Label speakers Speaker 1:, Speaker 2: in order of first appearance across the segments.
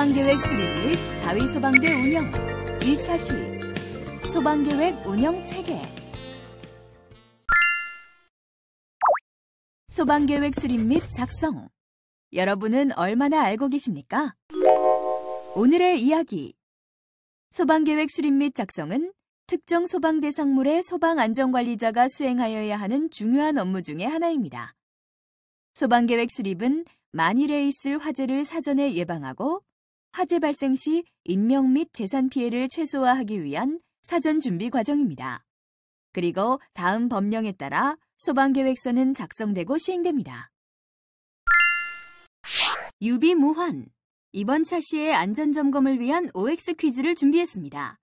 Speaker 1: 소방계획 수립 및 자위소방대 운영 1차 시립 소방계획 운영체계 소방계획 수립 및 작성 여러분은 얼마나 알고 계십니까? 오늘의 이야기 소방계획 수립 및 작성은 특정 소방대상물의 소방안전관리자가 수행하여야 하는 중요한 업무 중의 하나입니다. 소방계획 수립은 만일에 있을 화재를 사전에 예방하고 화재 발생 시 인명 및 재산 피해를 최소화하기 위한 사전 준비 과정입니다. 그리고 다음 법령에 따라 소방계획서는 작성되고 시행됩니다. 유비무환 이번 차시의 안전점검을 위한 OX 퀴즈를 준비했습니다.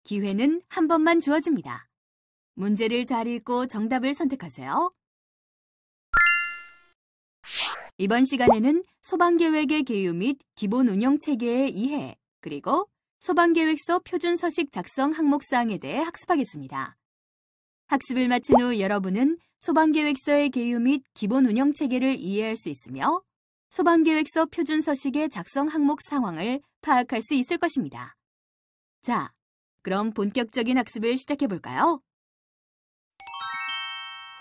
Speaker 1: 기회는 한 번만 주어집니다. 문제를 잘 읽고 정답을 선택하세요. 이번 시간에는 소방계획의 개요 및 기본 운영체계의 이해, 그리고 소방계획서 표준서식 작성 항목사항에 대해 학습하겠습니다. 학습을 마친 후 여러분은 소방계획서의 개요 및 기본 운영체계를 이해할 수 있으며 소방계획서 표준서식의 작성 항목 상황을 파악할 수 있을 것입니다. 자, 그럼 본격적인 학습을 시작해볼까요?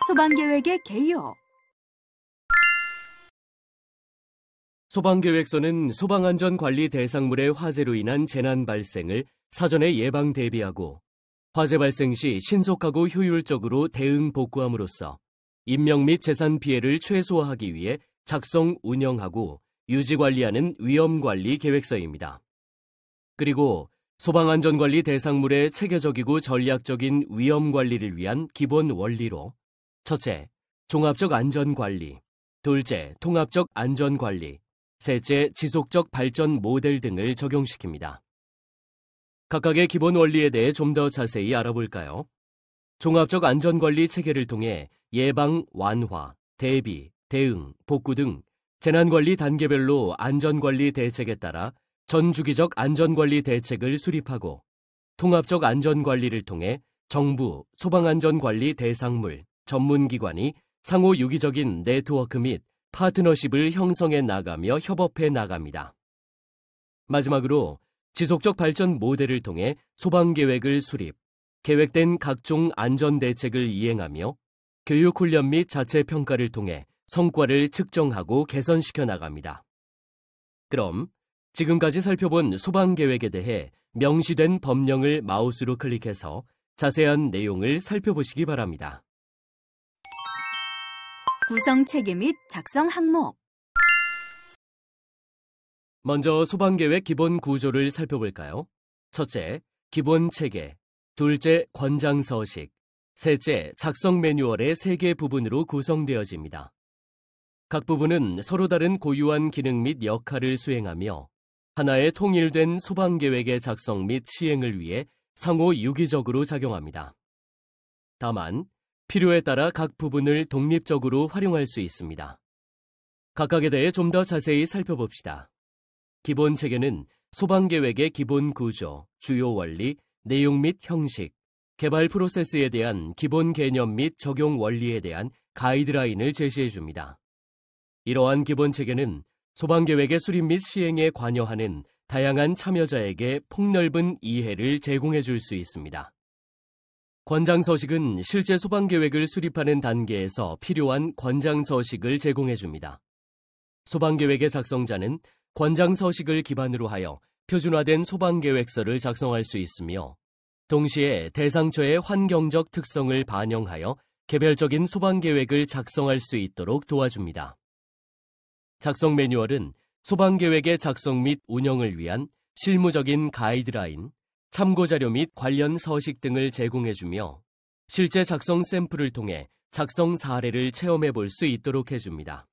Speaker 1: 소방계획의 개요
Speaker 2: 소방계획서는 소방안전관리 대상물의 화재로 인한 재난 발생을 사전에 예방 대비하고 화재 발생 시 신속하고 효율적으로 대응 복구함으로써 인명 및 재산 피해를 최소화하기 위해 작성, 운영하고 유지관리하는 위험관리 계획서입니다. 그리고 소방안전관리 대상물의 체계적이고 전략적인 위험관리를 위한 기본 원리로 첫째, 종합적 안전관리, 둘째, 통합적 안전관리, 셋째, 지속적 발전 모델 등을 적용시킵니다. 각각의 기본 원리에 대해 좀 더 자세히 알아볼까요? 종합적 안전관리 체계를 통해 예방, 완화, 대비, 대응, 복구 등 재난관리 단계별로 안전관리 대책에 따라 전주기적 안전관리 대책을 수립하고 통합적 안전관리를 통해 정부, 소방안전관리 대상물, 전문기관이 상호 유기적인 네트워크 및 파트너십을 형성해 나가며 협업해 나갑니다. 마지막으로 지속적 발전 모델을 통해 소방계획을 수립, 계획된 각종 안전대책을 이행하며 교육훈련 및 자체평가를 통해 성과를 측정하고 개선시켜 나갑니다. 그럼 지금까지 살펴본 소방계획에 대해 명시된 법령을 마우스로 클릭해서 자세한 내용을 살펴보시기 바랍니다.
Speaker 1: 구성체계 및 작성 항목
Speaker 2: 먼저 소방계획 기본 구조를 살펴볼까요? 첫째, 기본 체계, 둘째, 권장서식, 셋째, 작성 매뉴얼의 3개 부분으로 구성되어집니다. 각 부분은 서로 다른 고유한 기능 및 역할을 수행하며 하나의 통일된 소방계획의 작성 및 시행을 위해 상호 유기적으로 작용합니다. 다만 필요에 따라 각 부분을 독립적으로 활용할 수 있습니다. 각각에 대해 좀 더 자세히 살펴봅시다. 기본 체계는 소방계획의 기본 구조, 주요 원리, 내용 및 형식, 개발 프로세스에 대한 기본 개념 및 적용 원리에 대한 가이드라인을 제시해줍니다. 이러한 기본 체계는 소방계획의 수립 및 시행에 관여하는 다양한 참여자에게 폭넓은 이해를 제공해 줄 수 있습니다. 권장서식은 실제 소방계획을 수립하는 단계에서 필요한 권장서식을 제공해 줍니다. 소방계획의 작성자는 권장서식을 기반으로 하여 표준화된 소방계획서를 작성할 수 있으며 동시에 대상처의 환경적 특성을 반영하여 개별적인 소방계획을 작성할 수 있도록 도와줍니다. 작성 매뉴얼은 소방계획의 작성 및 운영을 위한 실무적인 가이드라인, 참고자료 및 관련 서식 등을 제공해주며 실제 작성 샘플을 통해 작성 사례를 체험해 볼 수 있도록 해줍니다.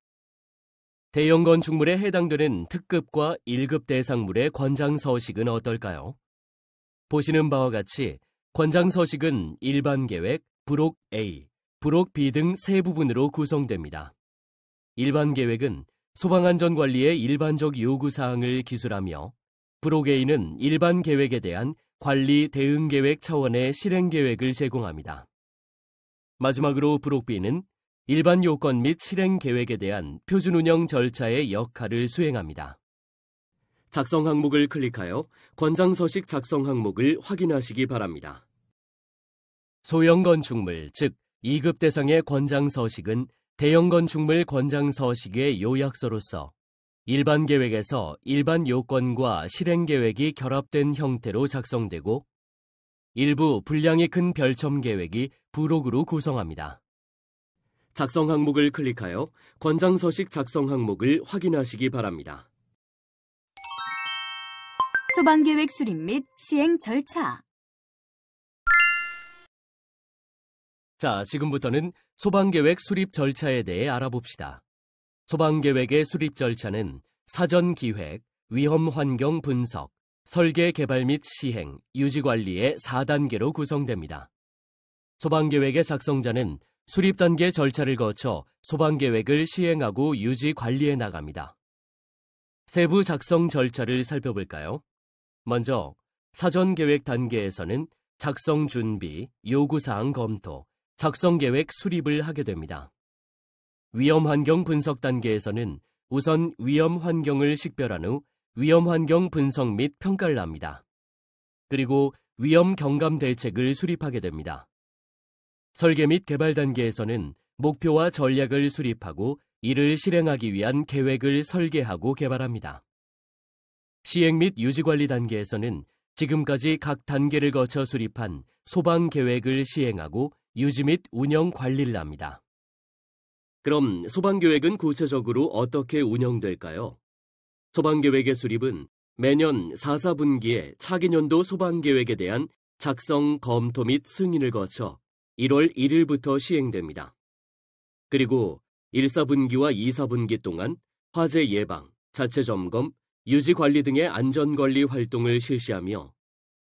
Speaker 2: 대형 건축물에 해당되는 특급과 1급 대상물의 권장서식은 어떨까요? 보시는 바와 같이 권장서식은 일반 계획, 부록 A, 부록 B 등 3부분으로 구성됩니다. 일반 계획은 소방안전관리의 일반적 요구사항을 기술하며 부록 A는 일반 계획에 대한 관리 대응 계획 차원의 실행 계획을 제공합니다. 마지막으로 부록 B는 일반 요건 및 실행 계획에 대한 표준 운영 절차의 역할을 수행합니다. 작성 항목을 클릭하여 권장서식 작성 항목을 확인하시기 바랍니다. 소형 건축물, 즉 2급 대상의 권장서식은 대형 건축물 권장서식의 요약서로서 일반 계획에서 일반 요건과 실행 계획이 결합된 형태로 작성되고 일부 분량이 큰 별첨 계획이 부록으로 구성합니다. 작성 항목을 클릭하여 권장서식 작성 항목을 확인하시기 바랍니다.
Speaker 1: 소방계획 수립 및 시행 절차.
Speaker 2: 자, 지금부터는 소방계획 수립 절차에 대해 알아봅시다. 소방계획의 수립 절차는 사전 기획, 위험 환경 분석, 설계 개발 및 시행, 유지 관리의 4단계로 구성됩니다. 소방계획의 작성자는 수립 단계 절차를 거쳐 소방계획을 시행하고 유지 관리해 나갑니다. 세부 작성 절차를 살펴볼까요? 먼저 사전 계획 단계에서는 작성 준비, 요구사항 검토, 작성계획 수립을 하게 됩니다. 위험 환경 분석 단계에서는 우선 위험 환경을 식별한 후 위험 환경 분석 및 평가를 합니다. 그리고 위험 경감 대책을 수립하게 됩니다. 설계 및 개발 단계에서는 목표와 전략을 수립하고 이를 실행하기 위한 계획을 설계하고 개발합니다. 시행 및 유지 관리 단계에서는 지금까지 각 단계를 거쳐 수립한 소방 계획을 시행하고 유지 및 운영 관리를 합니다. 그럼 소방계획은 구체적으로 어떻게 운영될까요? 소방계획의 수립은 매년 4, 4분기에 차기년도 소방계획에 대한 작성, 검토 및 승인을 거쳐 1월 1일부터 시행됩니다. 그리고 1, 4분기와 2, 4분기 동안 화재 예방, 자체 점검, 유지 관리 등의 안전관리 활동을 실시하며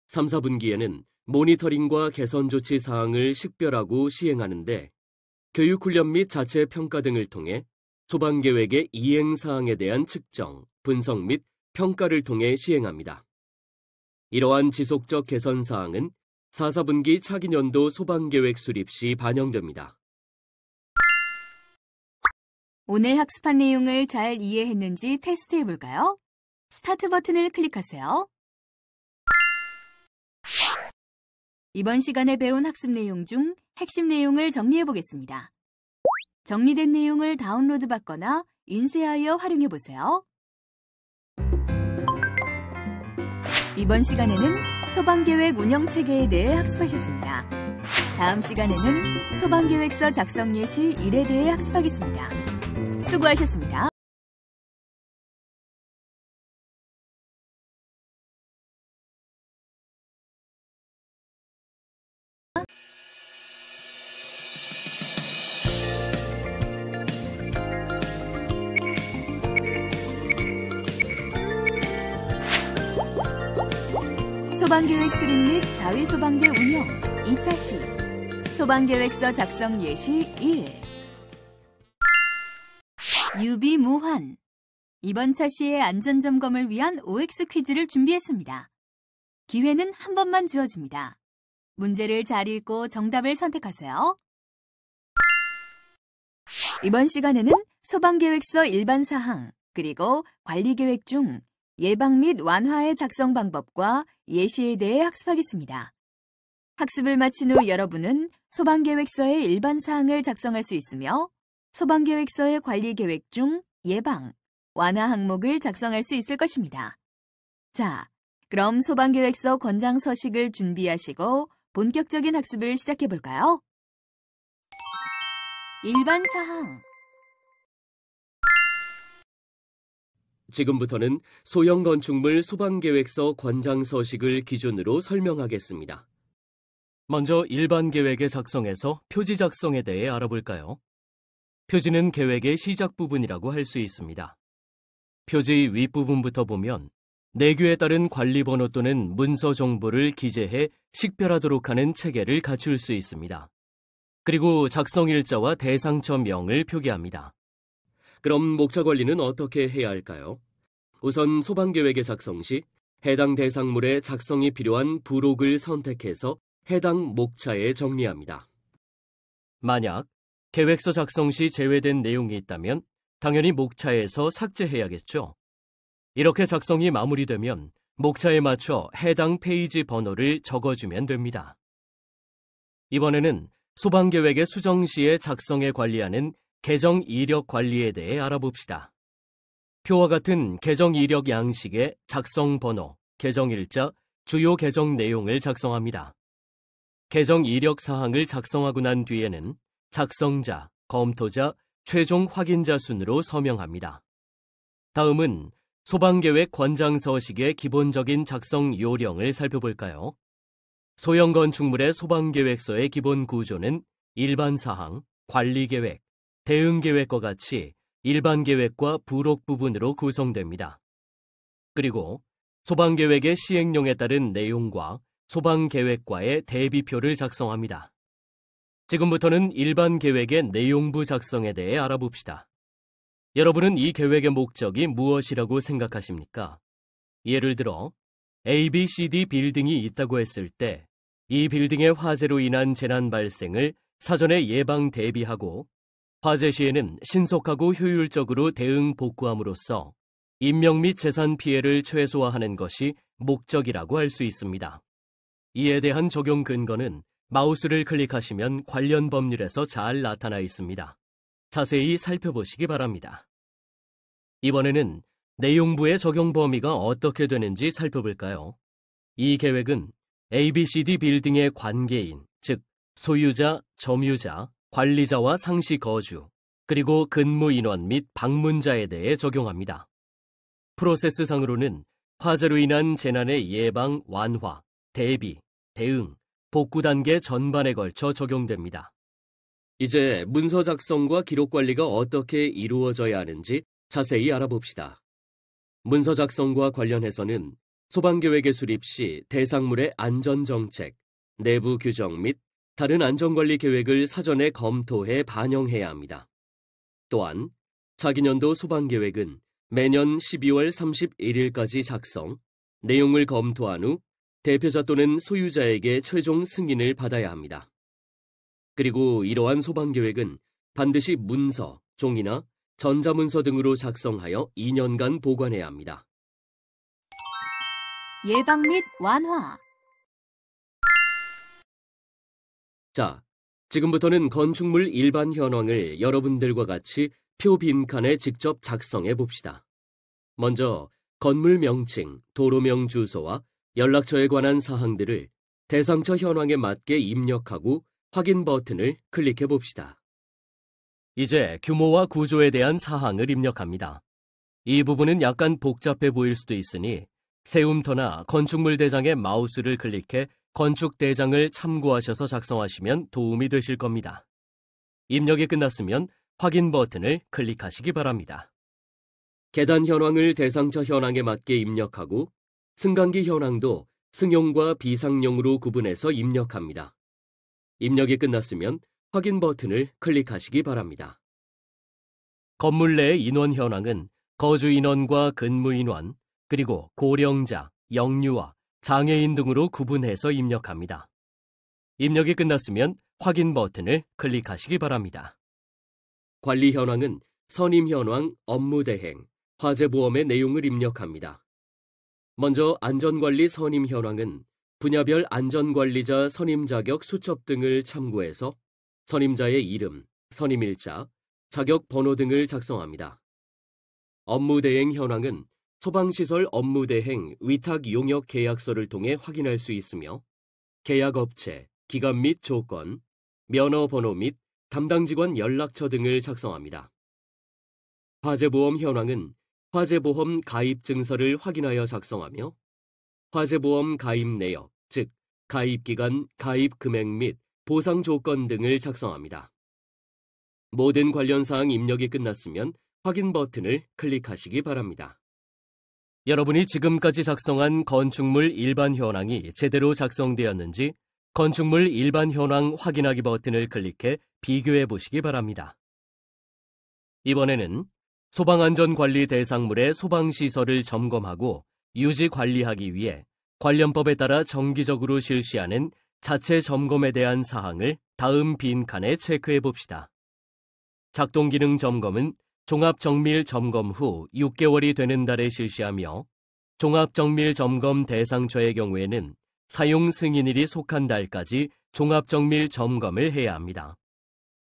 Speaker 2: 3, 4분기에는 모니터링과 개선 조치 사항을 식별하고 시행하는데 교육훈련 및 자체 평가 등을 통해 소방계획의 이행사항에 대한 측정, 분석 및 평가를 통해 시행합니다. 이러한 지속적 개선 사항은 4, 4분기 차기년도 소방계획 수립 시 반영됩니다.
Speaker 1: 오늘 학습한 내용을 잘 이해했는지 테스트해볼까요? 스타트 버튼을 클릭하세요. 이번 시간에 배운 학습 내용 중 핵심 내용을 정리해보겠습니다. 정리된 내용을 다운로드 받거나 인쇄하여 활용해보세요. 이번 시간에는 소방계획 운영체계에 대해 학습하셨습니다. 다음 시간에는 소방계획서 작성 예시 1에 대해 학습하겠습니다. 수고하셨습니다. 소방계획 수립 및 자위소방대 운영 2차 시 소방계획서 작성 예시 1 유비무환 이번 차 시의 안전점검을 위한 OX 퀴즈를 준비했습니다. 기회는 한 번만 주어집니다. 문제를 잘 읽고 정답을 선택하세요. 이번 시간에는 소방계획서 일반 사항 그리고 관리계획 중 예방 및 완화의 작성 방법과 예시에 대해 학습하겠습니다. 학습을 마친 후 여러분은 소방계획서의 일반 사항을 작성할 수 있으며 소방계획서의 관리계획 중 예방, 완화 항목을 작성할 수 있을 것입니다. 자, 그럼 소방계획서 권장 서식을 준비하시고 본격적인 학습을 시작해볼까요? 일반 사항
Speaker 2: 지금부터는 소형 건축물 소방계획서 권장 서식을 기준으로 설명하겠습니다. 먼저 일반 계획의 작성에서 표지 작성에 대해 알아볼까요? 표지는 계획의 시작 부분이라고 할 수 있습니다. 표지 윗부분부터 보면 내규에 따른 관리번호 또는 문서 정보를 기재해 식별하도록 하는 체계를 갖출 수 있습니다. 그리고 작성일자와 대상처명을 표기합니다. 그럼 목차 관리는 어떻게 해야 할까요? 우선 소방계획의 작성 시 해당 대상물의 작성이 필요한 부록을 선택해서 해당 목차에 정리합니다. 만약 계획서 작성 시 제외된 내용이 있다면 당연히 목차에서 삭제해야겠죠. 이렇게 작성이 마무리되면 목차에 맞춰 해당 페이지 번호를 적어주면 됩니다. 이번에는 소방계획의 수정 시에 작성에 관리하는 개정 이력 관리에 대해 알아봅시다. 표와 같은 개정 이력 양식의 작성 번호, 개정일자, 주요 개정 내용을 작성합니다. 개정 이력 사항을 작성하고 난 뒤에는 작성자, 검토자, 최종 확인자 순으로 서명합니다. 다음은 소방계획 권장서식의 기본적인 작성 요령을 살펴볼까요? 소형 건축물의 소방계획서의 기본 구조는 일반사항, 관리계획, 대응계획과 같이 일반계획과 부록 부분으로 구성됩니다. 그리고 소방계획의 시행령에 따른 내용과 소방계획과의 대비표를 작성합니다. 지금부터는 일반계획의 내용부 작성에 대해 알아봅시다. 여러분은 이 계획의 목적이 무엇이라고 생각하십니까? 예를 들어 ABCD 빌딩이 있다고 했을 때 이 빌딩의 화재로 인한 재난 발생을 사전에 예방 대비하고 화재 시에는 신속하고 효율적으로 대응 복구함으로써 인명 및 재산 피해를 최소화하는 것이 목적이라고 할 수 있습니다. 이에 대한 적용 근거는 마우스를 클릭하시면 관련 법률에서 잘 나타나 있습니다. 자세히 살펴보시기 바랍니다. 이번에는 내용부의 적용 범위가 어떻게 되는지 살펴볼까요? 이 계획은 ABCD 빌딩의 관계인, 즉 소유자, 점유자, 관리자와 상시 거주, 그리고 근무 인원 및 방문자에 대해 적용합니다. 프로세스상으로는 화재로 인한 재난의 예방, 완화, 대비, 대응, 복구 단계 전반에 걸쳐 적용됩니다. 이제 문서 작성과 기록 관리가 어떻게 이루어져야 하는지 자세히 알아봅시다. 문서 작성과 관련해서는 소방계획의 수립 시 대상물의 안전정책, 내부 규정 및 다른 안전관리 계획을 사전에 검토해 반영해야 합니다. 또한 차기년도 소방계획은 매년 12월 31일까지 작성, 내용을 검토한 후 대표자 또는 소유자에게 최종 승인을 받아야 합니다. 그리고 이러한 소방계획은 반드시 문서, 종이나 전자문서 등으로 작성하여 2년간 보관해야 합니다.
Speaker 1: 예방 및 완화.
Speaker 2: 자, 지금부터는 건축물 일반 현황을 여러분들과 같이 표 빈칸에 직접 작성해 봅시다. 먼저 건물 명칭, 도로명 주소와 연락처에 관한 사항들을 대상처 현황에 맞게 입력하고 확인 버튼을 클릭해 봅시다. 이제 규모와 구조에 대한 사항을 입력합니다. 이 부분은 약간 복잡해 보일 수도 있으니 세움터나 건축물 대장의 마우스를 클릭해 건축 대장을 참고하셔서 작성하시면 도움이 되실 겁니다. 입력이 끝났으면 확인 버튼을 클릭하시기 바랍니다. 계단 현황을 대상처 현황에 맞게 입력하고 승강기 현황도 승용과 비상용으로 구분해서 입력합니다. 입력이 끝났으면 확인 버튼을 클릭하시기 바랍니다. 건물 내 인원 현황은 거주 인원과 근무 인원, 그리고 고령자, 영유아, 장애인 등으로 구분해서 입력합니다. 입력이 끝났으면 확인 버튼을 클릭하시기 바랍니다. 관리 현황은 선임 현황, 업무 대행, 화재보험의 내용을 입력합니다. 먼저 안전관리 선임 현황은 분야별 안전관리자 선임 자격 수첩 등을 참고해서 선임자의 이름, 선임일자, 자격 번호 등을 작성합니다. 업무 대행 현황은 소방시설 업무 대행 위탁 용역 계약서를 통해 확인할 수 있으며 계약업체, 기간 및 조건, 면허 번호 및 담당 직원 연락처 등을 작성합니다. 화재보험 현황은 화재보험 가입 증서를 확인하여 작성하며 화재보험 가입 내역, 즉 가입기간, 가입 금액 및 보상 조건 등을 작성합니다. 모든 관련 사항 입력이 끝났으면 확인 버튼을 클릭하시기 바랍니다. 여러분이 지금까지 작성한 건축물 일반 현황이 제대로 작성되었는지 건축물 일반 현황 확인하기 버튼을 클릭해 비교해 보시기 바랍니다. 이번에는 소방안전관리 대상물의 소방시설을 점검하고 유지 관리하기 위해 관련법에 따라 정기적으로 실시하는 자체 점검에 대한 사항을 다음 빈칸에 체크해 봅시다. 작동기능 점검은 종합정밀 점검 후 6개월이 되는 달에 실시하며 종합정밀 점검 대상처의 경우에는 사용 승인일이 속한 달까지 종합정밀 점검을 해야 합니다.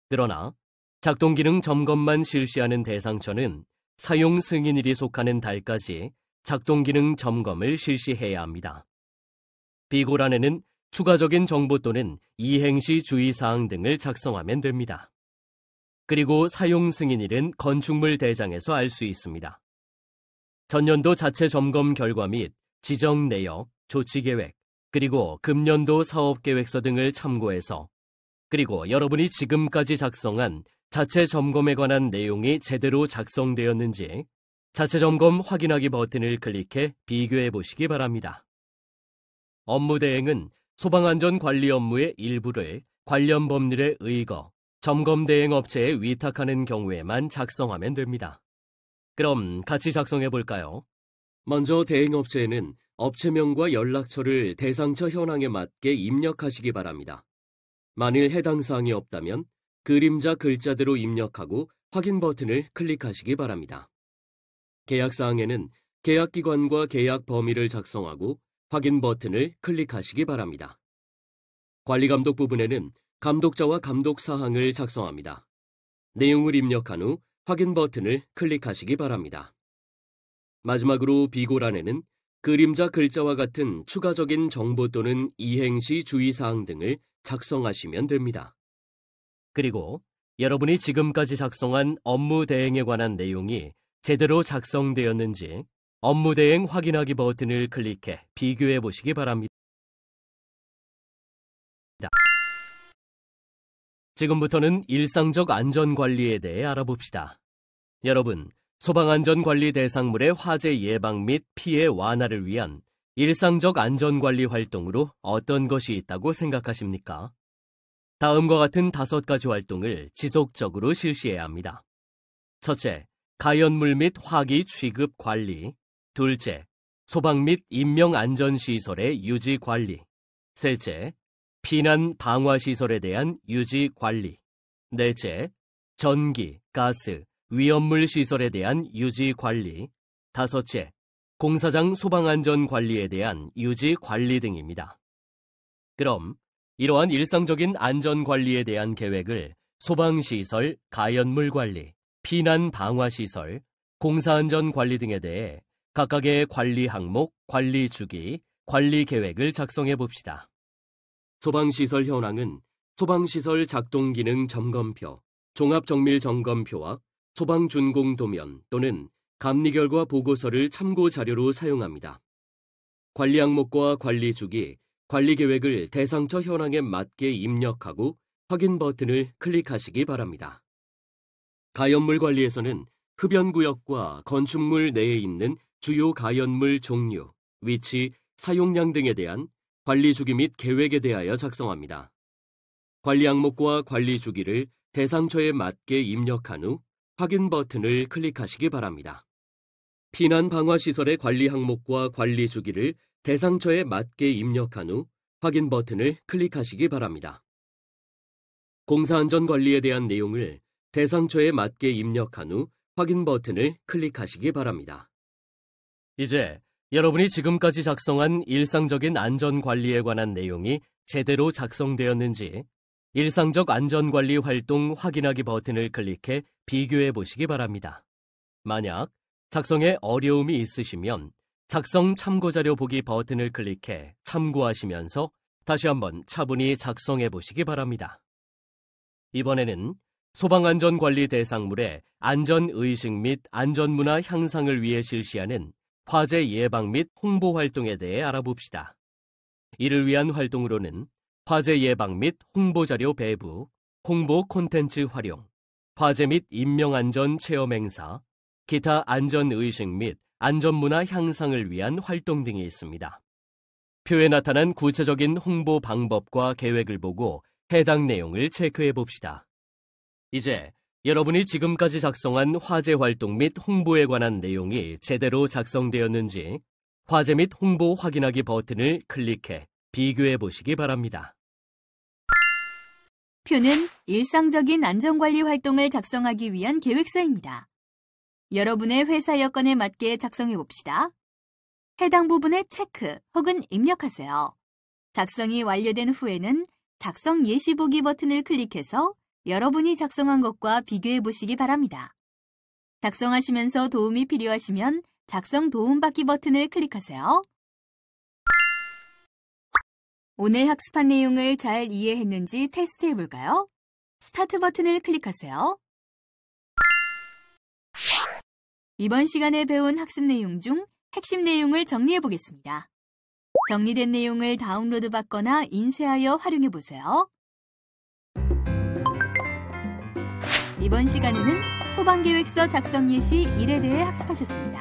Speaker 2: 그러나 작동기능 점검만 실시하는 대상처는 사용 승인일이 속하는 달까지 작동기능 점검을 실시해야 합니다. 비고란에는 추가적인 정보 또는 이행시 주의사항 등을 작성하면 됩니다. 그리고 사용 승인일은 건축물 대장에서 알 수 있습니다. 전년도 자체 점검 결과 및 지정 내역, 조치 계획, 그리고 금년도 사업 계획서 등을 참고해서 그리고 여러분이 지금까지 작성한 자체 점검에 관한 내용이 제대로 작성되었는지 자체 점검 확인하기 버튼을 클릭해 비교해 보시기 바랍니다. 업무 대행은 소방안전 관리 업무의 일부를 관련 법률에 의거, 점검 대행 업체에 위탁하는 경우에만 작성하면 됩니다. 그럼 같이 작성해 볼까요? 먼저 대행 업체에는 업체명과 연락처를 대상처 현황에 맞게 입력하시기 바랍니다. 만일 해당 사항이 없다면 그림자 글자대로 입력하고 확인 버튼을 클릭하시기 바랍니다. 계약 사항에는 계약기관과 계약 범위를 작성하고 확인 버튼을 클릭하시기 바랍니다. 관리감독 부분에는 감독자와 감독 사항을 작성합니다. 내용을 입력한 후 확인 버튼을 클릭하시기 바랍니다. 마지막으로 비고란에는 그림자 글자와 같은 추가적인 정보 또는 이행시 주의사항 등을 작성하시면 됩니다. 그리고 여러분이 지금까지 작성한 업무 대행에 관한 내용이 제대로 작성되었는지 업무 대행 확인하기 버튼을 클릭해 비교해 보시기 바랍니다. 지금부터는 일상적 안전관리에 대해 알아봅시다. 여러분, 소방안전관리 대상물의 화재 예방 및 피해 완화를 위한 일상적 안전관리 활동으로 어떤 것이 있다고 생각하십니까? 다음과 같은 5가지 활동을 지속적으로 실시해야 합니다. 첫째, 가연물 및 화기 취급 관리. 둘째, 소방 및 인명안전시설의 유지 관리. 셋째, 피난 방화시설에 대한 유지 관리. 넷째, 전기, 가스, 위험물 시설에 대한 유지 관리. 다섯째, 공사장 소방안전 관리에 대한 유지 관리 등입니다. 그럼 이러한 일상적인 안전 관리에 대한 계획을 소방시설, 가연물 관리, 피난 방화시설, 공사안전 관리 등에 대해 각각의 관리 항목, 관리 주기, 관리 계획을 작성해 봅시다. 소방시설 현황은 소방시설 작동기능 점검표, 종합정밀점검표와 소방준공도면 또는 감리결과 보고서를 참고 자료로 사용합니다. 관리 항목과 관리 주기, 관리 계획을 대상처 현황에 맞게 입력하고 확인 버튼을 클릭하시기 바랍니다. 가연물 관리에서는 흡연구역과 건축물 내에 있는 주요 가연물 종류, 위치, 사용량 등에 대한 관리 주기 및 계획에 대하여 작성합니다. 관리 항목과 관리 주기를 대상처에 맞게 입력한 후 확인 버튼을 클릭하시기 바랍니다. 피난 방화시설의 관리 항목과 관리 주기를 대상처에 맞게 입력한 후 확인 버튼을 클릭하시기 바랍니다. 공사안전 관리에 대한 내용을 대상처에 맞게 입력한 후 확인 버튼을 클릭하시기 바랍니다. 이제 여러분이 지금까지 작성한 일상적인 안전관리에 관한 내용이 제대로 작성되었는지 일상적 안전관리 활동 확인하기 버튼을 클릭해 비교해 보시기 바랍니다. 만약 작성에 어려움이 있으시면 작성 참고자료 보기 버튼을 클릭해 참고하시면서 다시 한번 차분히 작성해 보시기 바랍니다. 이번에는 소방안전관리 대상물의 안전의식 및 안전문화 향상을 위해 실시하는 화재 예방 및 홍보 활동에 대해 알아봅시다. 이를 위한 활동으로는 화재 예방 및 홍보자료 배부, 홍보 콘텐츠 활용, 화재 및 인명안전 체험 행사, 기타 안전의식 및 안전문화 향상을 위한 활동 등이 있습니다. 표에 나타난 구체적인 홍보 방법과 계획을 보고 해당 내용을 체크해 봅시다. 이제 여러분이 지금까지 작성한 화재 활동 및 홍보에 관한 내용이 제대로 작성되었는지 화재 및 홍보 확인하기 버튼을 클릭해 비교해 보시기 바랍니다.
Speaker 1: 표는 일상적인 안전관리 활동을 작성하기 위한 계획서입니다. 여러분의 회사 여건에 맞게 작성해 봅시다. 해당 부분에 체크 혹은 입력하세요. 작성이 완료된 후에는 작성 예시 보기 버튼을 클릭해서 여러분이 작성한 것과 비교해 보시기 바랍니다. 작성하시면서 도움이 필요하시면 작성 도움받기 버튼을 클릭하세요. 오늘 학습한 내용을 잘 이해했는지 테스트해 볼까요? 스타트 버튼을 클릭하세요. 이번 시간에 배운 학습 내용 중 핵심 내용을 정리해 보겠습니다. 정리된 내용을 다운로드 받거나 인쇄하여 활용해 보세요. 이번 시간에는 소방계획서 작성 예시 1에 대해 학습하셨습니다.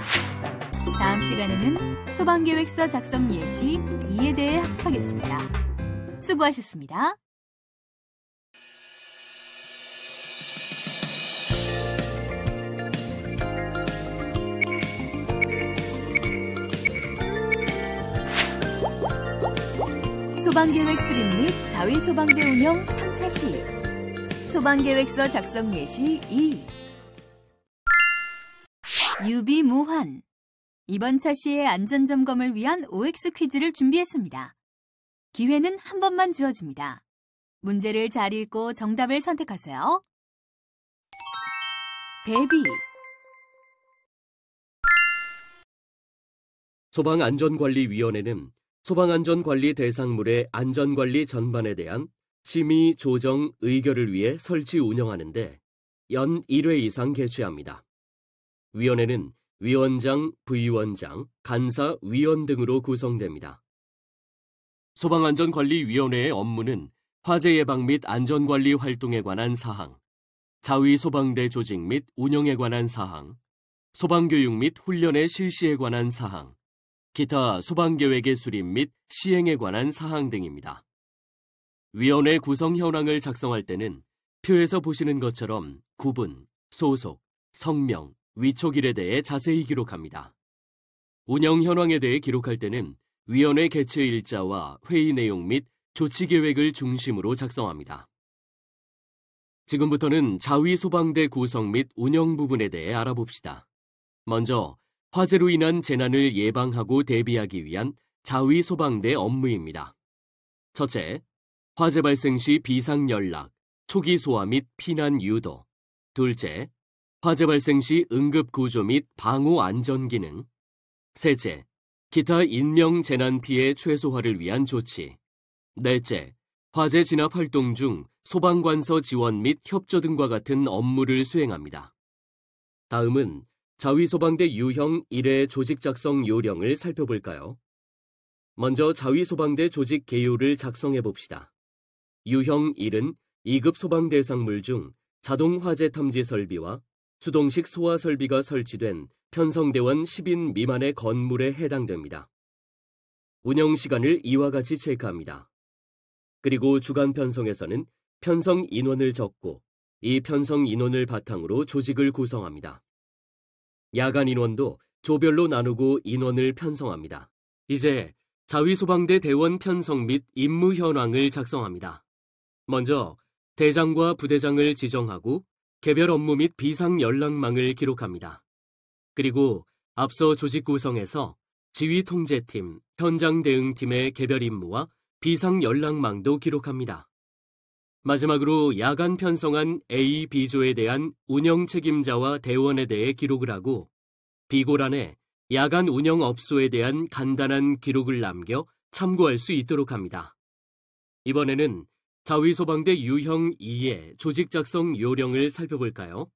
Speaker 1: 다음 시간에는 소방계획서 작성 예시 2에 대해 학습하겠습니다. 수고하셨습니다. 소방계획 수립 및 자위소방대 운영 3차 시입 소방계획서 작성 예시 2 유비무환 이번 차 시의 안전점검을 위한 OX 퀴즈를 준비했습니다. 기회는 한 번만 주어집니다. 문제를 잘 읽고 정답을 선택하세요. 대비
Speaker 2: 소방안전관리위원회는 소방안전관리 대상물의 안전관리 전반에 대한 심의, 조정, 의결을 위해 설치 운영하는데 연 1회 이상 개최합니다. 위원회는 위원장, 부위원장, 간사, 위원 등으로 구성됩니다. 소방안전관리위원회의 업무는 화재 예방 및 안전관리 활동에 관한 사항, 자위소방대 조직 및 운영에 관한 사항, 소방교육 및 훈련의 실시에 관한 사항, 기타 소방계획의 수립 및 시행에 관한 사항 등입니다. 위원회 구성 현황을 작성할 때는 표에서 보시는 것처럼 구분, 소속, 성명, 위촉일에 대해 자세히 기록합니다. 운영 현황에 대해 기록할 때는 위원회 개최 일자와 회의 내용 및 조치 계획을 중심으로 작성합니다. 지금부터는 자위소방대 구성 및 운영 부분에 대해 알아봅시다. 먼저 화재로 인한 재난을 예방하고 대비하기 위한 자위소방대 업무입니다. 첫째, 화재 발생 시 비상 연락, 초기 소화 및 피난 유도. 둘째, 화재 발생 시 응급 구조 및 방호 안전 기능. 셋째, 기타 인명 재난 피해 최소화를 위한 조치. 넷째, 화재 진압 활동 중 소방관서 지원 및 협조 등과 같은 업무를 수행합니다. 다음은 자위소방대 유형 1회 조직 작성 요령을 살펴볼까요? 먼저 자위소방대 조직 개요를 작성해 봅시다. 유형 1은 2급 소방 대상물 중 자동 화재 탐지 설비와 수동식 소화 설비가 설치된 편성대원 10인 미만의 건물에 해당됩니다. 운영 시간을 이와 같이 체크합니다. 그리고 주간 편성에서는 편성 인원을 적고 이 편성 인원을 바탕으로 조직을 구성합니다. 야간 인원도 조별로 나누고 인원을 편성합니다. 이제 자위소방대 대원 편성 및 임무 현황을 작성합니다. 먼저 대장과 부대장을 지정하고 개별 업무 및 비상 연락망을 기록합니다. 그리고 앞서 조직 구성에서 지휘 통제팀, 현장 대응팀의 개별 임무와 비상 연락망도 기록합니다. 마지막으로 야간 편성한 A, B조에 대한 운영 책임자와 대원에 대해 기록을 하고 B고란에 야간 운영 업소에 대한 간단한 기록을 남겨 참고할 수 있도록 합니다. 이번에는 자위소방대 유형 2의 조직 작성 요령을 살펴볼까요?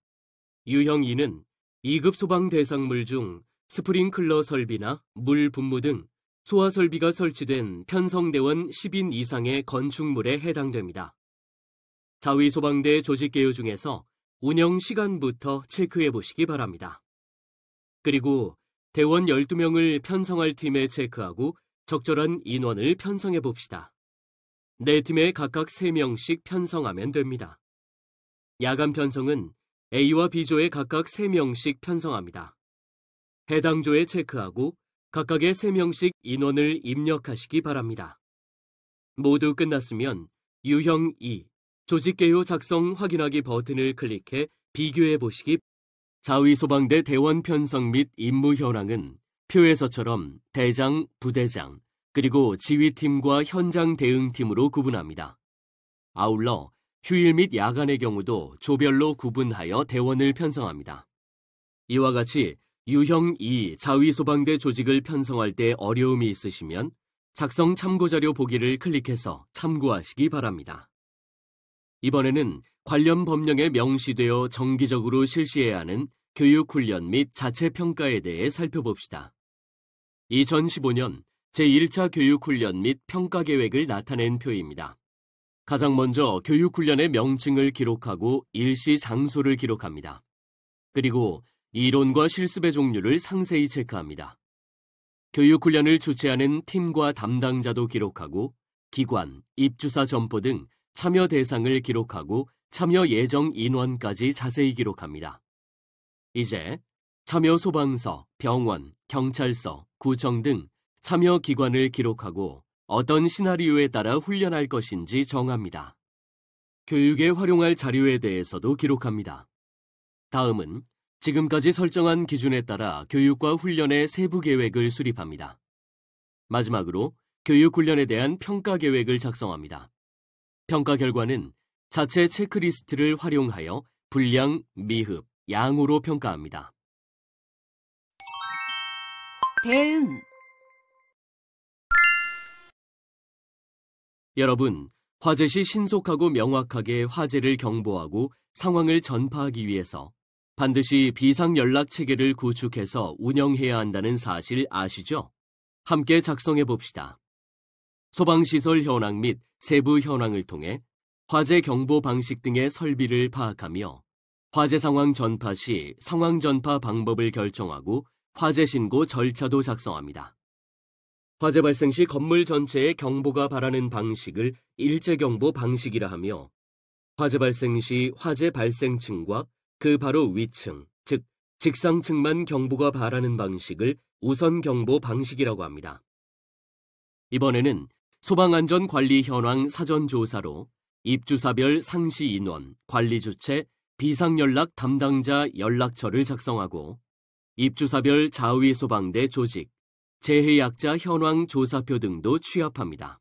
Speaker 2: 유형 2는 2급 소방 대상물 중 스프링클러 설비나 물 분무 등 소화 설비가 설치된 편성대원 10인 이상의 건축물에 해당됩니다. 자위소방대 조직 개요 중에서 운영 시간부터 체크해 보시기 바랍니다. 그리고 대원 12명을 편성할 팀에 체크하고 적절한 인원을 편성해 봅시다. 네 팀에 각각 3명씩 편성하면 됩니다. 야간 편성은 A와 B조에 각각 3명씩 편성합니다. 해당 조에 체크하고 각각의 3명씩 인원을 입력하시기 바랍니다. 모두 끝났으면 유형 2 조직 개요 작성 확인하기 버튼을 클릭해 비교해 보시기 바랍니다. 자위소방대 대원 편성 및 임무 현황은 표에서처럼 대장, 부대장, 그리고 지휘팀과 현장 대응팀으로 구분합니다. 아울러 휴일 및 야간의 경우도 조별로 구분하여 대원을 편성합니다. 이와 같이 유형 2 자위소방대 조직을 편성할 때 어려움이 있으시면 작성 참고자료 보기를 클릭해서 참고하시기 바랍니다. 이번에는 관련 법령에 명시되어 정기적으로 실시해야 하는 교육훈련 및 자체평가에 대해 살펴봅시다. 2015년 제1차 교육훈련 및 평가계획을 나타낸 표입니다. 가장 먼저 교육훈련의 명칭을 기록하고 일시 장소를 기록합니다. 그리고 이론과 실습의 종류를 상세히 체크합니다. 교육훈련을 주최하는 팀과 담당자도 기록하고 기관, 입주사 점포 등 참여 대상을 기록하고 참여 예정 인원까지 자세히 기록합니다. 이제 참여 소방서, 병원, 경찰서, 구청 등 참여 기관을 기록하고 어떤 시나리오에 따라 훈련할 것인지 정합니다. 교육에 활용할 자료에 대해서도 기록합니다. 다음은 지금까지 설정한 기준에 따라 교육과 훈련의 세부 계획을 수립합니다. 마지막으로 교육훈련에 대한 평가 계획을 작성합니다. 평가 결과는 자체 체크리스트를 활용하여 분량, 미흡, 양으로 평가합니다.
Speaker 1: 대응.
Speaker 2: 여러분, 화재 시 신속하고 명확하게 화재를 경보하고 상황을 전파하기 위해서 반드시 비상연락체계를 구축해서 운영해야 한다는 사실 아시죠? 함께 작성해 봅시다. 소방시설 현황 및 세부 현황을 통해 화재 경보 방식 등의 설비를 파악하며 화재 상황 전파 시 상황 전파 방법을 결정하고 화재 신고 절차도 작성합니다. 화재 발생 시 건물 전체에 경보가 발하는 방식을 일제경보 방식이라 하며 화재 발생 시 화재 발생층과 그 바로 위층, 즉 직상층만 경보가 발하는 방식을 우선경보 방식이라고 합니다. 이번에는 소방안전관리 현황 사전조사로 입주사별 상시 인원, 관리주체, 비상연락 담당자 연락처를 작성하고 입주사별 자위소방대 조직, 재해약자 현황 조사표 등도 취합합니다.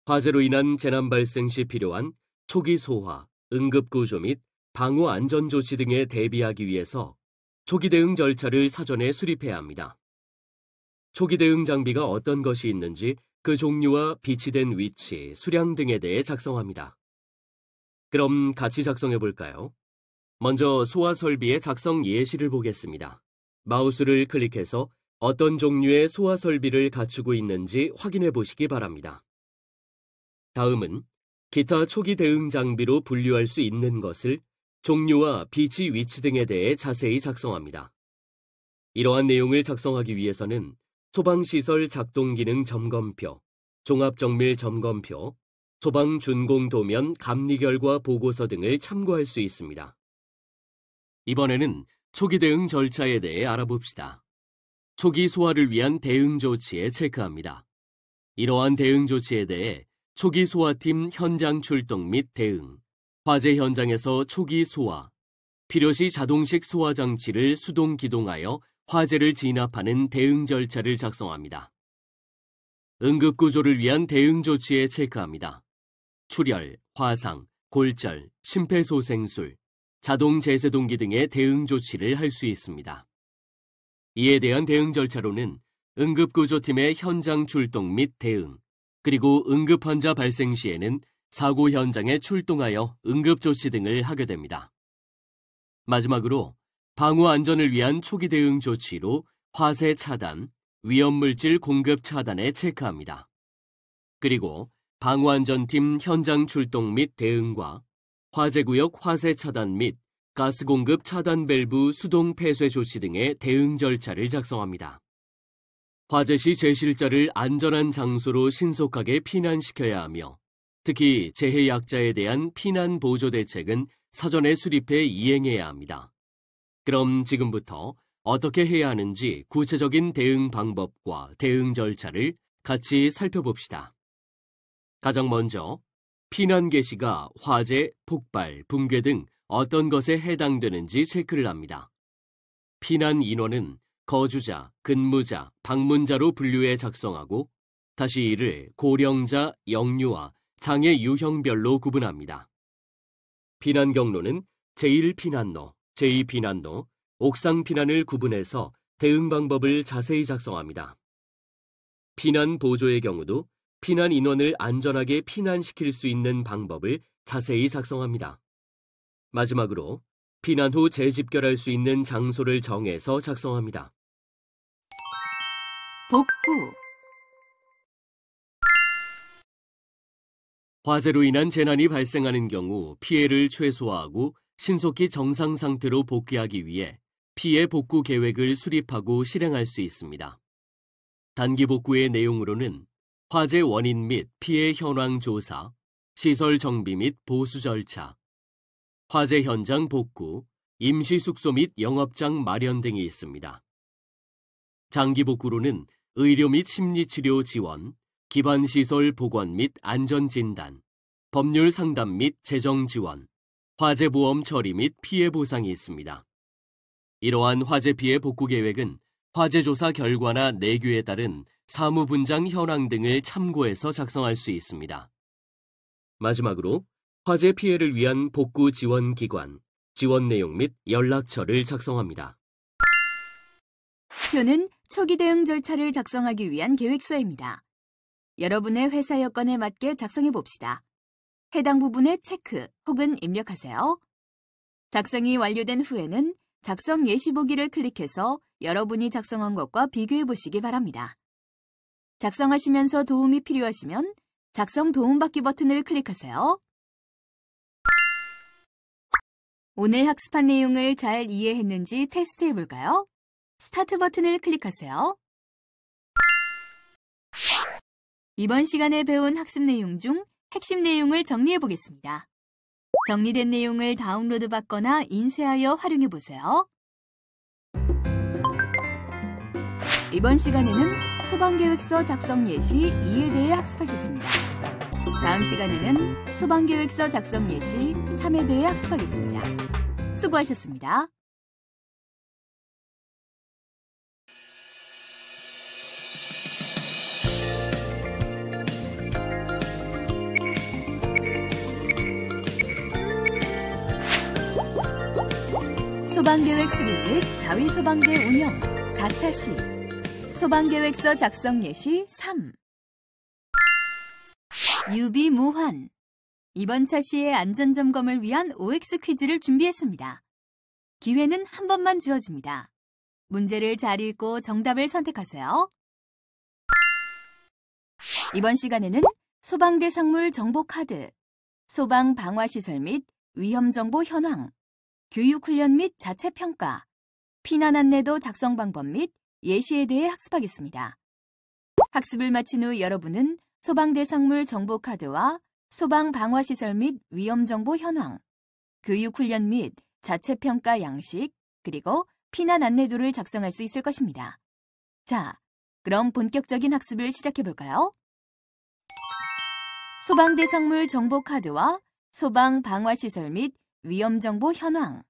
Speaker 2: 화재로 인한 재난 발생 시 필요한 초기 소화, 응급구조 및 방호 안전조치 등에 대비하기 위해서 초기 대응 절차를 사전에 수립해야 합니다. 초기 대응 장비가 어떤 것이 있는지 그 종류와 비치된 위치, 수량 등에 대해 작성합니다. 그럼 같이 작성해 볼까요? 먼저 소화 설비의 작성 예시를 보겠습니다. 마우스를 클릭해서 어떤 종류의 소화 설비를 갖추고 있는지 확인해 보시기 바랍니다. 다음은 기타 초기 대응 장비로 분류할 수 있는 것을 종류와 비치 위치 등에 대해 자세히 작성합니다. 이러한 내용을 작성하기 위해서는 소방시설 작동기능 점검표, 종합정밀 점검표, 소방준공도면 감리결과 보고서 등을 참고할 수 있습니다. 이번에는 초기 대응 절차에 대해 알아봅시다. 초기 소화를 위한 대응 조치에 체크합니다. 이러한 대응 조치에 대해 초기 소화팀 현장 출동 및 대응, 화재 현장에서 초기 소화, 필요시 자동식 소화 장치를 수동 기동하여 화재를 진압하는 대응 절차를 작성합니다. 응급구조를 위한 대응 조치에 체크합니다. 출혈, 화상, 골절, 심폐소생술, 자동 제세동기 등의 대응 조치를 할 수 있습니다. 이에 대한 대응 절차로는 응급구조팀의 현장 출동 및 대응, 그리고 응급환자 발생 시에는 사고 현장에 출동하여 응급조치 등을 하게 됩니다. 마지막으로 방호 안전을 위한 초기 대응 조치로 화재 차단, 위험물질 공급 차단에 체크합니다. 그리고 방호안전팀 현장 출동 및 대응과 화재구역 화재 차단 및 가스 공급 차단 밸브 수동 폐쇄 조치 등의 대응 절차를 작성합니다. 화재 시 제실자를 안전한 장소로 신속하게 피난시켜야 하며 특히 재해약자에 대한 피난 보조 대책은 사전에 수립해 이행해야 합니다. 그럼 지금부터 어떻게 해야 하는지 구체적인 대응 방법과 대응 절차를 같이 살펴봅시다. 가장 먼저 피난 개시가 화재, 폭발, 붕괴 등 어떤 것에 해당되는지 체크를 합니다. 피난 인원은 거주자, 근무자, 방문자로 분류해 작성하고 다시 이를 고령자, 영유아, 장애 유형별로 구분합니다. 피난 경로는 제1피난로, 제2피난로, 옥상 피난을 구분해서 대응 방법을 자세히 작성합니다. 피난 보조의 경우도 피난 인원을 안전하게 피난시킬 수 있는 방법을 자세히 작성합니다. 마지막으로 피난 후 재집결할 수 있는 장소를 정해서 작성합니다.
Speaker 1: 복구.
Speaker 2: 화재로 인한 재난이 발생하는 경우 피해를 최소화하고 신속히 정상 상태로 복귀하기 위해 피해 복구 계획을 수립하고 실행할 수 있습니다. 단기 복구의 내용으로는 화재 원인 및 피해 현황 조사, 시설 정비 및 보수 절차, 화재 현장 복구, 임시 숙소 및 영업장 마련 등이 있습니다. 장기 복구로는 의료 및 심리치료 지원, 기반시설 복원 및 안전진단, 법률 상담 및 재정 지원, 화재보험 처리 및 피해 보상이 있습니다. 이러한 화재 피해 복구 계획은 화재조사 결과나 내규에 따른 사무분장 현황 등을 참고해서 작성할 수 있습니다. 마지막으로 화재 피해를 위한 복구 지원 기관, 지원 내용 및 연락처를 작성합니다.
Speaker 1: 표는 초기 대응 절차를 작성하기 위한 계획서입니다. 여러분의 회사 여건에 맞게 작성해 봅시다. 해당 부분에 체크 혹은 입력하세요. 작성이 완료된 후에는 작성 예시 보기를 클릭해서 여러분이 작성한 것과 비교해 보시기 바랍니다. 작성하시면서 도움이 필요하시면 작성 도움받기 버튼을 클릭하세요. 오늘 학습한 내용을 잘 이해했는지 테스트해 볼까요? 스타트 버튼을 클릭하세요. 이번 시간에 배운 학습 내용 중 핵심 내용을 정리해 보겠습니다. 정리된 내용을 다운로드 받거나 인쇄하여 활용해 보세요. 이번 시간에는 소방계획서 작성 예시 2에 대해 학습하셨습니다. 다음 시간에는 소방계획서 작성 예시 3에 대해 학습하겠습니다. 수고하셨습니다. 소방계획 수립 및 자위소방대 운영 4차 시 소방계획서 작성 예시 3 유비무환 이번 차 시의 안전점검을 위한 OX 퀴즈를 준비했습니다. 기회는 한 번만 주어집니다. 문제를 잘 읽고 정답을 선택하세요. 이번 시간에는 소방대상물 정보카드, 소방방화시설 및 위험정보 현황, 교육훈련 및 자체평가, 피난 안내도 작성 방법 및 예시에 대해 학습하겠습니다. 학습을 마친 후 여러분은 소방대상물 정보카드와 소방방화시설 및 위험정보 현황, 교육훈련 및 자체평가 양식, 그리고 피난 안내도를 작성할 수 있을 것입니다. 자, 그럼 본격적인 학습을 시작해볼까요? 소방대상물 정보카드와 소방방화시설 및 위험정보 현황.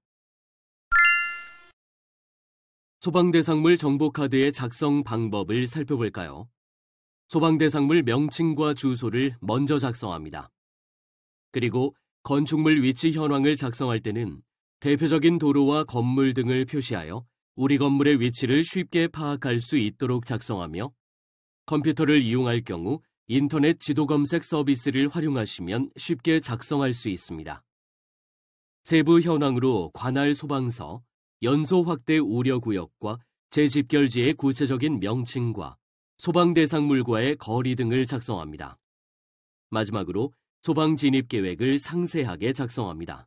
Speaker 2: 소방대상물 정보카드의 작성 방법을 살펴볼까요? 소방대상물 명칭과 주소를 먼저 작성합니다. 그리고 건축물 위치 현황을 작성할 때는 대표적인 도로와 건물 등을 표시하여 우리 건물의 위치를 쉽게 파악할 수 있도록 작성하며 컴퓨터를 이용할 경우 인터넷 지도 검색 서비스를 활용하시면 쉽게 작성할 수 있습니다. 세부 현황으로 관할 소방서, 연소 확대 우려 구역과 재집결지의 구체적인 명칭과 소방대상물과의 거리 등을 작성합니다. 마지막으로 소방 진입 계획을 상세하게 작성합니다.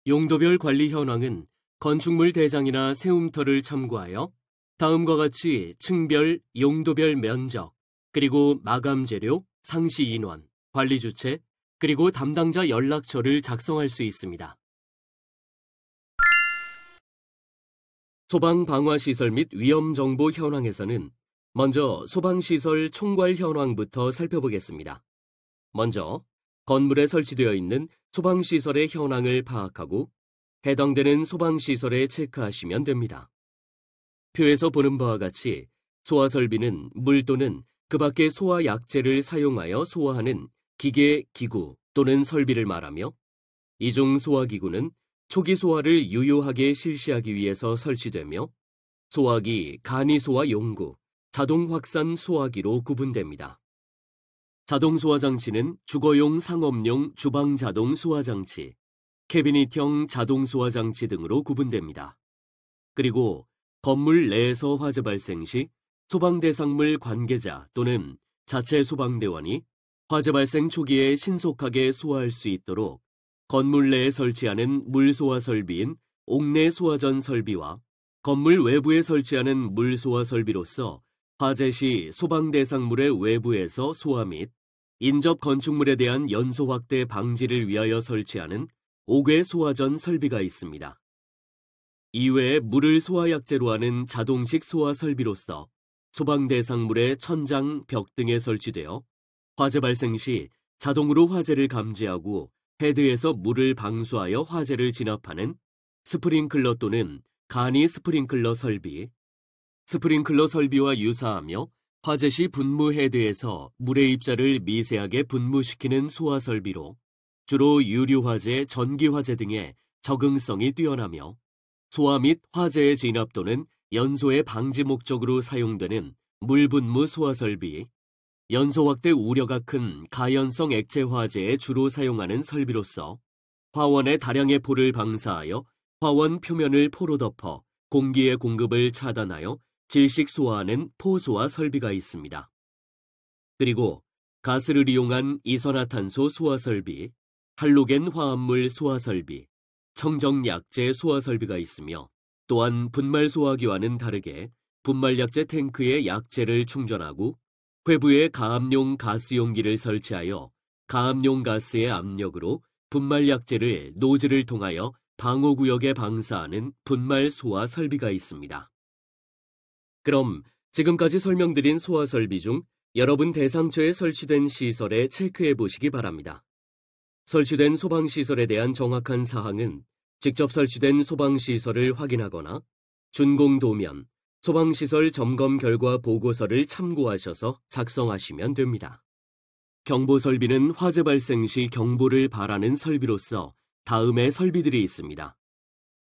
Speaker 2: 용도별 관리 현황은 건축물 대장이나 세움터를 참고하여 다음과 같이 층별, 용도별 면적, 그리고 마감 재료, 상시 인원, 관리 주체, 그리고 담당자 연락처를 작성할 수 있습니다. 소방방화시설 및 위험정보 현황에서는 먼저 소방시설 총괄 현황부터 살펴보겠습니다. 먼저 건물에 설치되어 있는 소방시설의 현황을 파악하고 해당되는 소방시설에 체크하시면 됩니다. 표에서 보는 바와 같이 소화설비는 물 또는 그 밖의 소화약제를 사용하여 소화하는 기계, 기구 또는 설비를 말하며 이 중 소화기구는 초기 소화를 유효하게 실시하기 위해서 설치되며 소화기, 간이소화 용구, 자동 확산 소화기로 구분됩니다. 자동 소화장치는 주거용 상업용 주방 자동 소화장치, 캐비닛형 자동 소화장치 등으로 구분됩니다. 그리고 건물 내에서 화재 발생 시 소방대상물 관계자 또는 자체 소방대원이 화재 발생 초기에 신속하게 소화할 수 있도록 건물 내에 설치하는 물소화 설비인 옥내 소화전 설비와 건물 외부에 설치하는 물소화 설비로서 화재 시 소방대상물의 외부에서 소화 및 인접 건축물에 대한 연소 확대 방지를 위하여 설치하는 옥외 소화전 설비가 있습니다. 이외에 물을 소화약제로 하는 자동식 소화 설비로서 소방대상물의 천장, 벽 등에 설치되어 화재 발생 시 자동으로 화재를 감지하고 헤드에서 물을 방수하여 화재를 진압하는 스프링클러 또는 간이 스프링클러 설비, 스프링클러 설비와 유사하며 화재 시 분무 헤드에서 물의 입자를 미세하게 분무시키는 소화 설비로 주로 유류화재, 전기화재 등의 적응성이 뛰어나며 소화 및 화재의 진압 또는 연소의 방지 목적으로 사용되는 물분무 소화 설비, 연소 확대 우려가 큰 가연성 액체 화재에 주로 사용하는 설비로서 화원에 다량의 포를 방사하여 화원 표면을 포로 덮어 공기의 공급을 차단하여 질식 소화하는 포소화 설비가 있습니다. 그리고 가스를 이용한 이산화탄소 소화 설비, 할로겐 화합물 소화 설비, 청정약제 소화 설비가 있으며 또한 분말 소화기와는 다르게 분말약제 탱크에 약제를 충전하고 회부에 가압용 가스 용기를 설치하여 가압용 가스의 압력으로 분말약제를 노즐을 통하여 방호구역에 방사하는 분말 소화 설비가 있습니다. 그럼 지금까지 설명드린 소화 설비 중 여러분 대상처에 설치된 시설에 체크해 보시기 바랍니다. 설치된 소방시설에 대한 정확한 사항은 직접 설치된 소방시설을 확인하거나 준공도면, 소방시설 점검 결과 보고서를 참고하셔서 작성하시면 됩니다. 경보설비는 화재 발생 시 경보를 발하는 설비로서 다음의 설비들이 있습니다.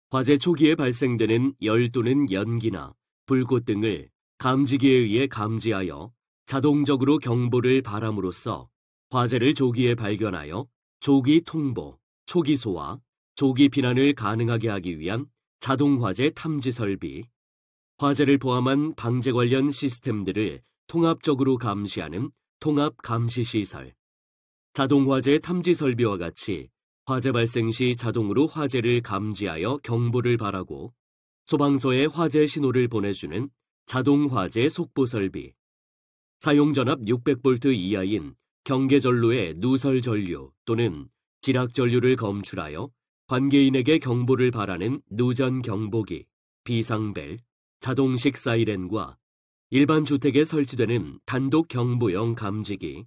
Speaker 2: 화재 초기에 발생되는 열 또는 연기나 불꽃 등을 감지기에 의해 감지하여 자동적으로 경보를 발함으로써 화재를 조기에 발견하여 조기 통보, 초기 소화, 조기避難을 가능하게 하기 위한 자동화재 탐지 설비, 화재를 포함한 방재 관련 시스템들을 통합적으로 감시하는 통합감시시설, 자동화재 탐지 설비와 같이 화재 발생 시 자동으로 화재를 감지하여 경보를 발하고 소방서에 화재 신호를 보내주는 자동화재 속보 설비, 사용전압 600V 이하인 경계전로의 누설전류 또는 지락전류를 검출하여 관계인에게 경보를 발하는 누전경보기, 비상벨, 자동식 사이렌과 일반 주택에 설치되는 단독 경보용 감지기,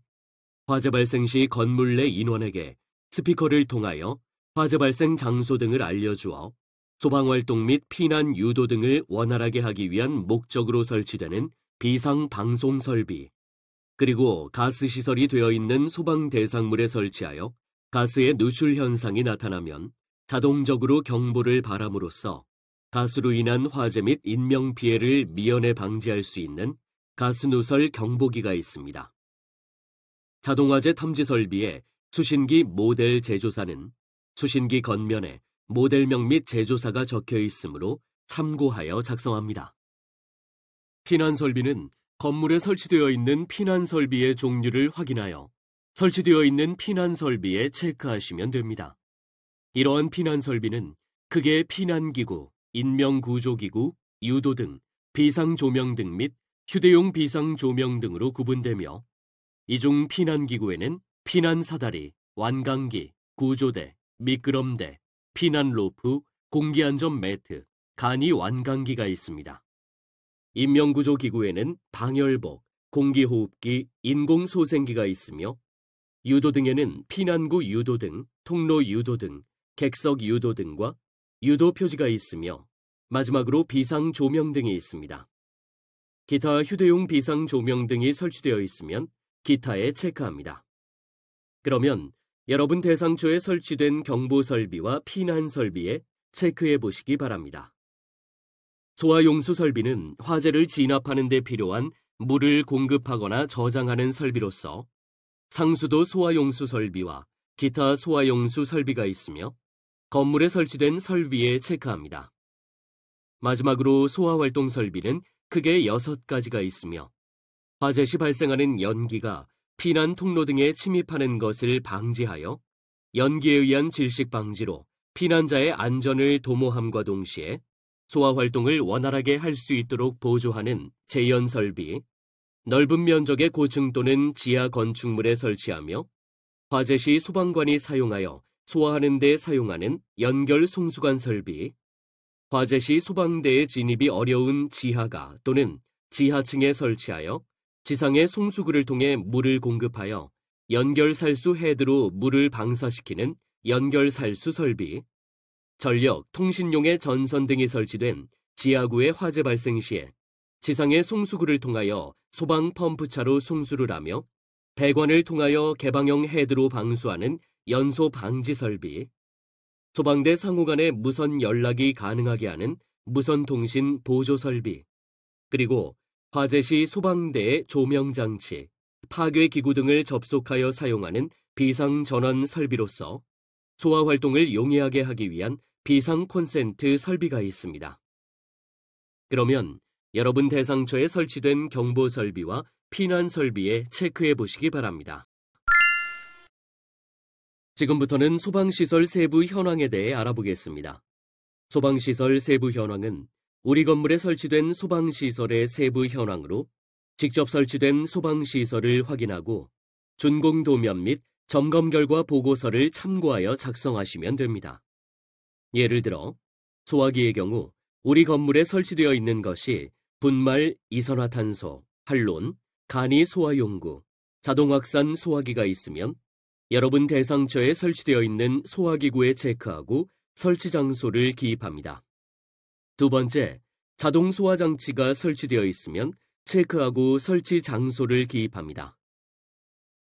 Speaker 2: 화재 발생 시 건물 내 인원에게 스피커를 통하여 화재 발생 장소 등을 알려주어 소방활동 및 피난 유도 등을 원활하게 하기 위한 목적으로 설치되는 비상방송 설비, 그리고 가스시설이 되어 있는 소방 대상물에 설치하여 가스의 누출 현상이 나타나면 자동적으로 경보를 발함으로써 가스로 인한 화재 및 인명피해를 미연에 방지할 수 있는 가스누설 경보기가 있습니다. 자동화재 탐지 설비의 수신기 모델 제조사는 수신기 겉면에 모델명 및 제조사가 적혀 있으므로 참고하여 작성합니다. 피난설비는 건물에 설치되어 있는 피난설비의 종류를 확인하여 설치되어 있는 피난설비에 체크하시면 됩니다. 이러한 피난설비는 크게 피난기구, 인명구조기구, 유도등, 비상조명 등 및 휴대용 비상조명 등으로 구분되며 이 중 피난기구에는 피난사다리, 완강기, 구조대, 미끄럼대, 피난로프, 공기안전 매트, 간이 완강기가 있습니다. 인명구조기구에는 방열복, 공기호흡기, 인공소생기가 있으며 유도 등에는 피난구 유도 등, 통로 유도 등, 객석 유도 등과 유도 표지가 있으며 마지막으로 비상 조명 등이 있습니다. 기타 휴대용 비상 조명 등이 설치되어 있으면 기타에 체크합니다. 그러면 여러분 대상초에 설치된 경보 설비와 피난 설비에 체크해 보시기 바랍니다. 소화용수 설비는 화재를 진압하는 데 필요한 물을 공급하거나 저장하는 설비로서 상수도 소화용수 설비와 기타 소화용수 설비가 있으며 건물에 설치된 설비에 체크합니다. 마지막으로 소화활동 설비는 크게 6가지가 있으며 화재 시 발생하는 연기가 피난 통로 등에 침입하는 것을 방지하여 연기에 의한 질식 방지로 피난자의 안전을 도모함과 동시에 소화활동을 원활하게 할 수 있도록 보조하는 제연 설비, 넓은 면적의 고층 또는 지하 건축물에 설치하며 화재 시 소방관이 사용하여 소화하는 데 사용하는 연결 송수관 설비, 화재 시 소방대의 진입이 어려운 지하가 또는 지하층에 설치하여 지상의 송수구를 통해 물을 공급하여 연결살수 헤드로 물을 방사시키는 연결살수 설비, 전력, 통신용의 전선 등이 설치된 지하구의 화재 발생 시에 지상의 송수구를 통하여 소방 펌프차로 송수를 하며 배관을 통하여 개방형 헤드로 방수하는 연소 방지 설비, 소방대 상호 간의 무선 연락이 가능하게 하는 무선 통신 보조 설비, 그리고 화재 시 소방대의 조명장치, 파괴기구 등을 접속하여 사용하는 비상전원 설비로서 소화활동을 용이하게 하기 위한 비상 콘센트 설비가 있습니다. 그러면 여러분 대상초에 설치된 경보 설비와 피난 설비에 체크해 보시기 바랍니다. 지금부터는 소방시설 세부 현황에 대해 알아보겠습니다. 소방시설 세부 현황은 우리 건물에 설치된 소방시설의 세부 현황으로 직접 설치된 소방시설을 확인하고 준공도면 및 점검 결과 보고서를 참고하여 작성하시면 됩니다. 예를 들어 소화기의 경우 우리 건물에 설치되어 있는 것이 분말 이산화탄소, 활론, 간이 소화용구, 자동확산 소화기가 있으면 여러분 대상처에 설치되어 있는 소화기구에 체크하고 설치 장소를 기입합니다. 두 번째, 자동 소화장치가 설치되어 있으면 체크하고 설치 장소를 기입합니다.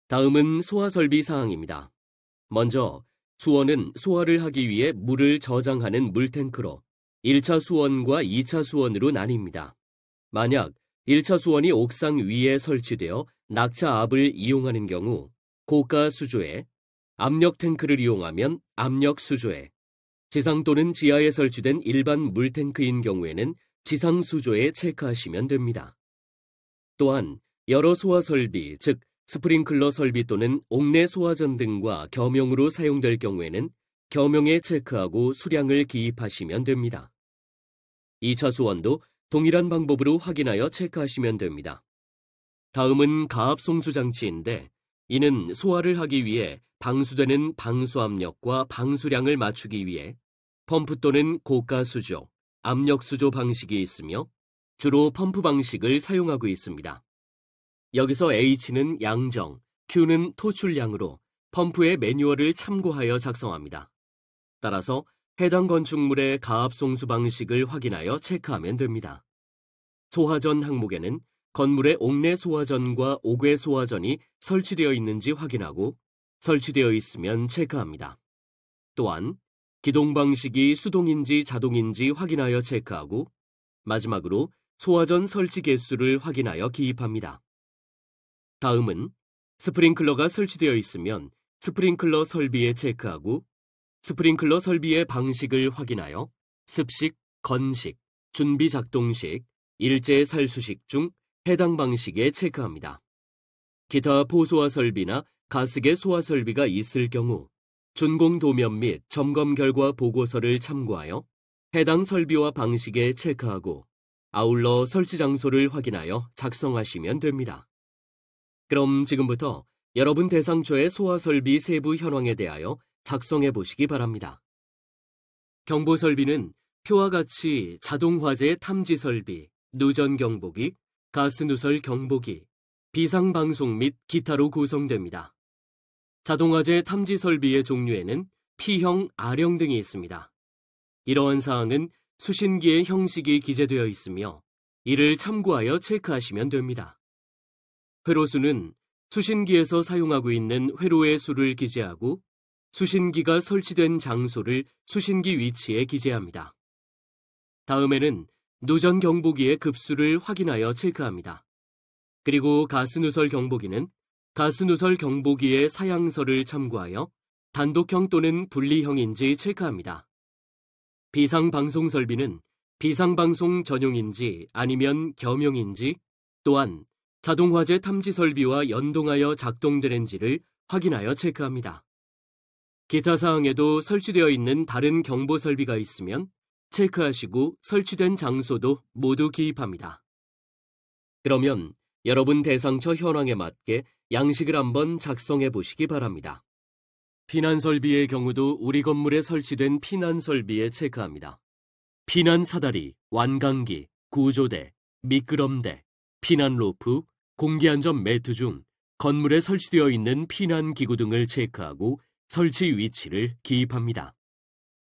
Speaker 2: 다음은 소화설비 사항입니다. 먼저 수원은 소화를 하기 위해 물을 저장하는 물탱크로 1차 수원과 2차 수원으로 나뉩니다. 만약 1차 수원이 옥상 위에 설치되어 낙차 압을 이용하는 경우 고가 수조에, 압력 탱크를 이용하면 압력 수조에, 지상 또는 지하에 설치된 일반 물탱크인 경우에는 지상 수조에 체크하시면 됩니다. 또한 여러 소화 설비, 즉 스프링클러 설비 또는 옥내 소화전 등과 겸용으로 사용될 경우에는 겸용에 체크하고 수량을 기입하시면 됩니다. 2차 수원도 동일한 방법으로 확인하여 체크하시면 됩니다. 다음은 가압 송수 장치인데 이는 소화를 하기 위해 방수되는 방수압력과 방수량을 맞추기 위해 펌프 또는 고가 수조, 압력 수조 방식이 있으며 주로 펌프 방식을 사용하고 있습니다. 여기서 H는 양정, Q는 토출량으로 펌프의 매뉴얼을 참고하여 작성합니다. 따라서 해당 건축물의 가압 송수 방식을 확인하여 체크하면 됩니다. 소화전 항목에는 건물의 옥내 소화전과 옥외 소화전이 설치되어 있는지 확인하고 설치되어 있으면 체크합니다. 또한 기동 방식이 수동인지 자동인지 확인하여 체크하고 마지막으로 소화전 설치 개수를 확인하여 기입합니다. 다음은 스프링클러가 설치되어 있으면 스프링클러 설비에 체크하고 스프링클러 설비의 방식을 확인하여 습식, 건식, 준비 작동식, 일제 살수식 중 해당 방식에 체크합니다. 기타 포소화 설비나 가스계 소화 설비가 있을 경우 준공 도면 및 점검 결과 보고서를 참고하여 해당 설비와 방식에 체크하고 아울러 설치 장소를 확인하여 작성하시면 됩니다. 그럼 지금부터 여러분 대상초의 소화 설비 세부 현황에 대하여 작성해 보시기 바랍니다. 경보 설비는 표와 같이 자동 화재 탐지 설비, 누전 경보기, 가스 누설 경보기, 비상 방송 및 기타로 구성됩니다. 자동화재 탐지 설비의 종류에는 P형, R형 등이 있습니다. 이러한 사항은 수신기의 형식이 기재되어 있으며 이를 참고하여 체크하시면 됩니다. 회로수는 수신기에서 사용하고 있는 회로의 수를 기재하고 수신기가 설치된 장소를 수신기 위치에 기재합니다. 다음에는 누전 경보기의 급수를 확인하여 체크합니다. 그리고 가스누설 경보기는 가스누설 경보기의 사양서를 참고하여 단독형 또는 분리형인지 체크합니다. 비상방송 설비는 비상방송 전용인지 아니면 겸용인지 또한 자동화재 탐지 설비와 연동하여 작동되는지를 확인하여 체크합니다. 기타 사항에도 설치되어 있는 다른 경보 설비가 있으면 체크하시고 설치된 장소도 모두 기입합니다. 그러면 여러분 대상처 현황에 맞게 양식을 한번 작성해 보시기 바랍니다. 피난 설비의 경우도 우리 건물에 설치된 피난 설비에 체크합니다. 피난 사다리, 완강기, 구조대, 미끄럼대, 피난 로프, 공기안전 매트 중 건물에 설치되어 있는 피난 기구 등을 체크하고 설치 위치를 기입합니다.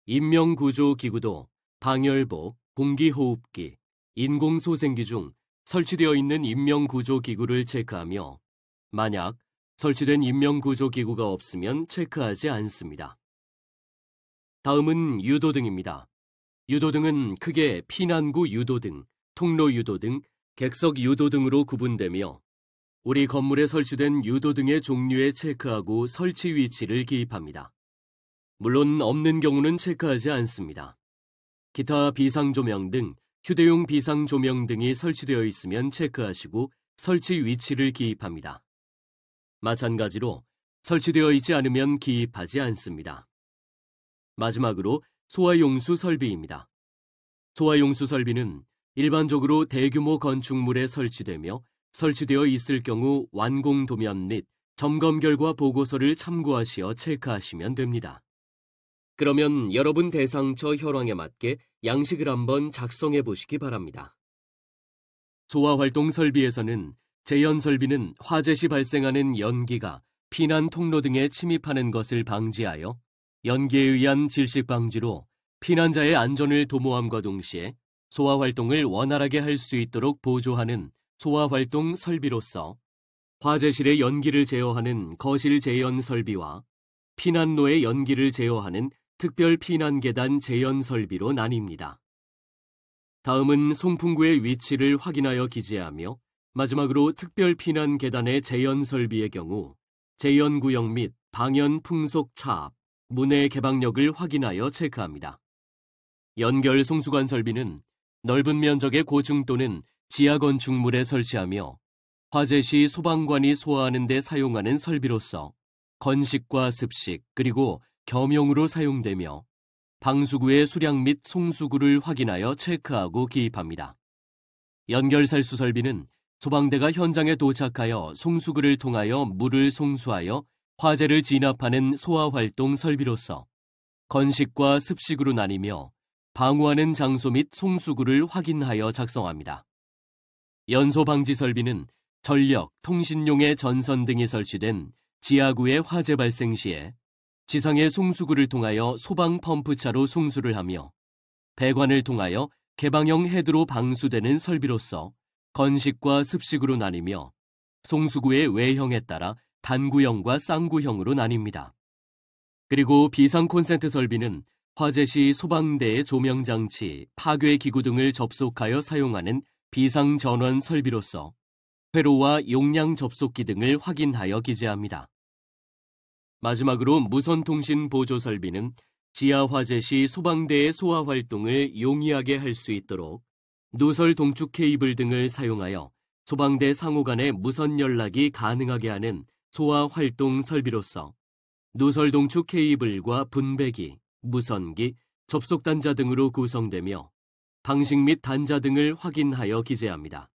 Speaker 2: 인명구조 기구도 방열복, 공기호흡기, 인공소생기 중 설치되어 있는 인명구조 기구를 체크하며 만약 설치된 인명구조 기구가 없으면 체크하지 않습니다. 다음은 유도등입니다. 유도등은 크게 피난구 유도등, 통로 유도등, 객석 유도등으로 구분되며 우리 건물에 설치된 유도등의 종류에 체크하고 설치 위치를 기입합니다. 물론 없는 경우는 체크하지 않습니다. 기타 비상조명 등 휴대용 비상조명 등이 설치되어 있으면 체크하시고 설치 위치를 기입합니다. 마찬가지로 설치되어 있지 않으면 기입하지 않습니다. 마지막으로 소화용수 설비입니다. 소화용수 설비는 일반적으로 대규모 건축물에 설치되며 설치되어 있을 경우 완공 도면 및 점검 결과 보고서를 참고하시어 체크하시면 됩니다. 그러면 여러분 대상처 현황에 맞게 양식을 한번 작성해 보시기 바랍니다. 소화활동 설비에서는 재연 설비는 화재 시 발생하는 연기가 피난 통로 등에 침입하는 것을 방지하여 연기에 의한 질식 방지로 피난자의 안전을 도모함과 동시에 소화활동을 원활하게 할 수 있도록 보조하는 소화활동 설비로서 화재실의 연기를 제어하는 거실 재연 설비와 피난로의 연기를 제어하는 특별 피난계단 재연 설비로 나뉩니다. 다음은 송풍구의 위치를 확인하여 기재하며 마지막으로 특별 피난계단의 재연 설비의 경우 재연 구역 및 방연 풍속 차압, 문의 개방력을 확인하여 체크합니다. 연결 송수관 설비는 넓은 면적의 고층 또는 지하 건축물에 설치하며 화재 시 소방관이 소화하는 데 사용하는 설비로서 건식과 습식 그리고 겸용으로 사용되며 방수구의 수량 및 송수구를 확인하여 체크하고 기입합니다. 연결살수 설비는 소방대가 현장에 도착하여 송수구를 통하여 물을 송수하여 화재를 진압하는 소화활동 설비로서 건식과 습식으로 나뉘며 방호하는 장소 및 송수구를 확인하여 작성합니다. 연소방지 설비는 전력, 통신용의 전선 등이 설치된 지하구의 화재 발생 시에 지상의 송수구를 통하여 소방 펌프차로 송수를 하며 배관을 통하여 개방형 헤드로 방수되는 설비로서 건식과 습식으로 나뉘며 송수구의 외형에 따라 단구형과 쌍구형으로 나뉩니다. 그리고 비상 콘센트 설비는 화재 시 소방대의 조명장치, 파괴기구 등을 접속하여 사용하는 비상전원 설비로서 회로와 용량 접속기 등을 확인하여 기재합니다. 마지막으로 무선통신 보조 설비는 지하 화재 시 소방대의 소화 활동을 용이하게 할 수 있도록 누설 동축 케이블 등을 사용하여 소방대 상호 간의 무선 연락이 가능하게 하는 소화 활동 설비로서 누설 동축 케이블과 분배기, 무선기, 접속 단자 등으로 구성되며 방식 및 단자 등을 확인하여 기재합니다.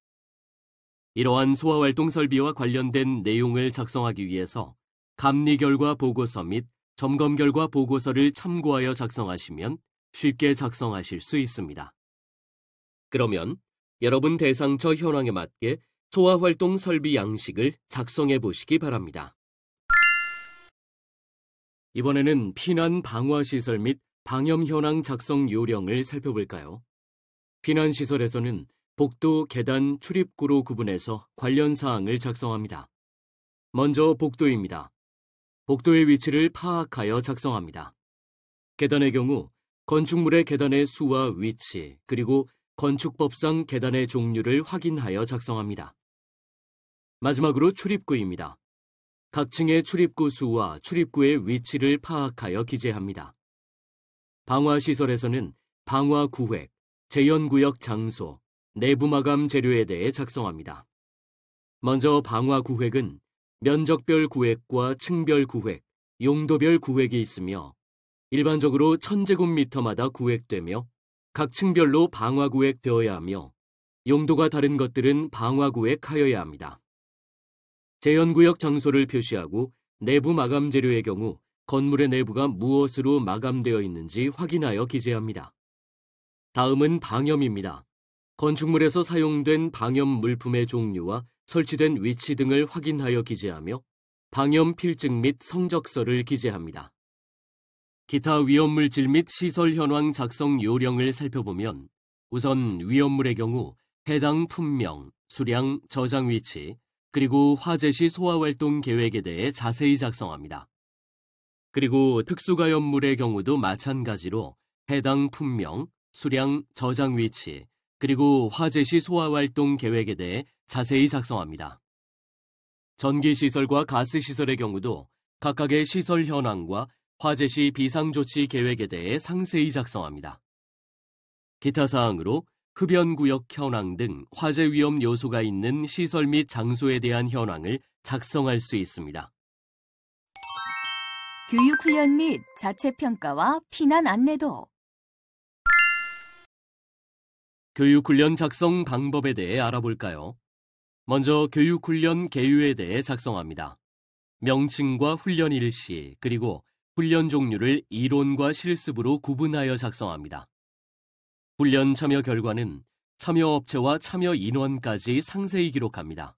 Speaker 2: 이러한 소화 활동 설비와 관련된 내용을 작성하기 위해서 감리 결과 보고서 및 점검 결과 보고서를 참고하여 작성하시면 쉽게 작성하실 수 있습니다. 그러면 여러분 대상처 현황에 맞게 소화 활동 설비 양식을 작성해 보시기 바랍니다. 이번에는 피난 방화시설 및 방염 현황 작성 요령을 살펴볼까요? 피난시설에서는 복도, 계단, 출입구로 구분해서 관련 사항을 작성합니다. 먼저 복도입니다. 복도의 위치를 파악하여 작성합니다. 계단의 경우 건축물의 계단의 수와 위치, 그리고 건축법상 계단의 종류를 확인하여 작성합니다. 마지막으로 출입구입니다. 각 층의 출입구 수와 출입구의 위치를 파악하여 기재합니다. 방화시설에서는 방화구획, 재현구역 장소, 내부마감 재료에 대해 작성합니다. 먼저 방화구획은 면적별 구획과 층별 구획, 용도별 구획이 있으며 일반적으로 1000제곱미터마다 구획되며 각 층별로 방화구획되어야 하며 용도가 다른 것들은 방화구획하여야 합니다. 재현구역 장소를 표시하고 내부 마감 재료의 경우 건물의 내부가 무엇으로 마감되어 있는지 확인하여 기재합니다. 다음은 방염입니다. 건축물에서 사용된 방염 물품의 종류와 설치된 위치 등을 확인하여 기재하며 방염 필증 및 성적서를 기재합니다. 기타 위험물질 및 시설 현황 작성 요령을 살펴보면 우선 위험물의 경우 해당 품명, 수량, 저장 위치, 그리고 화재 시 소화활동 계획에 대해 자세히 작성합니다. 그리고 특수가염물의 경우도 마찬가지로 해당 품명, 수량, 저장 위치, 그리고 화재 시 소화활동 계획에 대해 자세히 작성합니다. 전기시설과 가스시설의 경우도 각각의 시설 현황과 화재 시 비상조치 계획에 대해 상세히 작성합니다. 기타 사항으로 흡연구역 현황 등 화재 위험 요소가 있는 시설 및 장소에 대한 현황을 작성할 수 있습니다.
Speaker 1: 교육훈련 및 자체평가와 피난 안내도.
Speaker 2: 교육훈련 작성 방법에 대해 알아볼까요? 먼저 교육훈련 개요에 대해 작성합니다. 명칭과 훈련 일시, 그리고 훈련 종류를 이론과 실습으로 구분하여 작성합니다. 훈련 참여 결과는 참여업체와 참여 인원까지 상세히 기록합니다.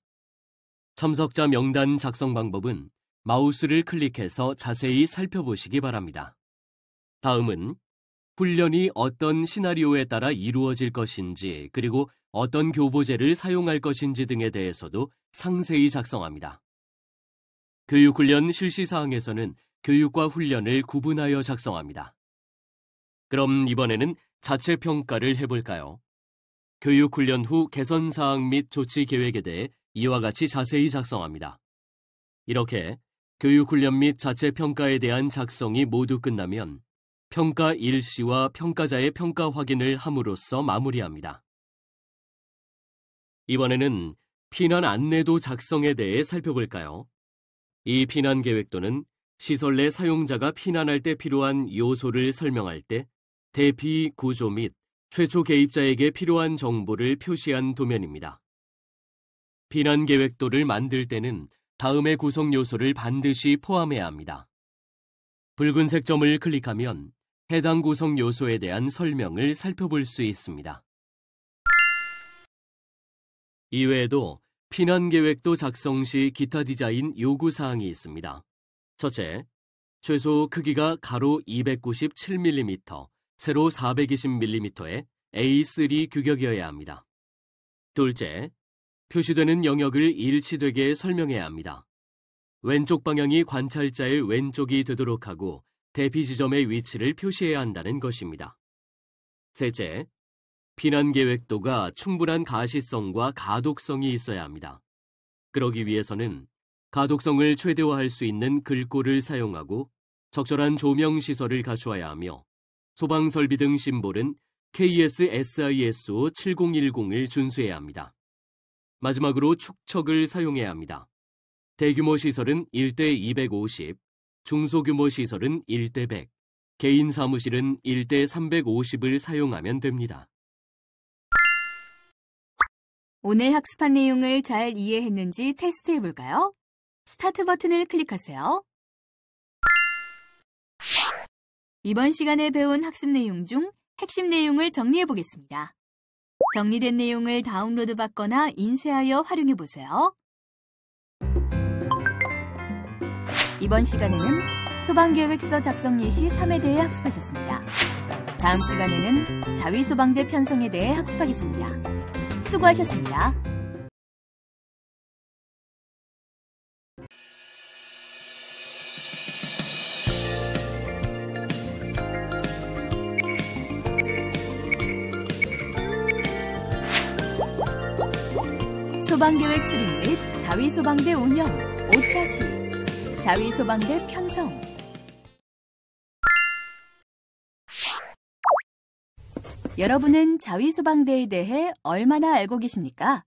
Speaker 2: 참석자 명단 작성 방법은 마우스를 클릭해서 자세히 살펴보시기 바랍니다. 다음은 훈련이 어떤 시나리오에 따라 이루어질 것인지, 그리고 어떤 교보제를 사용할 것인지 등에 대해서도 상세히 작성합니다. 교육훈련 실시사항에서는 교육과 훈련을 구분하여 작성합니다. 그럼 이번에는 자체평가를 해볼까요? 교육훈련 후 개선사항 및 조치 계획에 대해 이와 같이 자세히 작성합니다. 이렇게 교육훈련 및 자체평가에 대한 작성이 모두 끝나면 평가 일시와 평가자의 평가 확인을 함으로써 마무리합니다. 이번에는 피난 안내도 작성에 대해 살펴볼까요? 이 피난 계획도는 시설 내 사용자가 피난할 때 필요한 요소를 설명할 때 대피, 구조 및 최초 개입자에게 필요한 정보를 표시한 도면입니다. 피난 계획도를 만들 때는 다음의 구성 요소를 반드시 포함해야 합니다. 붉은색 점을 클릭하면 해당 구성 요소에 대한 설명을 살펴볼 수 있습니다. 이외에도 피난 계획도 작성 시 기타 디자인 요구사항이 있습니다. 첫째, 최소 크기가 가로 297mm, 세로 420mm의 A3 규격이어야 합니다. 둘째, 표시되는 영역을 일치되게 설명해야 합니다. 왼쪽 방향이 관찰자의 왼쪽이 되도록 하고 대피 지점의 위치를 표시해야 한다는 것입니다. 셋째, 피난 계획도가 충분한 가시성과 가독성이 있어야 합니다. 그러기 위해서는 가독성을 최대화할 수 있는 글꼴을 사용하고 적절한 조명 시설을 갖추어야 하며 소방설비 등 심볼은 KS-SISO 7010을 준수해야 합니다. 마지막으로 축척을 사용해야 합니다. 대규모 시설은 1대 250, 중소규모 시설은 1대 100, 개인 사무실은 1대 350을 사용하면 됩니다.
Speaker 1: 오늘 학습한 내용을 잘 이해했는지 테스트해볼까요? 스타트 버튼을 클릭하세요. 이번 시간에 배운 학습 내용 중 핵심 내용을 정리해보겠습니다. 정리된 내용을 다운로드 받거나 인쇄하여 활용해보세요. 이번 시간에는 소방계획서 작성 예시 3에 대해 학습하셨습니다. 다음 시간에는 자위소방대 편성에 대해 학습하겠습니다. 수고하셨습니다. 소방계획 수립 및 자위소방대 운영 5차 시 자위소방대 편성. 여러분은 자위소방대에 대해 얼마나 알고 계십니까?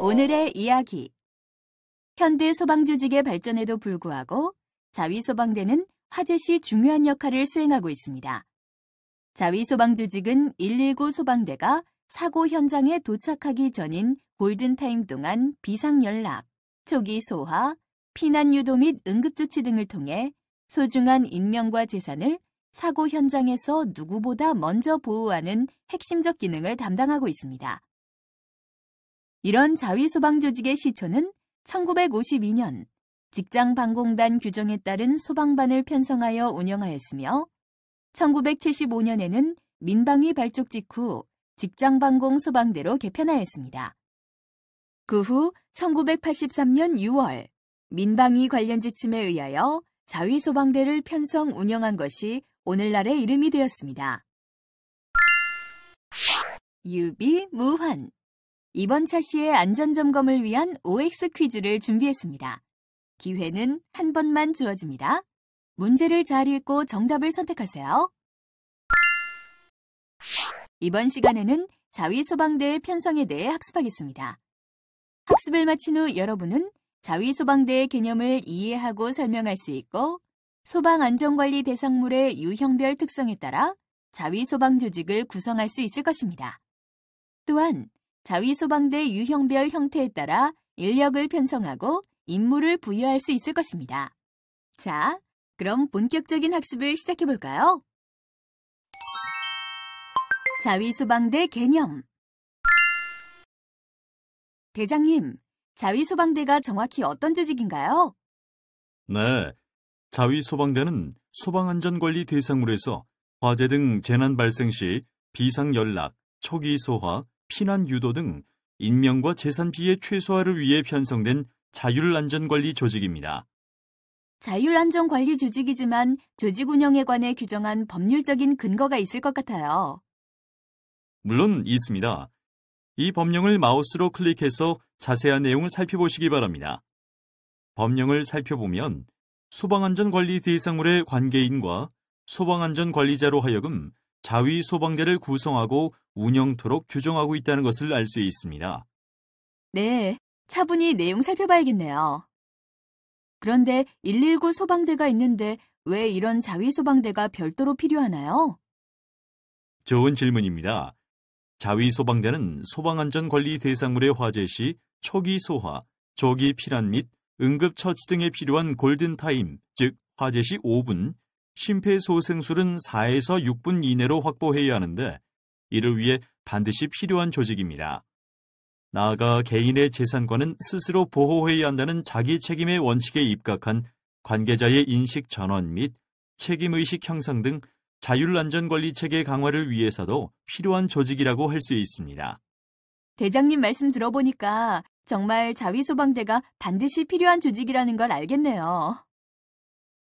Speaker 1: 오늘의 이야기. 현대 소방조직의 발전에도 불구하고 자위소방대는 화재 시 중요한 역할을 수행하고 있습니다. 자위소방조직은 119 소방대가 사고 현장에 도착하기 전인 골든타임 동안 비상연락, 초기 소화, 피난 유도 및 응급조치 등을 통해 소중한 인명과 재산을 사고 현장에서 누구보다 먼저 보호하는 핵심적 기능을 담당하고 있습니다. 이런 자위소방조직의 시초는 1952년 직장방공단 규정에 따른 소방반을 편성하여 운영하였으며 1975년에는 민방위 발족 직후 직장방공 소방대로 개편하였습니다. 그 후 1983년 6월 민방위 관련 지침에 의하여 자위소방대를 편성 운영한 것이 오늘날의 이름이 되었습니다. 유비무환. 이번 차시의 안전점검을 위한 OX 퀴즈를 준비했습니다. 기회는 한 번만 주어집니다. 문제를 잘 읽고 정답을 선택하세요. 이번 시간에는 자위소방대의 편성에 대해 학습하겠습니다. 학습을 마친 후 여러분은 자위소방대의 개념을 이해하고 설명할 수 있고 소방안전관리 대상물의 유형별 특성에 따라 자위소방조직을 구성할 수 있을 것입니다. 또한 자위소방대 유형별 형태에 따라 인력을 편성하고 임무를 부여할 수 있을 것입니다. 자, 그럼 본격적인 학습을 시작해볼까요? 자위소방대 개념. 대장님, 자위소방대가 정확히 어떤 조직인가요?
Speaker 3: 네, 자위소방대는 소방안전관리 대상물에서 화재 등 재난 발생 시 비상연락, 초기 소화, 피난 유도 등 인명과 재산 피해 최소화를 위해 편성된 자율안전관리 조직입니다.
Speaker 1: 자율안전관리 조직이지만 조직 운영에 관해 규정한 법률적인 근거가 있을 것 같아요.
Speaker 3: 물론 있습니다. 이 법령을 마우스로 클릭해서 자세한 내용을 살펴보시기 바랍니다. 법령을 살펴보면 소방안전관리 대상물의 관계인과 소방안전관리자로 하여금 자위소방대를 구성하고 운영토록 규정하고 있다는 것을 알 수 있습니다.
Speaker 1: 네, 차분히 내용 살펴봐야겠네요. 그런데 119 소방대가 있는데 왜 이런 자위소방대가 별도로 필요하나요?
Speaker 3: 좋은 질문입니다. 자위소방대는 소방안전관리 대상물의 화재 시 초기 소화, 조기 피난 및 응급처치 등에 필요한 골든타임, 즉 화재 시 5분, 심폐소생술은 4에서 6분 이내로 확보해야 하는데 이를 위해 반드시 필요한 조직입니다. 나아가 개인의 재산권은 스스로 보호해야 한다는 자기 책임의 원칙에 입각한 관계자의 인식 전환 및 책임의식 향상 등 자율안전관리 체계 강화를 위해서도 필요한 조직이라고 할 수 있습니다.
Speaker 1: 대장님 말씀 들어보니까 정말 자위소방대가 반드시 필요한 조직이라는 걸 알겠네요.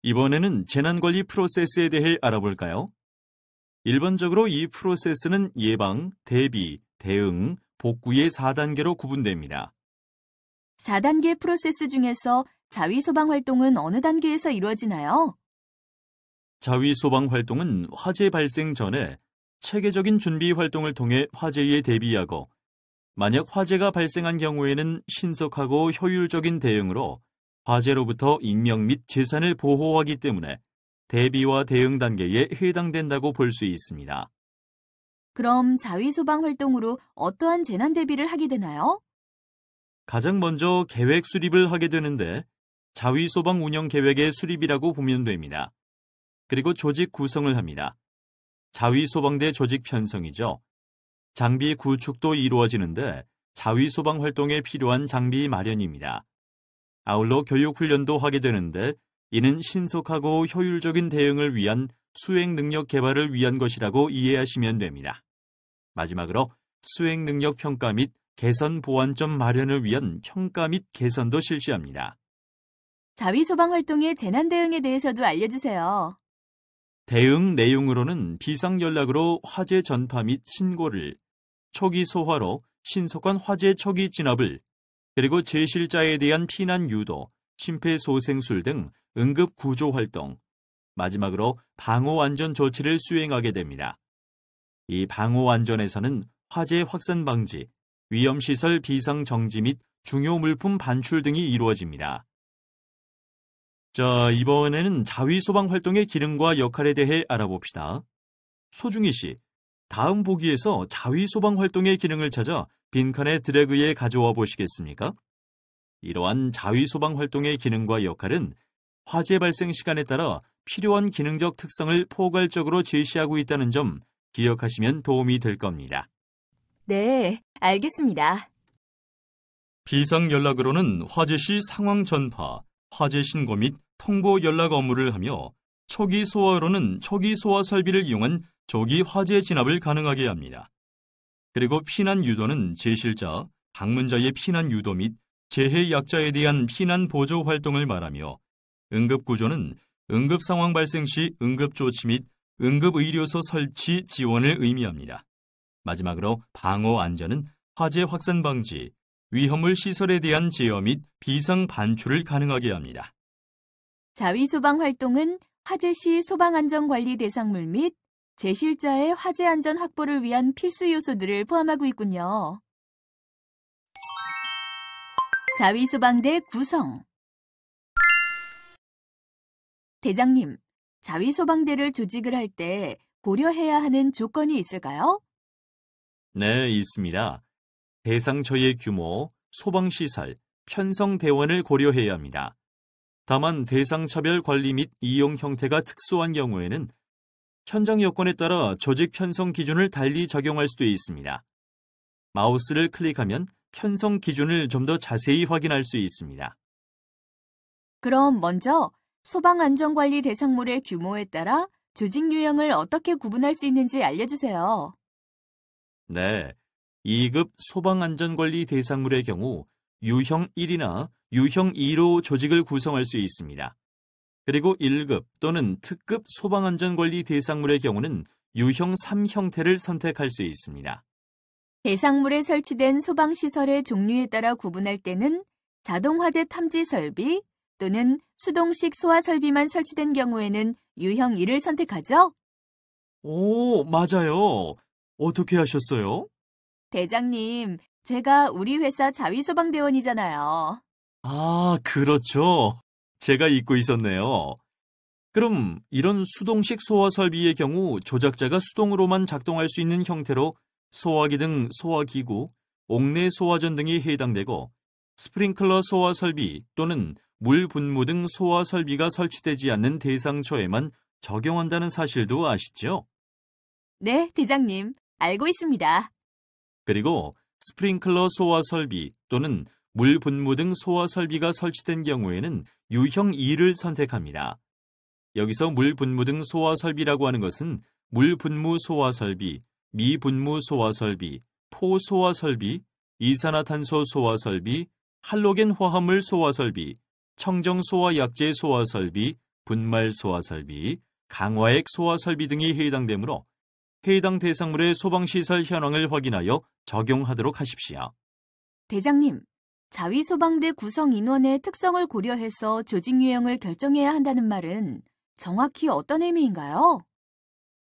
Speaker 3: 이번에는 재난관리 프로세스에 대해 알아볼까요? 일반적으로 이 프로세스는 예방, 대비, 대응, 복구의 4단계로 구분됩니다.
Speaker 1: 4단계 프로세스 중에서 자위소방 활동은 어느 단계에서 이루어지나요?
Speaker 3: 자위소방 활동은 화재 발생 전에 체계적인 준비 활동을 통해 화재에 대비하고 만약 화재가 발생한 경우에는 신속하고 효율적인 대응으로 화재로부터 인명 및 재산을 보호하기 때문에 대비와 대응 단계에 해당된다고 볼 수 있습니다.
Speaker 1: 그럼 자위소방 활동으로 어떠한 재난 대비를 하게 되나요?
Speaker 3: 가장 먼저 계획 수립을 하게 되는데 자위소방 운영 계획의 수립이라고 보면 됩니다. 그리고 조직 구성을 합니다. 자위소방대 조직 편성이죠. 장비 구축도 이루어지는데 자위소방 활동에 필요한 장비 마련입니다. 아울러 교육훈련도 하게 되는데 이는 신속하고 효율적인 대응을 위한 수행 능력 개발을 위한 것이라고 이해하시면 됩니다. 마지막으로 수행 능력 평가 및 개선 보완점 마련을 위한 평가 및 개선도 실시합니다.
Speaker 1: 자위 소방 활동의 재난 대응에 대해서도 알려주세요.
Speaker 3: 대응 내용으로는 비상 연락으로 화재 전파 및 신고를, 초기 소화로 신속한 화재 초기 진압을, 그리고 제실자에 대한 피난 유도, 심폐소생술 등 응급 구조 활동, 마지막으로 방호 안전 조치를 수행하게 됩니다. 이 방호 안전에서는 화재 확산 방지, 위험시설 비상 정지 및 중요 물품 반출 등이 이루어집니다. 자, 이번에는 자위 소방 활동의 기능과 역할에 대해 알아봅시다. 소중희 씨, 다음 보기에서 자위 소방 활동의 기능을 찾아 빈칸에 드래그해 가져와 보시겠습니까? 이러한 자위 소방 활동의 기능과 역할은 화재 발생 시간에 따라 필요한 기능적 특성을 포괄적으로 제시하고 있다는 점 기억하시면 도움이 될 겁니다.
Speaker 1: 네, 알겠습니다.
Speaker 3: 비상 연락으로는 화재 시 상황 전파, 화재 신고 및 통보 연락 업무를 하며 초기 소화로는 초기 소화 설비를 이용한 조기 화재 진압을 가능하게 합니다. 그리고 피난 유도는 제실자, 방문자의 피난 유도 및 재해 약자에 대한 피난 보조 활동을 말하며 응급 구조는 응급 상황 발생 시 응급 조치 및 응급 의료소 설치 지원을 의미합니다. 마지막으로 방호 안전은 화재 확산 방지, 위험물 시설에 대한 제어 및 비상 반출을 가능하게 합니다.
Speaker 1: 자위 소방 활동은 화재 시 소방 안전 관리 대상물 및 제실자의 화재 안전 확보를 위한 필수 요소들을 포함하고 있군요. 자위 소방대 구성. 대장님, 자위 소방대를 조직을 할 때 고려해야 하는 조건이 있을까요?
Speaker 3: 네, 있습니다. 대상처의 규모, 소방시설, 편성대원을 고려해야 합니다. 다만 대상차별 관리 및 이용 형태가 특수한 경우에는 현장 여건에 따라 조직 편성 기준을 달리 적용할 수도 있습니다. 마우스를 클릭하면 편성 기준을 좀 더 자세히 확인할 수 있습니다.
Speaker 1: 그럼 먼저 소방안전관리 대상물의 규모에 따라 조직 유형을 어떻게 구분할 수 있는지 알려주세요.
Speaker 3: 네, 2급 소방안전관리 대상물의 경우 유형 1이나 유형 2로 조직을 구성할 수 있습니다. 그리고 1급 또는 특급 소방안전관리 대상물의 경우는 유형 3 형태를 선택할 수 있습니다.
Speaker 1: 대상물에 설치된 소방시설의 종류에 따라 구분할 때는 자동화재 탐지 설비 또는 수동식 소화 설비만 설치된 경우에는 유형 1을 선택하죠?
Speaker 3: 오, 맞아요. 어떻게 하셨어요?
Speaker 1: 대장님, 제가 우리 회사 자위소방대원이잖아요.
Speaker 3: 아, 그렇죠. 제가 잊고 있었네요. 그럼 이런 수동식 소화 설비의 경우 조작자가 수동으로만 작동할 수 있는 형태로 소화기 등 소화기구, 옥내 소화전 등이 해당되고 스프링클러 소화 설비 또는 물 분무 등 소화 설비가 설치되지 않는 대상처에만 적용한다는 사실도 아시죠?
Speaker 1: 네, 대장님. 알고 있습니다.
Speaker 3: 그리고 스프링클러 소화 설비 또는 물 분무 등 소화 설비가 설치된 경우에는 유형 2를 선택합니다. 여기서 물 분무 등 소화 설비라고 하는 것은 물 분무 소화 설비, 미분무 소화 설비, 포 소화 설비, 이산화탄소 소화 설비, 할로겐 화합물 소화 설비, 청정 소화 약제 소화 설비, 분말 소화 설비, 강화액 소화 설비 등이 해당되므로 해당 대상물의 소방시설 현황을 확인하여 적용하도록 하십시오.
Speaker 1: 대장님, 자위소방대 구성 인원의 특성을 고려해서 조직 유형을 결정해야 한다는 말은 정확히 어떤 의미인가요?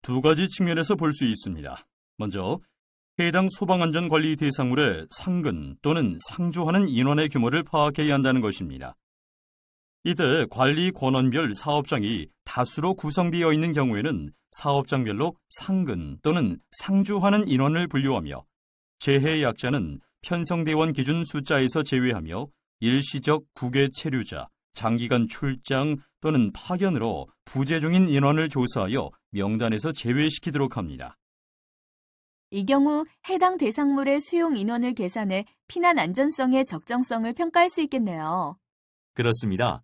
Speaker 4: 두 가지 측면에서 볼 수 있습니다. 먼저 해당 소방안전관리 대상물의 상근 또는 상주하는 인원의 규모를 파악해야 한다는 것입니다. 이때 관리 권원별 사업장이 다수로 구성되어 있는 경우에는 사업장별로 상근 또는 상주하는 인원을 분류하며 재해 약자는 편성대원 기준 숫자에서 제외하며 일시적 국외 체류자, 장기간 출장 또는 파견으로 부재 중인 인원을 조사하여 명단에서 제외시키도록 합니다.
Speaker 1: 이 경우 해당 대상물의 수용 인원을 계산해 피난 안전성의 적정성을 평가할 수 있겠네요.
Speaker 3: 그렇습니다.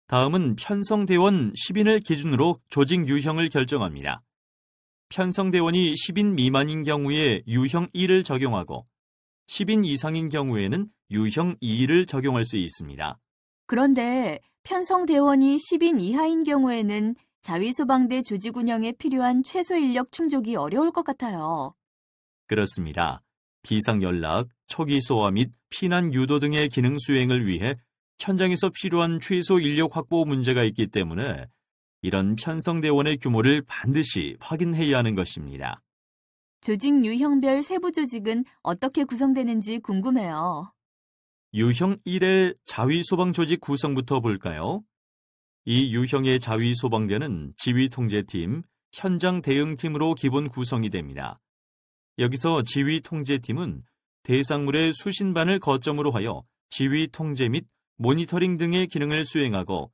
Speaker 3: 다음은 편성대원 10인을 기준으로 조직 유형을 결정합니다. 편성대원이 10인 미만인 경우에 유형 1을 적용하고 10인 이상인 경우에는 유형 2를 적용할 수 있습니다.
Speaker 1: 그런데 편성대원이 10인 이하인 경우에는 자위소방대 조직 운영에 필요한 최소 인력 충족이 어려울 것 같아요.
Speaker 3: 그렇습니다. 비상연락, 초기 소화 및 피난 유도 등의 기능 수행을 위해 현장에서 필요한 최소 인력 확보 문제가 있기 때문에 이런 편성대원의 규모를 반드시 확인해야 하는 것입니다.
Speaker 1: 조직 유형별 세부 조직은 어떻게 구성되는지 궁금해요.
Speaker 3: 유형 1의 자위소방 조직 구성부터 볼까요? 이 유형의 자위소방대는 지휘통제팀, 현장 대응팀으로 기본 구성이 됩니다. 여기서 지휘통제팀은 대상물의 수신반을 거점으로 하여 지휘통제 및 모니터링 등의 기능을 수행하고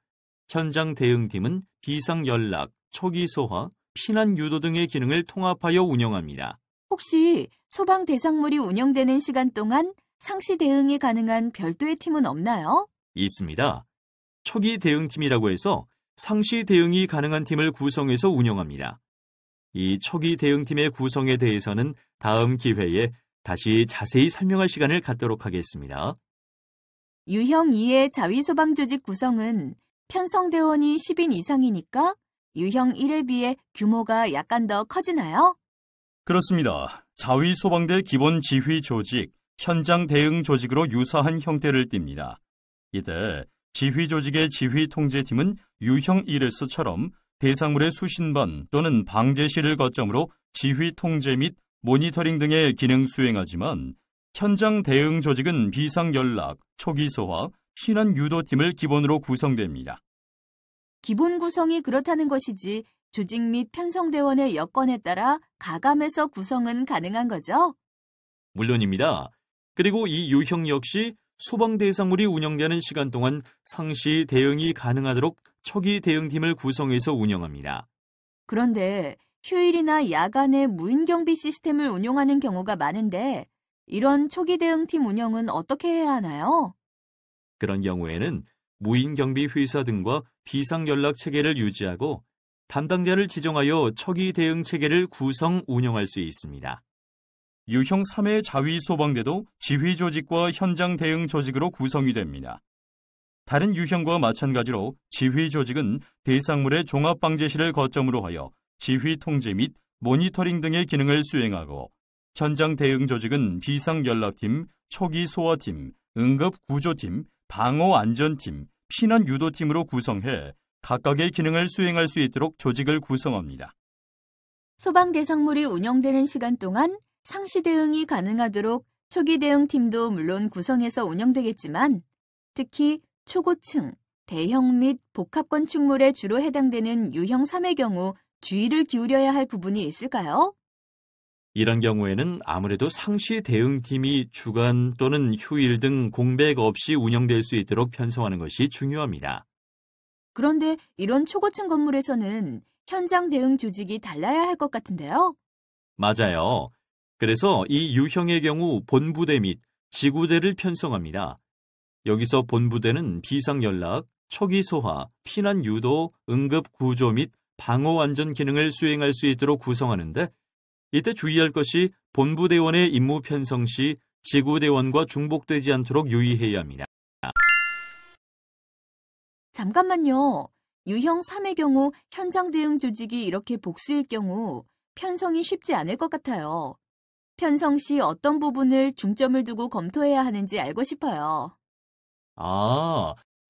Speaker 3: 현장 대응팀은 비상연락, 초기 소화, 피난 유도 등의 기능을 통합하여 운영합니다.
Speaker 1: 혹시 소방 대상물이 운영되는 시간 동안 상시 대응이 가능한 별도의 팀은 없나요?
Speaker 3: 있습니다. 초기 대응팀이라고 해서 상시 대응이 가능한 팀을 구성해서 운영합니다. 이 초기 대응팀의 구성에 대해서는 다음 기회에 다시 자세히 설명할 시간을 갖도록 하겠습니다.
Speaker 1: 유형 2의 자위소방조직 구성은 편성대원이 10인 이상이니까 유형 1에 비해 규모가 약간 더 커지나요?
Speaker 4: 그렇습니다. 자위소방대 기본 지휘 조직, 현장 대응 조직으로 유사한 형태를 띱니다. 이때 지휘 조직의 지휘 통제팀은 유형 1에서처럼 대상물의 수신반 또는 방제실을 거점으로 지휘 통제 및 모니터링 등의 기능 수행하지만 현장 대응 조직은 비상연락, 초기 소화, 피난 유도팀을 기본으로 구성됩니다.
Speaker 1: 기본 구성이 그렇다는 것이지 조직 및 편성대원의 여건에 따라 가감해서 구성은 가능한 거죠?
Speaker 3: 물론입니다. 그리고 이 유형 역시 소방 대상물이 운영되는 시간 동안 상시 대응이 가능하도록 초기 대응팀을 구성해서 운영합니다.
Speaker 1: 그런데 휴일이나 야간에 무인경비 시스템을 운용하는 경우가 많은데 이런 초기 대응팀 운영은 어떻게 해야 하나요?
Speaker 3: 그런 경우에는 무인경비 회사 등과 비상연락 체계를 유지하고 담당자를 지정하여 초기 대응 체계를 구성 운영할 수 있습니다.
Speaker 4: 유형 3의 자위소방대도 지휘 조직과 현장 대응 조직으로 구성이 됩니다. 다른 유형과 마찬가지로 지휘 조직은 대상물의 종합방제실을 거점으로 하여 지휘 통제 및 모니터링 등의 기능을 수행하고 현장 대응 조직은 비상연락팀, 초기 소화팀, 응급구조팀, 방어안전팀, 피난 유도팀으로 구성해 각각의 기능을 수행할 수 있도록 조직을 구성합니다.
Speaker 1: 소방 대상물이 운영되는 시간 동안 상시 대응이 가능하도록 초기 대응팀도 물론 구성해서 운영되겠지만 특히 초고층, 대형 및 복합 건축물에 주로 해당되는 유형 3의 경우 주의를 기울여야 할 부분이 있을까요?
Speaker 3: 이런 경우에는 아무래도 상시 대응팀이 주간 또는 휴일 등 공백 없이 운영될 수 있도록 편성하는 것이 중요합니다.
Speaker 1: 그런데 이런 초고층 건물에서는 현장 대응 조직이 달라야 할 것 같은데요?
Speaker 3: 맞아요. 그래서 이 유형의 경우 본부대 및 지구대를 편성합니다. 여기서 본부대는 비상연락, 초기 소화, 피난 유도, 응급 구조 및 방어 안전 기능을 수행할 수 있도록 구성하는데 이때 주의할 것이 본부대원의 임무 편성 시 지구대원과 중복되지 않도록 유의해야 합니다.
Speaker 1: 잠깐만요. 유형 3의 경우 현장 대응 조직이 이렇게 복수일 경우 편성이 쉽지 않을 것 같아요. 편성 시 어떤 부분을 중점을 두고 검토해야 하는지 알고 싶어요.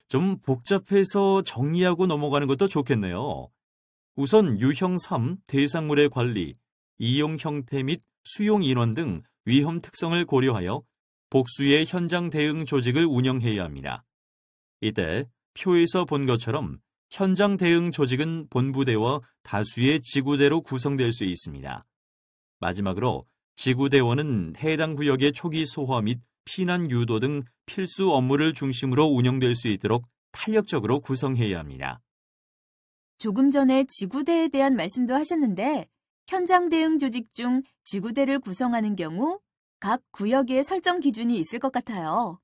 Speaker 3: 좀 복잡해서 정리하고 넘어가는 것도 좋겠네요. 우선 유형 3 대상물의 관리, 이용 형태 및 수용 인원 등 위험 특성을 고려하여 복수의 현장 대응 조직을 운영해야 합니다. 이때 표에서 본 것처럼 현장 대응 조직은 본부대와 다수의 지구대로 구성될 수 있습니다. 마지막으로 지구대원은 해당 구역의 초기 소화 및 피난 유도 등 필수 업무를 중심으로 운영될 수 있도록 탄력적으로 구성해야 합니다.
Speaker 1: 조금 전에 지구대에 대한 말씀도 하셨는데 현장 대응 조직 중 지구대를 구성하는 경우 각 구역의 설정 기준이 있을 것 같아요.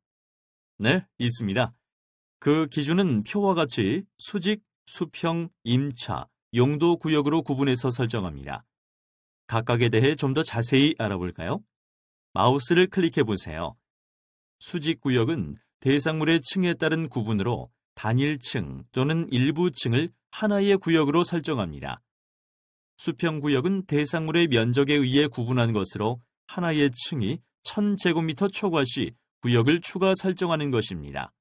Speaker 3: 네, 있습니다. 그 기준은 표와 같이 수직, 수평, 임차, 용도 구역으로 구분해서 설정합니다. 각각에 대해 좀 더 자세히 알아볼까요? 마우스를 클릭해 보세요. 수직 구역은 대상물의 층에 따른 구분으로 단일층 또는 일부층을 하나의 구역으로 설정합니다. 수평 구역은 대상물의 면적에 의해 구분한 것으로 하나의 층이 1000제곱미터 초과 시 구역을 추가 설정하는 것입니다.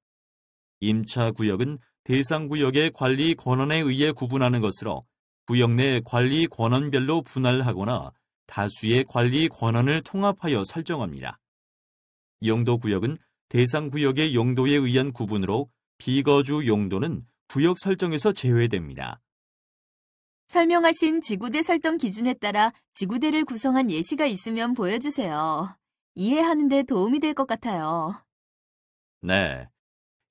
Speaker 3: 임차 구역은 대상 구역의 관리 권한에 의해 구분하는 것으로 구역 내 관리 권한별로 분할하거나 다수의 관리 권한을 통합하여 설정합니다. 용도 구역은 대상 구역의 용도에 의한 구분으로 비거주 용도는 구역 설정에서 제외됩니다.
Speaker 1: 설명하신 지구대 설정 기준에 따라 지구대를 구성한 예시가 있으면 보여주세요. 이해하는 데 도움이 될 것 같아요.
Speaker 3: 네.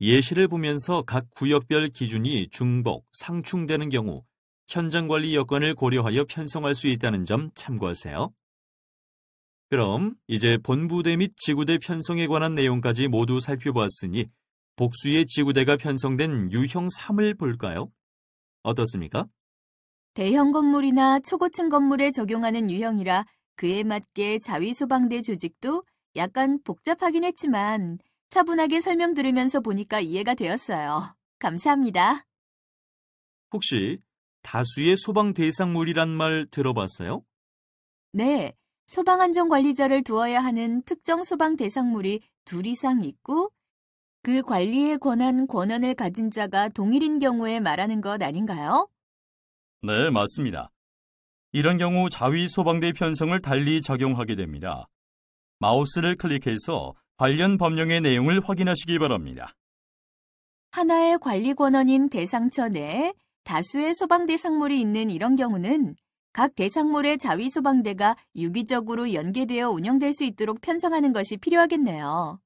Speaker 3: 예시를 보면서 각 구역별 기준이 중복, 상충되는 경우 현장 관리 여건을 고려하여 편성할 수 있다는 점 참고하세요. 그럼 이제 본부대 및 지구대 편성에 관한 내용까지 모두 살펴보았으니 복수의 지구대가 편성된 유형 3을 볼까요? 어떻습니까?
Speaker 1: 대형 건물이나 초고층 건물에 적용하는 유형이라 그에 맞게 자위소방대 조직도 약간 복잡하긴 했지만 차분하게 설명 들으면서 보니까 이해가 되었어요. 감사합니다.
Speaker 3: 혹시 다수의 소방 대상물이란 말 들어봤어요?
Speaker 1: 네, 소방안전관리자를 두어야 하는 특정 소방 대상물이 2 이상 있고 그 관리에 관한 권한을 가진 자가 동일인 경우에 말하는 것 아닌가요?
Speaker 4: 네, 맞습니다. 이런 경우 자위소방대 편성을 달리 적용하게 됩니다. 마우스를 클릭해서 관련 법령의 내용을 확인하시기 바랍니다.
Speaker 1: 하나의 관리 권한인 대상처 내에 다수의 소방 대상물이 있는 이런 경우는 각 대상물의 자위소방대가 유기적으로 연계되어 운영될 수 있도록 편성하는 것이 필요하겠네요.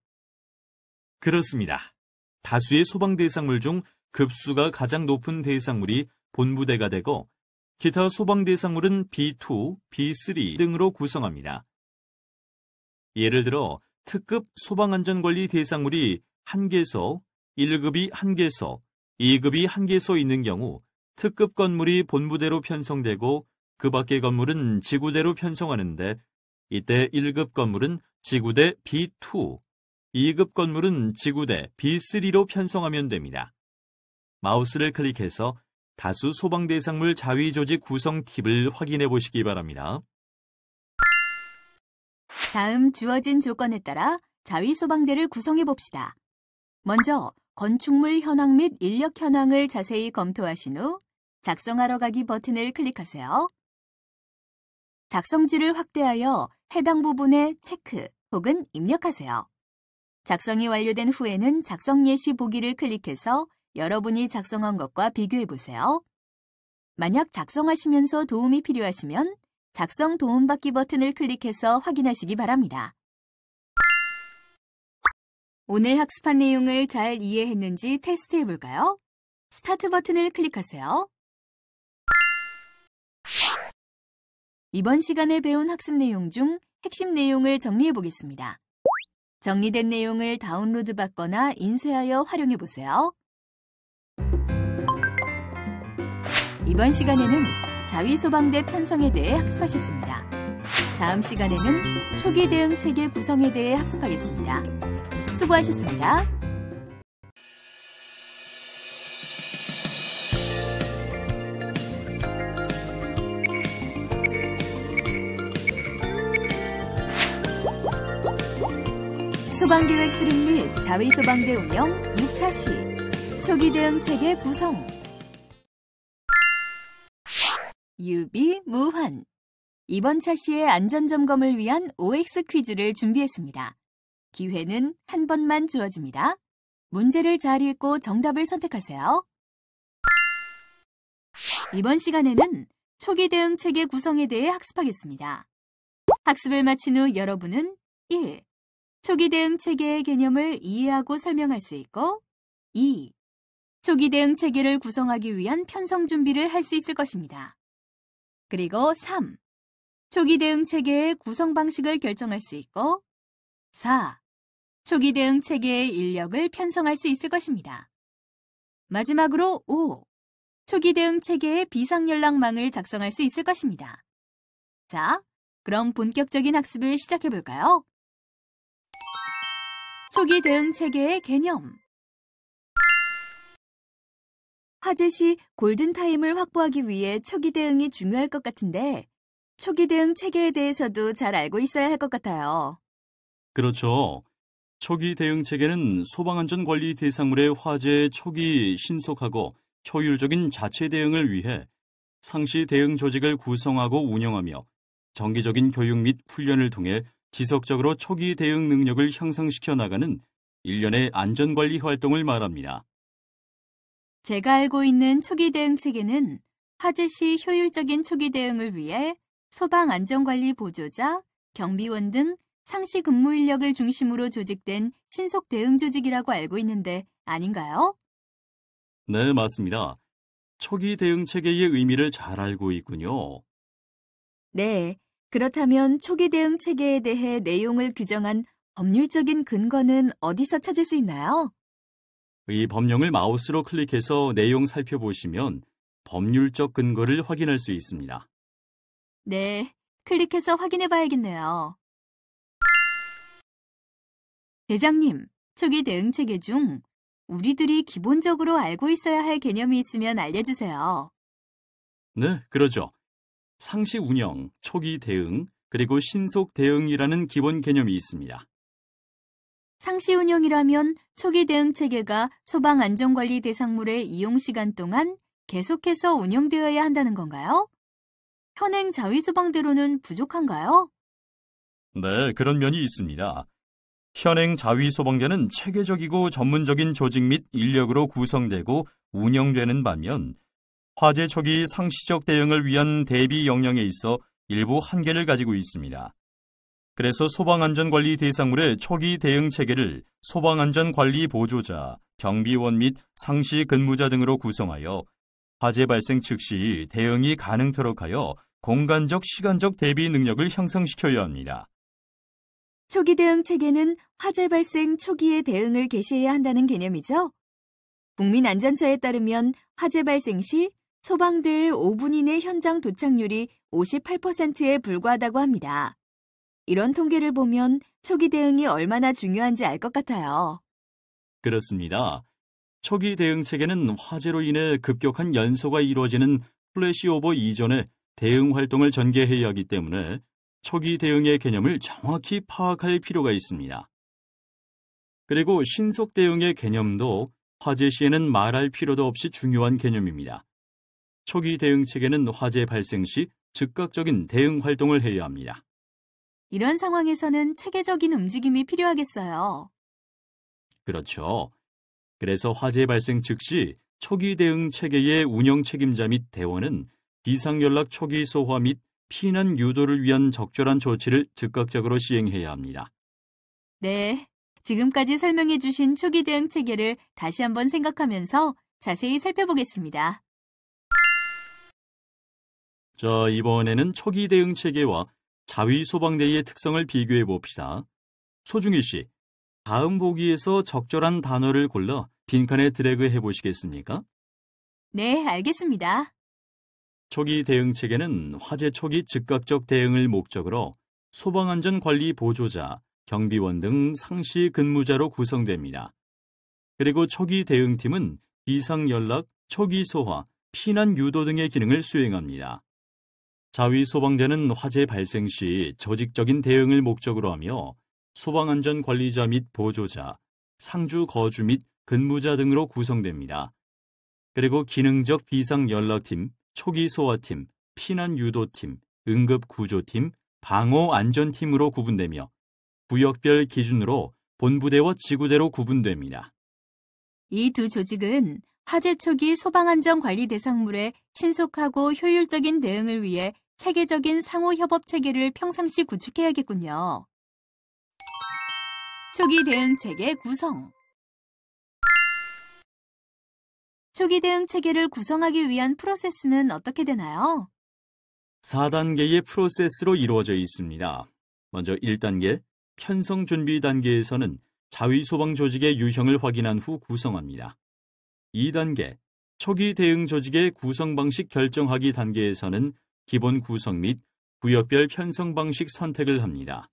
Speaker 3: 그렇습니다. 다수의 소방 대상물 중 급수가 가장 높은 대상물이 본부대가 되고 기타 소방 대상물은 B2, B3 등으로 구성합니다. 예를 들어 특급 소방안전관리 대상물이 1개소, 1급이 1개소, 2급이 1개소 있는 경우 특급 건물이 본부대로 편성되고 그 밖의 건물은 지구대로 편성하는데 이때 1급 건물은 지구대 B2, 2급 건물은 지구대 B3로 편성하면 됩니다. 마우스를 클릭해서 다수 소방 대상물 자위 조직 구성 팁을 확인해 보시기 바랍니다.
Speaker 1: 다음 주어진 조건에 따라 자위소방대를 구성해 봅시다. 먼저 건축물 현황 및 인력 현황을 자세히 검토하신 후 작성하러 가기 버튼을 클릭하세요. 작성지를 확대하여 해당 부분에 체크 혹은 입력하세요. 작성이 완료된 후에는 작성 예시 보기를 클릭해서 여러분이 작성한 것과 비교해 보세요. 만약 작성하시면서 도움이 필요하시면 작성 도움받기 버튼을 클릭해서 확인하시기 바랍니다. 오늘 학습한 내용을 잘 이해했는지 테스트해 볼까요? 스타트 버튼을 클릭하세요. 이번 시간에 배운 학습 내용 중 핵심 내용을 정리해 보겠습니다. 정리된 내용을 다운로드 받거나 인쇄하여 활용해 보세요. 이번 시간에는 자위소방대 편성에 대해 학습하셨습니다. 다음 시간에는 초기 대응 체계 구성에 대해 학습하겠습니다. 수고하셨습니다. 소방계획 수립 및 자위소방대 운영 6차 시 초기 대응 체계 구성 유비무환 이번 차시의 안전점검을 위한 OX 퀴즈를 준비했습니다. 기회는 한 번만 주어집니다. 문제를 잘 읽고 정답을 선택하세요. 이번 시간에는 초기 대응 체계 구성에 대해 학습하겠습니다. 학습을 마친 후 여러분은 1. 초기 대응 체계의 개념을 이해하고 설명할 수 있고 2. 초기 대응 체계를 구성하기 위한 편성 준비를 할 수 있을 것입니다. 그리고 3. 초기 대응 체계의 구성 방식을 결정할 수 있고 4. 초기 대응 체계의 인력을 편성할 수 있을 것입니다. 마지막으로 5. 초기 대응 체계의 비상연락망을 작성할 수 있을 것입니다. 자, 그럼 본격적인 학습을 시작해 볼까요? 초기 대응 체계의 개념. 화재 시 골든타임을 확보하기 위해 초기 대응이 중요할 것 같은데, 초기 대응 체계에 대해서도 잘 알고 있어야 할 것 같아요.
Speaker 3: 그렇죠. 초기 대응 체계는 소방안전관리 대상물의 화재의 초기 신속하고 효율적인 자체 대응을 위해 상시 대응 조직을 구성하고 운영하며 정기적인 교육 및 훈련을 통해 지속적으로 초기 대응 능력을 향상시켜 나가는 일련의 안전관리 활동을 말합니다.
Speaker 1: 제가 알고 있는 초기 대응 체계는 화재 시 효율적인 초기 대응을 위해 소방안전관리 보조자, 경비원 등 상시 근무 인력을 중심으로 조직된 신속 대응 조직이라고 알고 있는데 아닌가요?
Speaker 3: 네, 맞습니다. 초기 대응 체계의 의미를 잘 알고 있군요.
Speaker 1: 네, 그렇다면 초기 대응 체계에 대해 내용을 규정한 법률적인 근거는 어디서 찾을 수 있나요?
Speaker 3: 이 법령을 마우스로 클릭해서 내용 살펴보시면 법률적 근거를 확인할 수 있습니다.
Speaker 1: 네, 클릭해서 확인해 봐야겠네요. 대장님, 초기 대응 체계 중 우리들이 기본적으로 알고 있어야 할 개념이 있으면 알려주세요.
Speaker 3: 네, 그러죠. 상시 운영, 초기 대응, 그리고 신속 대응이라는 기본 개념이 있습니다.
Speaker 1: 상시 운영이라면 초기 대응 체계가 소방안전관리 대상물의 이용 시간 동안 계속해서 운영되어야 한다는 건가요? 현행 자위소방대로는 부족한가요?
Speaker 4: 네, 그런 면이 있습니다. 현행 자위소방대는 체계적이고 전문적인 조직 및 인력으로 구성되고 운영되는 반면 화재 초기 상시적 대응을 위한 대비 역량에 있어 일부 한계를 가지고 있습니다. 그래서 소방안전관리 대상물의 초기 대응 체계를 소방안전관리 보조자, 경비원 및 상시 근무자 등으로 구성하여 화재 발생 즉시 대응이 가능토록 하여 공간적, 시간적 대비 능력을 향상시켜야 합니다.
Speaker 1: 초기 대응 체계는 화재 발생 초기에 대응을 개시해야 한다는 개념이죠? 국민안전처에 따르면 화재 발생 시 소방대의 5분 이내 현장 도착률이 58%에 불과하다고 합니다. 이런 통계를 보면 초기 대응이 얼마나 중요한지 알 것 같아요.
Speaker 3: 그렇습니다. 초기 대응 체계는 화재로 인해 급격한 연소가 이루어지는 플래시오버 이전에 대응 활동을 전개해야 하기 때문에 초기 대응의 개념을 정확히 파악할 필요가 있습니다. 그리고 신속 대응의 개념도 화재 시에는 말할 필요도 없이 중요한 개념입니다. 초기 대응 체계는 화재 발생 시 즉각적인 대응 활동을 해야 합니다.
Speaker 1: 이런 상황에서는 체계적인 움직임이 필요하겠어요.
Speaker 3: 그렇죠. 그래서 화재 발생 즉시 초기 대응 체계의 운영 책임자 및 대원은 비상연락 초기 소화 및 피난 유도를 위한 적절한 조치를 즉각적으로 시행해야 합니다.
Speaker 1: 네, 지금까지 설명해 주신 초기 대응 체계를 다시 한번 생각하면서 자세히 살펴보겠습니다.
Speaker 3: 자, 이번에는 초기 대응 체계와 자위소방대의 특성을 비교해 봅시다. 소중희 씨, 다음 보기에서 적절한 단어를 골라 빈칸에 드래그 해보시겠습니까?
Speaker 1: 네, 알겠습니다.
Speaker 3: 초기 대응 체계는 화재 초기 즉각적 대응을 목적으로 소방안전관리 보조자, 경비원 등 상시 근무자로 구성됩니다. 그리고 초기 대응팀은 비상연락, 초기 소화, 피난 유도 등의 기능을 수행합니다. 자위소방대는 화재 발생 시 조직적인 대응을 목적으로 하며 소방안전관리자 및 보조자, 상주 거주 및 근무자 등으로 구성됩니다. 그리고 기능적 비상연락팀, 초기소화팀, 피난유도팀, 응급구조팀, 방호안전팀으로 구분되며 구역별 기준으로 본부대와 지구대로 구분됩니다.
Speaker 1: 이 두 조직은 화재 초기 소방안전관리 대상물의 신속하고 효율적인 대응을 위해 체계적인 상호협업 체계를 평상시 구축해야겠군요. 초기 대응 체계 구성. 초기 대응 체계를 구성하기 위한 프로세스는 어떻게 되나요?
Speaker 3: 4단계의 프로세스로 이루어져 있습니다. 먼저 1단계, 편성 준비 단계에서는 자위소방 조직의 유형을 확인한 후 구성합니다. 2단계 초기 대응 조직의 구성 방식 결정하기 단계에서는 기본 구성 및 구역별 편성 방식 선택을 합니다.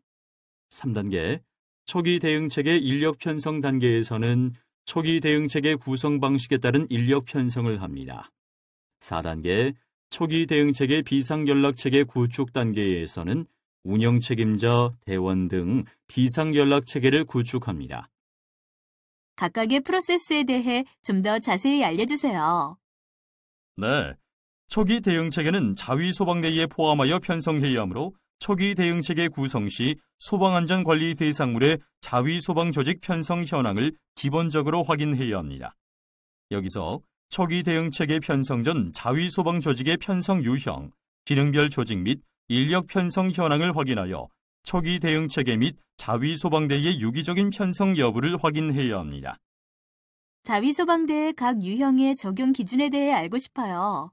Speaker 3: 3단계 초기 대응체계 인력 편성 단계에서는 초기 대응체계 구성 방식에 따른 인력 편성을 합니다. 4단계 초기 대응체계 비상연락체계 구축 단계에서는 운영 책임자, 대원 등 비상연락체계를 구축합니다.
Speaker 1: 각각의 프로세스에 대해 좀 더 자세히 알려주세요.
Speaker 4: 네. 초기 대응체계는 자위소방대위에 포함하여 편성해야 하므로 초기 대응체계 구성 시 소방안전관리 대상물의 자위소방조직 편성 현황을 기본적으로 확인해야 합니다. 여기서 초기 대응체계 편성 전 자위소방조직의 편성 유형, 기능별 조직 및 인력 편성 현황을 확인하여 초기 대응체계 및 자위소방대의 유기적인 편성 여부를 확인해야 합니다.
Speaker 1: 자위소방대의 각 유형의 적용 기준에 대해 알고 싶어요.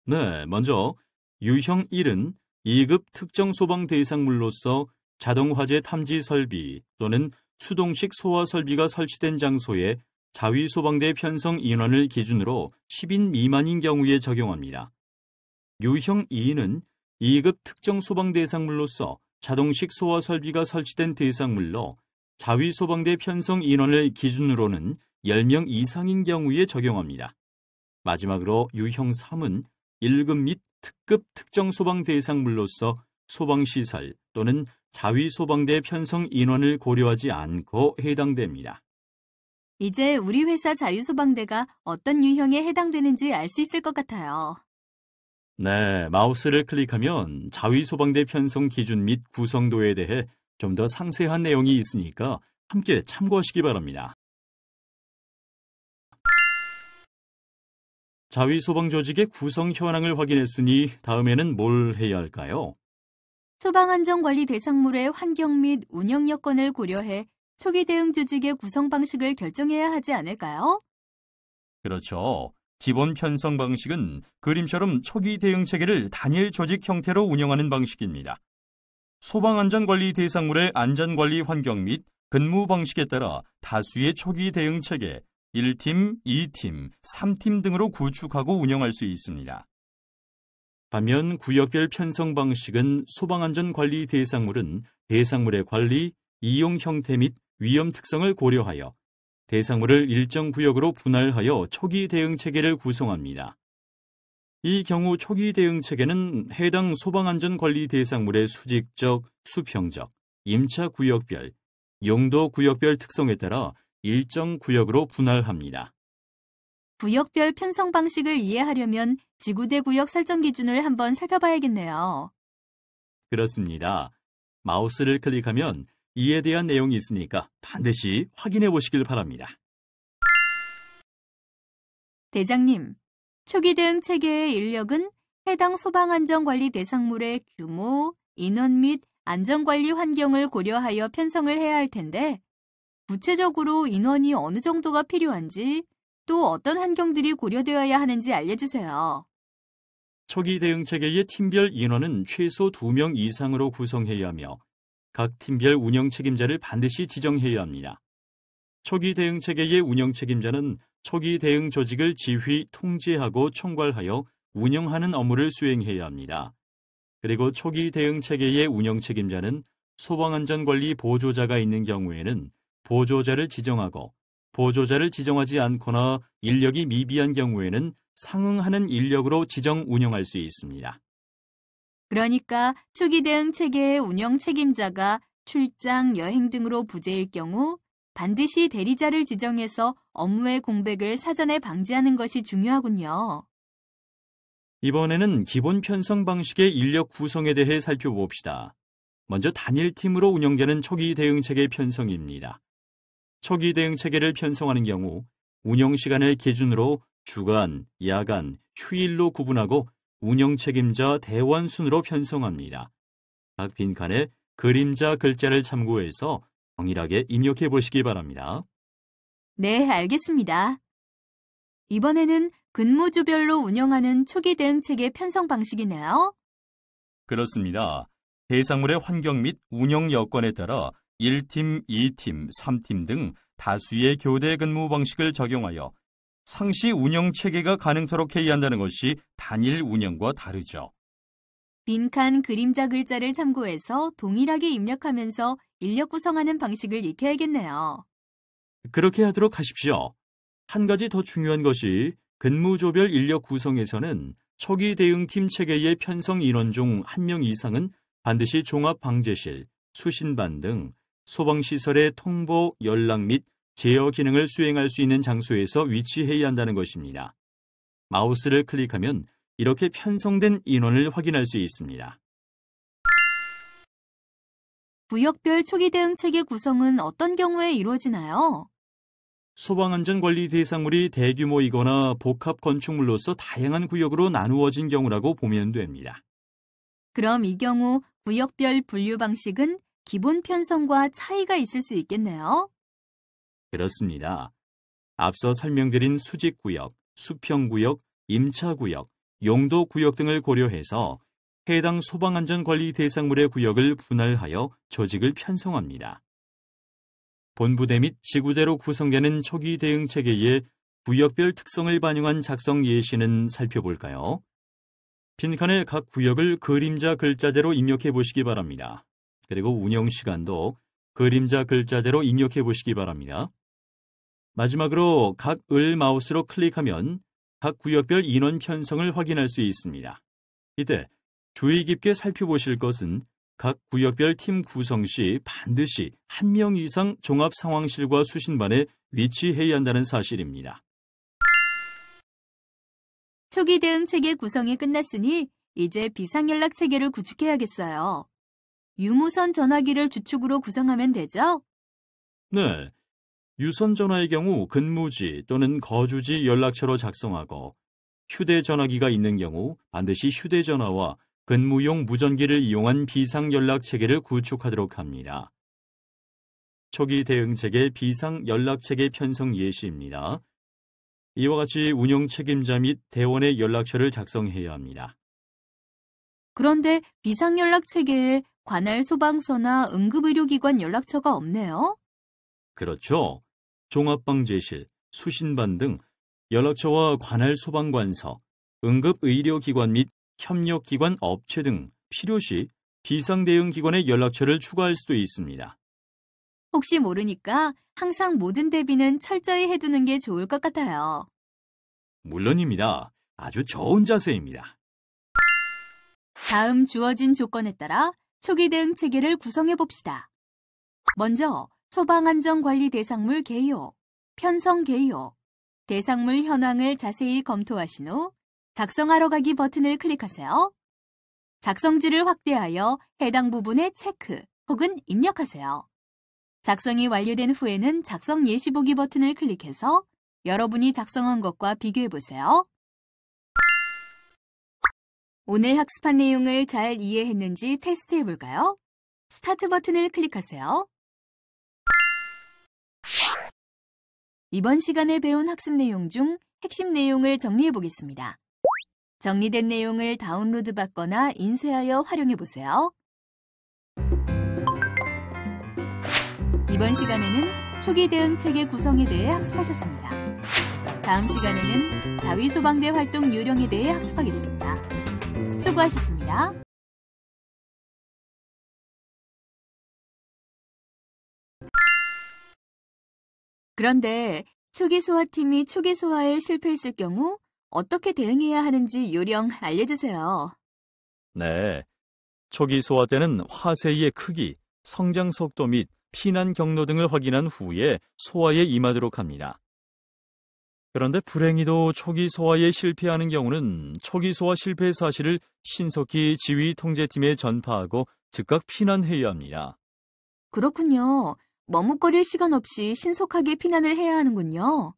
Speaker 3: 네, 먼저 유형 1은 2급 특정 소방 대상물로서 자동화재 탐지 설비 또는 수동식 소화 설비가 설치된 장소에 자위소방대 편성 인원을 기준으로 10인 미만인 경우에 적용합니다. 유형 2는 2급 특정 소방 대상물로서 자동식 소화 설비가 설치된 대상물로 자위소방대 편성 인원을 기준으로는 10명 이상인 경우에 적용합니다. 마지막으로 유형 3은 1급 및 특급 특정 소방 대상물로서 소방시설 또는 자위소방대 편성 인원을 고려하지 않고 해당됩니다.
Speaker 1: 이제 우리 회사 자유소방대가 어떤 유형에 해당되는지 알 수 있을 것 같아요.
Speaker 3: 네, 마우스를 클릭하면 자위소방대 편성 기준 및 구성도에 대해 좀 더 상세한 내용이 있으니까 함께 참고하시기 바랍니다. 자위소방조직의 구성 현황을 확인했으니 다음에는 뭘 해야 할까요?
Speaker 1: 소방안전관리 대상물의 환경 및 운영 여건을 고려해 초기 대응 조직의 구성 방식을 결정해야 하지 않을까요?
Speaker 4: 그렇죠. 기본 편성 방식은 그림처럼 초기 대응 체계를 단일 조직 형태로 운영하는 방식입니다. 소방안전관리 대상물의 안전관리 환경 및 근무 방식에 따라 다수의 초기 대응 체계, 1팀, 2팀, 3팀 등으로 구축하고 운영할 수 있습니다.
Speaker 3: 반면 구역별 편성 방식은 소방안전관리 대상물은 대상물의 관리, 이용 형태 및 위험 특성을 고려하여 대상물을 일정 구역으로 분할하여 초기 대응 체계를 구성합니다. 이 경우 초기 대응 체계는 해당 소방안전관리 대상물의 수직적, 수평적, 임차 구역별, 용도 구역별 특성에 따라 일정 구역으로 분할합니다.
Speaker 1: 구역별 편성 방식을 이해하려면 지구대 구역 설정 기준을 한번 살펴봐야겠네요.
Speaker 3: 그렇습니다. 마우스를 클릭하면 이에 대한 내용이 있으니까 반드시 확인해 보시길 바랍니다.
Speaker 1: 대장님, 초기 대응 체계의 인력은 해당 소방안전관리 대상물의 규모, 인원 및 안전관리 환경을 고려하여 편성을 해야 할 텐데 구체적으로 인원이 어느 정도가 필요한지 또 어떤 환경들이 고려되어야 하는지 알려주세요.
Speaker 3: 초기 대응 체계의 팀별 인원은 최소 2명 이상으로 구성해야 하며 각 팀별 운영 책임자를 반드시 지정해야 합니다. 초기 대응 체계의 운영 책임자는 초기 대응 조직을 지휘, 통제하고 총괄하여 운영하는 업무를 수행해야 합니다. 그리고 초기 대응 체계의 운영 책임자는 소방안전관리 보조자가 있는 경우에는 보조자를 지정하고 보조자를 지정하지 않거나 인력이 미비한 경우에는 상응하는 인력으로 지정 운영할 수 있습니다.
Speaker 1: 그러니까 초기 대응 체계의 운영 책임자가 출장, 여행 등으로 부재일 경우 반드시 대리자를 지정해서 업무의 공백을 사전에 방지하는 것이 중요하군요.
Speaker 3: 이번에는 기본 편성 방식의 인력 구성에 대해 살펴봅시다. 먼저 단일팀으로 운영되는 초기 대응 체계 편성입니다. 초기 대응 체계를 편성하는 경우 운영 시간을 기준으로 주간, 야간, 휴일로 구분하고 운영 책임자 대원 순으로 편성합니다. 각 빈칸에 그림자 글자를 참고해서 정밀하게 입력해 보시기 바랍니다.
Speaker 1: 네, 알겠습니다. 이번에는 근무주별로 운영하는 초기 대응 체계 편성 방식이네요.
Speaker 4: 그렇습니다. 대상물의 환경 및 운영 여건에 따라 1팀, 2팀, 3팀 등 다수의 교대 근무 방식을 적용하여 상시 운영 체계가 가능토록 해야 한다는 것이 단일 운영과 다르죠.
Speaker 1: 빈칸 그림자 글자를 참고해서 동일하게 입력하면서 인력 구성하는 방식을 익혀야겠네요.
Speaker 3: 그렇게 하도록 하십시오. 한 가지 더 중요한 것이 근무조별 인력 구성에서는 초기 대응팀 체계의 편성 인원 중 1명 이상은 반드시 종합방제실, 수신반 등 소방시설의 통보, 연락 및 제어 기능을 수행할 수 있는 장소에서 위치해야 한다는 것입니다. 마우스를 클릭하면 이렇게 편성된 인원을 확인할 수 있습니다.
Speaker 1: 구역별 초기 대응 체계 구성은 어떤 경우에 이루어지나요?
Speaker 3: 소방안전관리 대상물이 대규모이거나 복합 건축물로서 다양한 구역으로 나누어진 경우라고 보면 됩니다.
Speaker 1: 그럼 이 경우 구역별 분류 방식은 기본 편성과 차이가 있을 수 있겠네요.
Speaker 3: 그렇습니다. 앞서 설명드린 수직구역, 수평구역, 임차구역, 용도구역 등을 고려해서 해당 소방안전관리 대상물의 구역을 분할하여 조직을 편성합니다. 본부대 및 지구대로 구성되는 초기 대응 체계의 구역별 특성을 반영한 작성 예시는 살펴볼까요? 빈칸에 각 구역을 그림자 글자대로 입력해 보시기 바랍니다. 그리고 운영 시간도 그림자 글자대로 입력해 보시기 바랍니다. 마지막으로 각 을 마우스로 클릭하면 각 구역별 인원 편성을 확인할 수 있습니다. 이때 주의 깊게 살펴보실 것은 각 구역별 팀 구성 시 반드시 1명 이상 종합상황실과 수신반에 위치해야 한다는 사실입니다.
Speaker 1: 초기 대응 체계 구성이 끝났으니 이제 비상연락 체계를 구축해야겠어요. 유무선 전화기를 주축으로 구성하면 되죠?
Speaker 3: 네. 유선 전화의 경우 근무지 또는 거주지 연락처로 작성하고 휴대전화기가 있는 경우 반드시 휴대전화와 근무용 무전기를 이용한 비상연락체계를 구축하도록 합니다. 초기 대응체계 비상연락체계 편성 예시입니다. 이와 같이 운영 책임자 및 대원의 연락처를 작성해야 합니다.
Speaker 1: 그런데 비상연락 체계에 관할 소방서나 응급의료기관 연락처가 없네요.
Speaker 3: 그렇죠. 종합방제실, 수신반 등 연락처와 관할 소방관서, 응급의료기관 및 협력기관 업체 등 필요시 비상대응기관의 연락처를 추가할 수도 있습니다.
Speaker 1: 혹시 모르니까 항상 모든 대비는 철저히 해두는 게 좋을 것 같아요.
Speaker 3: 물론입니다. 아주 좋은 자세입니다.
Speaker 1: 다음 주어진 조건에 따라 초기 대응 체계를 구성해 봅시다. 먼저 소방안전관리 대상물 개요, 편성 개요, 대상물 현황을 자세히 검토하신 후 작성하러 가기 버튼을 클릭하세요. 작성지를 확대하여 해당 부분에 체크 혹은 입력하세요. 작성이 완료된 후에는 작성 예시 보기 버튼을 클릭해서 여러분이 작성한 것과 비교해 보세요. 오늘 학습한 내용을 잘 이해했는지 테스트해 볼까요? 스타트 버튼을 클릭하세요. 이번 시간에 배운 학습 내용 중 핵심 내용을 정리해 보겠습니다. 정리된 내용을 다운로드 받거나 인쇄하여 활용해 보세요. 이번 시간에는 초기 대응 체계 구성에 대해 학습하셨습니다. 다음 시간에는 자위소방대 활동 요령에 대해 학습하겠습니다. 수고하셨습니다. 그런데 초기 소화팀이 초기 소화에 실패했을 경우 어떻게 대응해야 하는지 요령 알려주세요.
Speaker 3: 네. 초기 소화 때는 화세의 크기, 성장 속도 및 피난 경로 등을 확인한 후에 소화에 임하도록 합니다. 그런데 불행히도 초기 소화에 실패하는 경우는 초기 소화 실패 사실을 신속히 지휘 통제팀에 전파하고 즉각 피난해야 합니다.
Speaker 1: 그렇군요. 머뭇거릴 시간 없이 신속하게 피난을 해야 하는군요.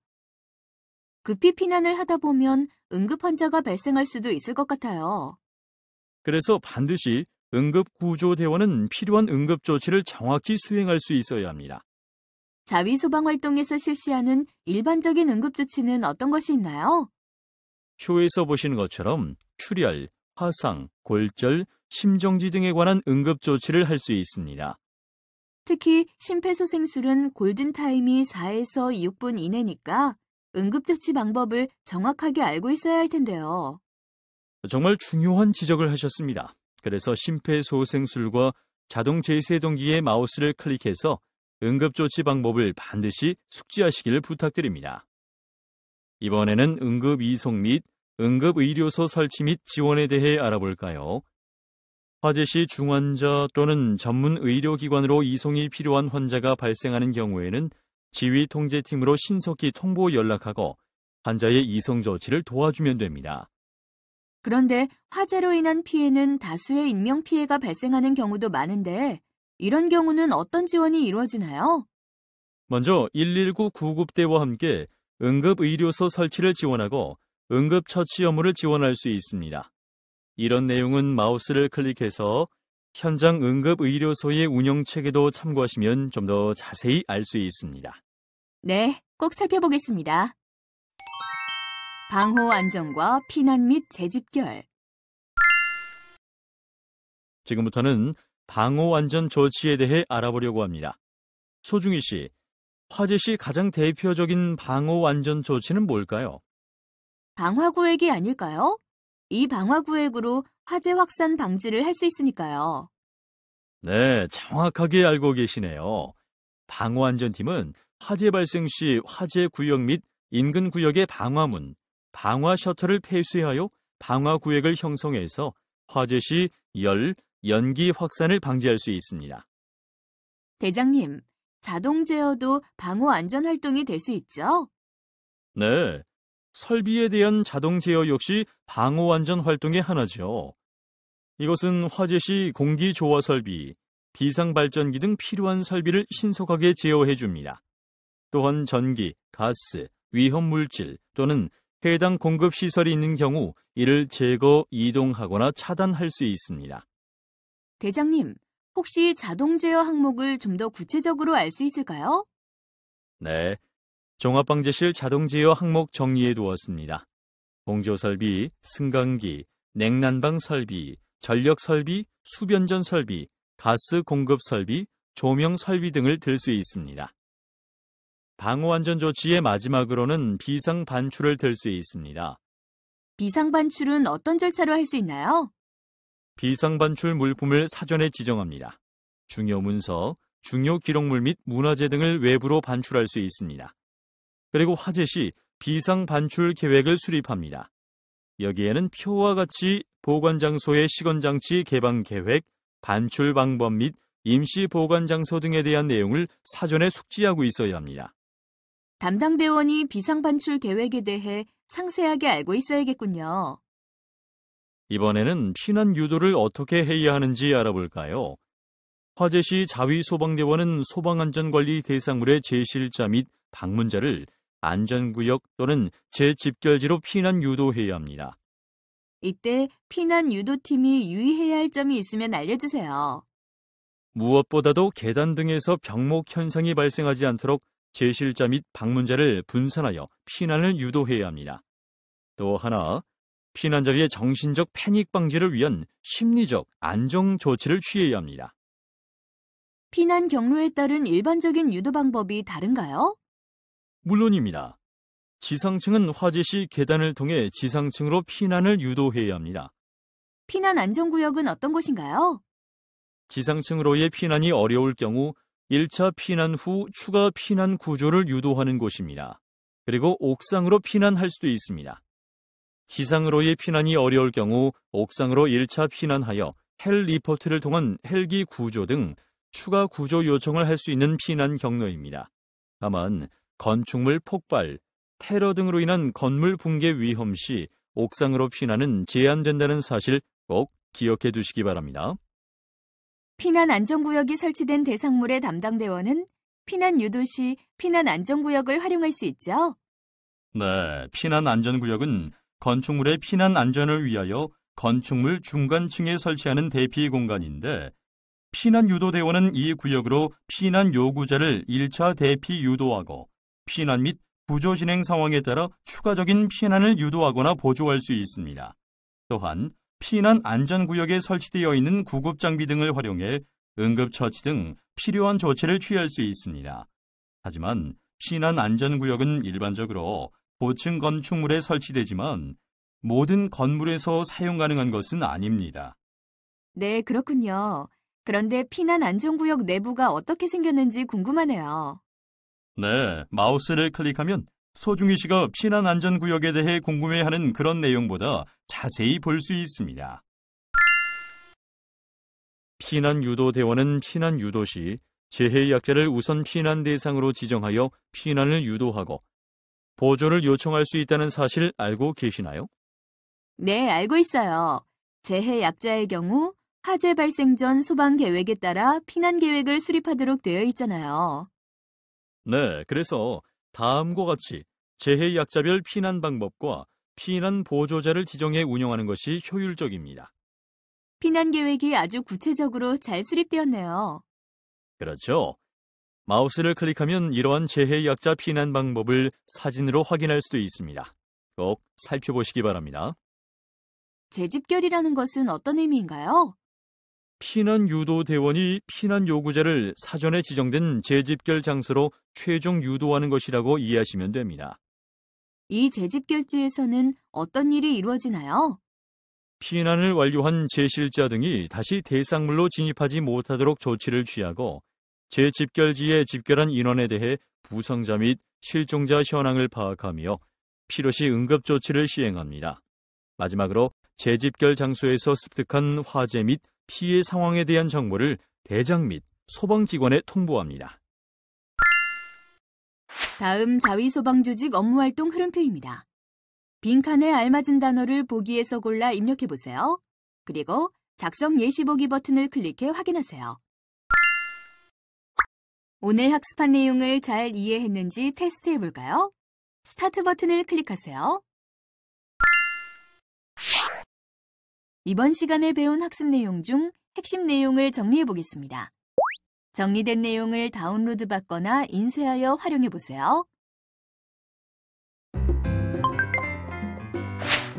Speaker 1: 급히 피난을 하다 보면 응급 환자가 발생할 수도 있을 것 같아요.
Speaker 3: 그래서 반드시 응급구조대원은 필요한 응급조치를 정확히 수행할 수 있어야 합니다.
Speaker 1: 자위소방 활동에서 실시하는 일반적인 응급조치는 어떤 것이 있나요?
Speaker 3: 표에서 보시는 것처럼 출혈, 화상, 골절, 심정지 등에 관한 응급조치를 할 수 있습니다.
Speaker 1: 특히 심폐소생술은 골든타임이 4에서 6분 이내니까 응급조치 방법을 정확하게 알고 있어야 할 텐데요.
Speaker 3: 정말 중요한 지적을 하셨습니다. 그래서 심폐소생술과 자동 제세동기의 마우스를 클릭해서 응급조치 방법을 반드시 숙지하시기를 부탁드립니다. 이번에는 응급이송 및 응급의료소 설치 및 지원에 대해 알아볼까요? 화재 시 중환자 또는 전문 의료기관으로 이송이 필요한 환자가 발생하는 경우에는 지휘통제팀으로 신속히 통보 연락하고 환자의 이송 조치를 도와주면 됩니다.
Speaker 1: 그런데 화재로 인한 피해는 다수의 인명피해가 발생하는 경우도 많은데 이런 경우는 어떤 지원이 이루어지나요?
Speaker 3: 먼저 119 구급대와 함께 응급의료소 설치를 지원하고 응급처치 업무를 지원할 수 있습니다. 이런 내용은 마우스를 클릭해서 현장 응급의료소의 운영체계도 참고하시면 좀 더 자세히 알 수 있습니다.
Speaker 1: 네, 꼭 살펴보겠습니다. 방호 안전과 피난 및 재집결.
Speaker 3: 지금부터는 방호 안전 조치에 대해 알아보려고 합니다. 소중희 씨, 화재 시 가장 대표적인 방호 안전 조치는 뭘까요?
Speaker 1: 방화구획이 아닐까요? 이 방화구획으로 화재 확산 방지를 할 수 있으니까요.
Speaker 3: 네, 정확하게 알고 계시네요. 방호 안전팀은 화재 발생 시 화재 구역 및 인근 구역의 방화문, 방화 셔터를 폐쇄하여 방화 구획을 형성해서 화재 시 열, 연기 확산을 방지할 수 있습니다.
Speaker 1: 대장님, 자동 제어도 방호 안전 활동이 될 수 있죠?
Speaker 3: 네, 설비에 대한 자동 제어 역시 방호 안전 활동의 하나죠. 이것은 화재 시 공기 조화 설비, 비상 발전기 등 필요한 설비를 신속하게 제어해 줍니다. 또한 전기, 가스, 위험 물질 또는 해당 공급 시설이 있는 경우 이를 제거, 이동하거나 차단할 수 있습니다.
Speaker 1: 대장님, 혹시 자동 제어 항목을 좀 더 구체적으로 알 수 있을까요?
Speaker 3: 네, 종합방재실 자동 제어 항목 정리해 두었습니다. 공조 설비, 승강기, 냉난방 설비, 전력 설비, 수변전 설비, 가스 공급 설비, 조명 설비 등을 들 수 있습니다. 방호 안전 조치의 마지막으로는 비상 반출을 들 수 있습니다.
Speaker 1: 비상 반출은 어떤 절차로 할 수 있나요?
Speaker 3: 비상 반출 물품을 사전에 지정합니다. 중요 문서, 중요 기록물 및 문화재 등을 외부로 반출할 수 있습니다. 그리고 화재 시 비상 반출 계획을 수립합니다. 여기에는 표와 같이 보관 장소의 시건 장치 개방 계획, 반출 방법 및 임시 보관 장소 등에 대한 내용을 사전에 숙지하고 있어야 합니다.
Speaker 1: 담당 대원이 비상 반출 계획에 대해 상세하게 알고 있어야겠군요.
Speaker 3: 이번에는 피난 유도를 어떻게 해야 하는지 알아볼까요? 화재 시 자위소방대원은 소방안전관리 대상물의 제실자 및 방문자를 안전구역 또는 재집결지로 피난 유도해야 합니다.
Speaker 1: 이때 피난 유도팀이 유의해야 할 점이 있으면 알려주세요.
Speaker 3: 무엇보다도 계단 등에서 병목 현상이 발생하지 않도록 제실자 및 방문자를 분산하여 피난을 유도해야 합니다. 또 하나, 피난자의 정신적 패닉 방지를 위한 심리적 안정 조치를 취해야 합니다.
Speaker 1: 피난 경로에 따른 일반적인 유도 방법이 다른가요?
Speaker 3: 물론입니다. 지상층은 화재 시 계단을 통해 지상층으로 피난을 유도해야 합니다.
Speaker 1: 피난 안전구역은 어떤 곳인가요?
Speaker 3: 지상층으로의 피난이 어려울 경우 1차 피난 후 추가 피난 구조를 유도하는 곳입니다. 그리고 옥상으로 피난할 수도 있습니다. 지상으로의 피난이 어려울 경우 옥상으로 1차 피난하여 헬리포트를 통한 헬기 구조 등 추가 구조 요청을 할 수 있는 피난 경로입니다. 다만 건축물 폭발, 테러 등으로 인한 건물 붕괴 위험 시 옥상으로 피난은 제한된다는 사실 꼭 기억해 두시기 바랍니다.
Speaker 1: 피난 안전구역이 설치된 대상물의 담당 대원은 피난 유도 시 피난 안전구역을 활용할 수 있죠?
Speaker 4: 네, 피난 안전구역은 건축물의 피난 안전을 위하여 건축물 중간층에 설치하는 대피 공간인데 피난 유도 대원은 이 구역으로 피난 요구자를 1차 대피 유도하고 피난 및 구조 진행 상황에 따라 추가적인 피난을 유도하거나 보조할 수 있습니다. 또한 피난 안전구역에 설치되어 있는 구급장비 등을 활용해 응급처치 등 필요한 조치를 취할 수 있습니다. 하지만 피난 안전구역은 일반적으로 고층 건축물에 설치되지만 모든 건물에서 사용 가능한 것은 아닙니다.
Speaker 1: 네, 그렇군요. 그런데 피난 안전구역 내부가 어떻게 생겼는지 궁금하네요.
Speaker 4: 네, 마우스를 클릭하면 서중희 씨가 피난 안전구역에 대해 궁금해하는 그런 내용보다 자세히 볼 수 있습니다.
Speaker 3: 피난 유도 대원은 피난 유도 시 재해 약자를 우선 피난 대상으로 지정하여 피난을 유도하고 보조를 요청할 수 있다는 사실 알고 계시나요?
Speaker 1: 네, 알고 있어요. 재해 약자의 경우 화재 발생 전 소방 계획에 따라 피난 계획을 수립하도록 되어 있잖아요.
Speaker 3: 네, 그래서 다음과 같이 재해 약자별 피난 방법과 피난 보조자를 지정해 운영하는 것이 효율적입니다.
Speaker 1: 피난 계획이 아주 구체적으로 잘 수립되었네요.
Speaker 3: 그렇죠. 마우스를 클릭하면 이러한 재해 약자 피난 방법을 사진으로 확인할 수도 있습니다. 꼭 살펴보시기 바랍니다.
Speaker 1: 재집결이라는 것은 어떤 의미인가요?
Speaker 3: 피난 유도 대원이 피난 요구자를 사전에 지정된 재집결 장소로 최종 유도하는 것이라고 이해하시면 됩니다.
Speaker 1: 이 재집결지에서는 어떤 일이 이루어지나요?
Speaker 3: 피난을 완료한 재실자 등이 다시 대상물로 진입하지 못하도록 조치를 취하고 재집결지에 집결한 인원에 대해 부상자 및 실종자 현황을 파악하며 필요시 응급조치를 시행합니다. 마지막으로 재집결 장소에서 습득한 화재 및 피해 상황에 대한 정보를 대장 및 소방기관에 통보합니다.
Speaker 1: 다음 자위소방조직 업무활동 흐름표입니다. 빈칸에 알맞은 단어를 보기에서 골라 입력해보세요. 그리고 작성 예시보기 버튼을 클릭해 확인하세요. 오늘 학습한 내용을 잘 이해했는지 테스트해볼까요? 스타트 버튼을 클릭하세요. 이번 시간에 배운 학습 내용 중 핵심 내용을 정리해보겠습니다. 정리된 내용을 다운로드 받거나 인쇄하여 활용해보세요.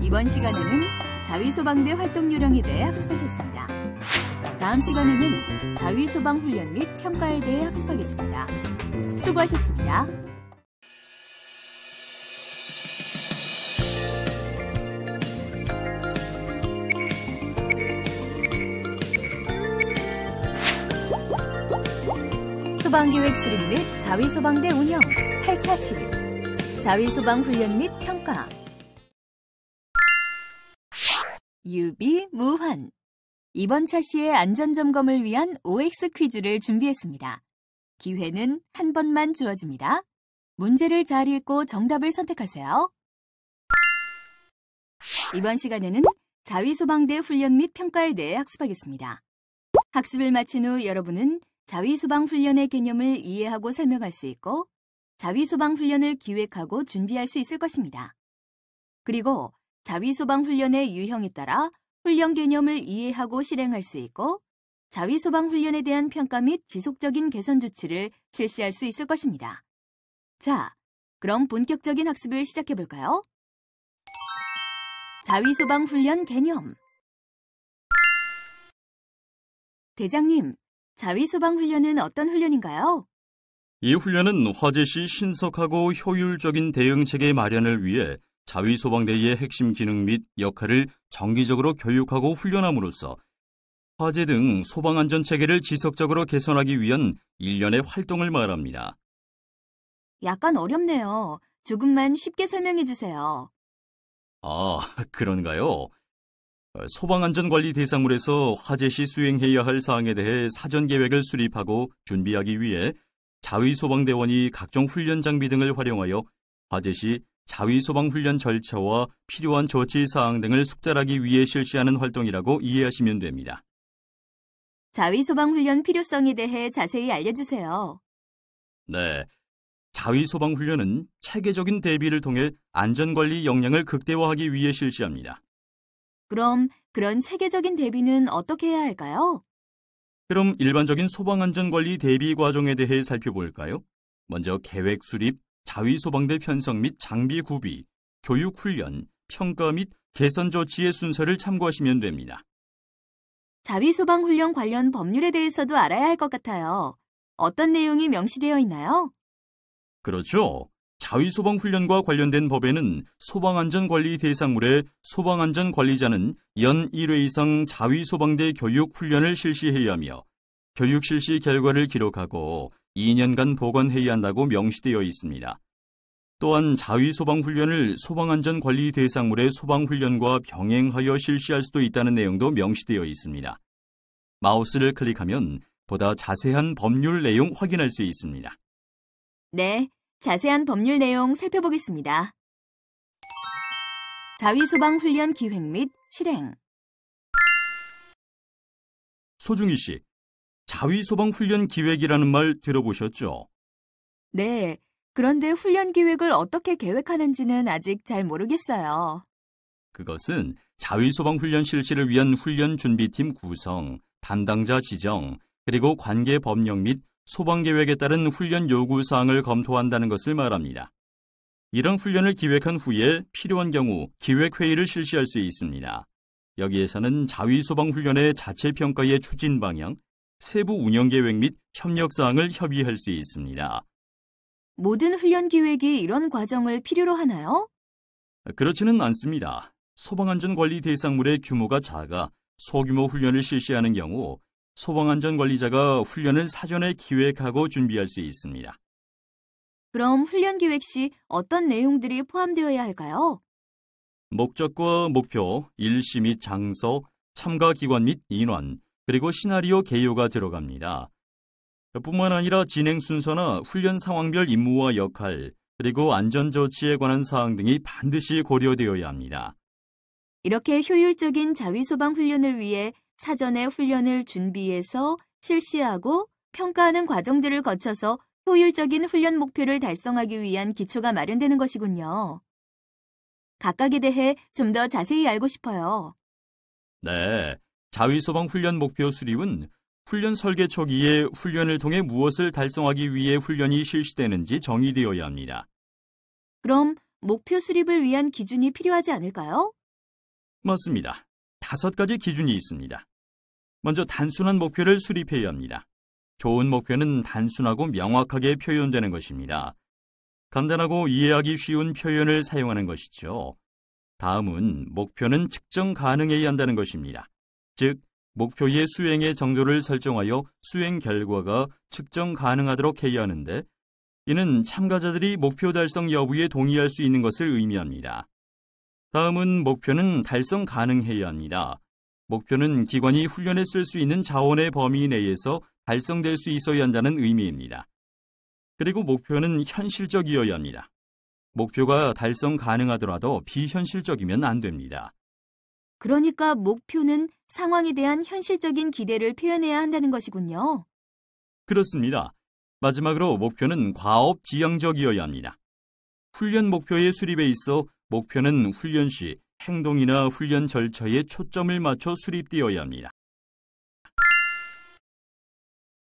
Speaker 1: 이번 시간에는 자위소방대 활동 요령에 대해 학습하셨습니다. 다음 시간에는 자위소방 훈련 및 평가에 대해 학습하겠습니다. 수고하셨습니다. 소방계획 수립 및 자위소방대 운영 8차 시립 자위소방 훈련 및 평가 유비무환 이번 차시의 안전점검을 위한 OX 퀴즈를 준비했습니다. 기회는 한 번만 주어집니다. 문제를 잘 읽고 정답을 선택하세요. 이번 시간에는 자위소방대 훈련 및 평가에 대해 학습하겠습니다. 학습을 마친 후 여러분은 자위소방 훈련의 개념을 이해하고 설명할 수 있고 자위소방 훈련을 기획하고 준비할 수 있을 것입니다. 그리고 자위소방 훈련의 유형에 따라 훈련 개념을 이해하고 실행할 수 있고 자위소방 훈련에 대한 평가 및 지속적인 개선 조치를 실시할 수 있을 것입니다. 자, 그럼 본격적인 학습을 시작해볼까요? 자위소방 훈련 개념 대장님, 자위소방 훈련은 어떤 훈련인가요?
Speaker 4: 이 훈련은 화재 시 신속하고 효율적인 대응체계 마련을 위해 자위소방대의 핵심 기능 및 역할을 정기적으로 교육하고 훈련함으로써 화재 등 소방안전체계를 지속적으로 개선하기 위한 일련의 활동을 말합니다.
Speaker 1: 약간 어렵네요. 조금만 쉽게 설명해 주세요.
Speaker 4: 아, 그런가요? 소방안전관리 대상물에서 화재 시 수행해야 할 사항에 대해 사전 계획을 수립하고 준비하기 위해 자위소방대원이 각종 훈련 장비 등을 활용하여 화재 시 자위소방훈련 절차와 필요한 조치 사항 등을 숙달하기 위해 실시하는 활동이라고 이해하시면 됩니다.
Speaker 1: 자위소방훈련 필요성에 대해 자세히 알려주세요.
Speaker 4: 네, 자위소방훈련은 체계적인 대비를 통해 안전관리 역량을 극대화하기 위해 실시합니다.
Speaker 1: 그럼 그런 체계적인 대비는 어떻게 해야 할까요?
Speaker 4: 그럼 일반적인 소방안전관리 대비 과정에 대해 살펴볼까요? 먼저 계획 수립, 자위소방대 편성 및 장비 구비, 교육 훈련, 평가 및 개선 조치의 순서를 참고하시면 됩니다.
Speaker 1: 자위소방훈련 관련 법률에 대해서도 알아야 할 것 같아요. 어떤 내용이 명시되어 있나요?
Speaker 4: 그렇죠. 자위소방훈련과 관련된 법에는 소방안전관리 대상물의 소방안전관리자는 연 1회 이상 자위소방대 교육훈련을 실시해야 하며 교육 실시 결과를 기록하고 2년간 보관해야 한다고 명시되어 있습니다. 또한 자위소방훈련을 소방안전관리 대상물의 소방훈련과 병행하여 실시할 수도 있다는 내용도 명시되어 있습니다. 마우스를 클릭하면 보다 자세한 법률 내용 확인할 수 있습니다.
Speaker 1: 네, 자세한 법률 내용 살펴보겠습니다. 자위소방훈련 기획 및 실행.
Speaker 4: 소중희 씨, 자위소방훈련 기획이라는 말 들어보셨죠?
Speaker 1: 네, 그런데 훈련 기획을 어떻게 계획하는지는 아직 잘 모르겠어요.
Speaker 4: 그것은 자위소방훈련 실시를 위한 훈련 준비팀 구성, 담당자 지정, 그리고 관계 법령 및 소방계획에 따른 훈련 요구사항을 검토한다는 것을 말합니다. 이런 훈련을 기획한 후에 필요한 경우 기획회의를 실시할 수 있습니다. 여기에서는 자위소방훈련의 자체평가의 추진 방향, 세부 운영계획 및 협력사항을 협의할 수 있습니다.
Speaker 1: 모든 훈련 기획이 이런 과정을 필요로 하나요?
Speaker 4: 그렇지는 않습니다. 소방안전관리 대상물의 규모가 작아 소규모 훈련을 실시하는 경우 소방안전관리자가 훈련을 사전에 기획하고 준비할 수 있습니다.
Speaker 1: 그럼 훈련 기획 시 어떤 내용들이 포함되어야 할까요?
Speaker 4: 목적과 목표, 일시 및 장소, 참가 기관 및 인원, 그리고 시나리오 개요가 들어갑니다. 뿐만 아니라 진행 순서나 훈련 상황별 임무와 역할, 그리고 안전조치에 관한 사항 등이 반드시 고려되어야 합니다.
Speaker 1: 이렇게 효율적인 자위소방 훈련을 위해 사전에 훈련을 준비해서 실시하고 평가하는 과정들을 거쳐서 효율적인 훈련 목표를 달성하기 위한 기초가 마련되는 것이군요. 각각에 대해 좀 더 자세히 알고 싶어요.
Speaker 4: 네, 자위소방 훈련 목표 수립은 훈련 설계 초기에 훈련을 통해 무엇을 달성하기 위해 훈련이 실시되는지 정의되어야 합니다.
Speaker 1: 그럼 목표 수립을 위한 기준이 필요하지 않을까요?
Speaker 4: 맞습니다. 5가지 기준이 있습니다. 먼저 단순한 목표를 수립해야 합니다. 좋은 목표는 단순하고 명확하게 표현되는 것입니다. 간단하고 이해하기 쉬운 표현을 사용하는 것이죠. 다음은 목표는 측정 가능해야 한다는 것입니다. 즉, 목표의 수행의 정도를 설정하여 수행 결과가 측정 가능하도록 해야 하는데, 이는 참가자들이 목표 달성 여부에 동의할 수 있는 것을 의미합니다. 다음은 목표는 달성 가능해야 합니다. 목표는 기관이 훈련에 쓸 수 있는 자원의 범위 내에서 달성될 수 있어야 한다는 의미입니다. 그리고 목표는 현실적이어야 합니다. 목표가 달성 가능하더라도 비현실적이면 안 됩니다.
Speaker 1: 그러니까 목표는 상황에 대한 현실적인 기대를 표현해야 한다는 것이군요.
Speaker 4: 그렇습니다. 마지막으로 목표는 과업지향적이어야 합니다. 훈련 목표의 수립에 있어 목표는 훈련 시 행동이나 훈련 절차에 초점을 맞춰 수립되어야 합니다.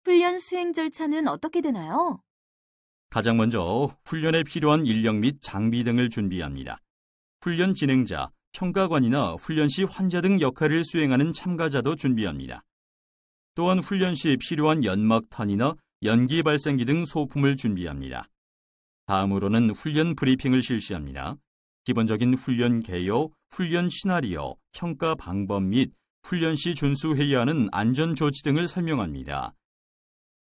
Speaker 1: 훈련 수행 절차는 어떻게 되나요?
Speaker 4: 가장 먼저 훈련에 필요한 인력 및 장비 등을 준비합니다. 훈련 진행자, 평가관이나 훈련 시 환자 등 역할을 수행하는 참가자도 준비합니다. 또한 훈련 시 필요한 연막탄이나 연기 발생기 등 소품을 준비합니다. 다음으로는 훈련 브리핑을 실시합니다. 기본적인 훈련 개요, 훈련 시나리오, 평가 방법 및 훈련 시 준수해야 하는 안전 조치 등을 설명합니다.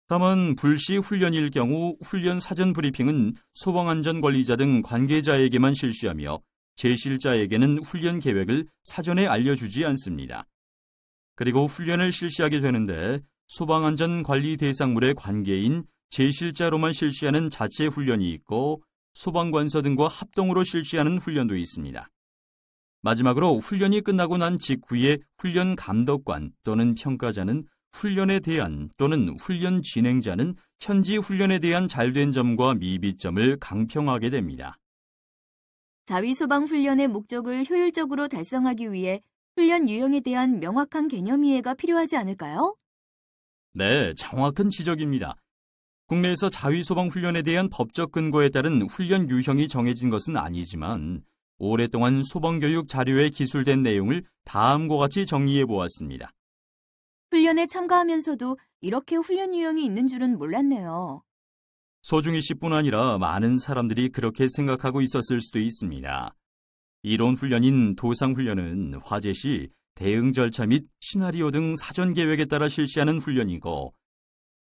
Speaker 4: 다만 불시 훈련일 경우 훈련 사전 브리핑은 소방안전관리자 등 관계자에게만 실시하며 제실자에게는 훈련 계획을 사전에 알려주지 않습니다. 그리고 훈련을 실시하게 되는데 소방안전관리 대상물의 관계인 제실자로만 실시하는 자체 훈련이 있고 소방관서 등과 합동으로 실시하는 훈련도 있습니다. 마지막으로 훈련이 끝나고 난 직후에 훈련 감독관 또는 평가자는 훈련에 대한 또는 훈련 진행자는 현지 훈련에 대한 잘된 점과 미비점을 강평하게 됩니다.
Speaker 1: 자위소방 훈련의 목적을 효율적으로 달성하기 위해 훈련 유형에 대한 명확한 개념 이해가 필요하지 않을까요?
Speaker 4: 네, 정확한 지적입니다. 국내에서 자위소방 훈련에 대한 법적 근거에 따른 훈련 유형이 정해진 것은 아니지만 오랫동안 소방교육 자료에 기술된 내용을 다음과 같이 정리해 보았습니다.
Speaker 1: 훈련에 참가하면서도 이렇게 훈련 유형이 있는 줄은 몰랐네요.
Speaker 4: 소중희 씨뿐 아니라 많은 사람들이 그렇게 생각하고 있었을 수도 있습니다. 이론 훈련인 도상 훈련은 화재 시 대응 절차 및 시나리오 등 사전 계획에 따라 실시하는 훈련이고,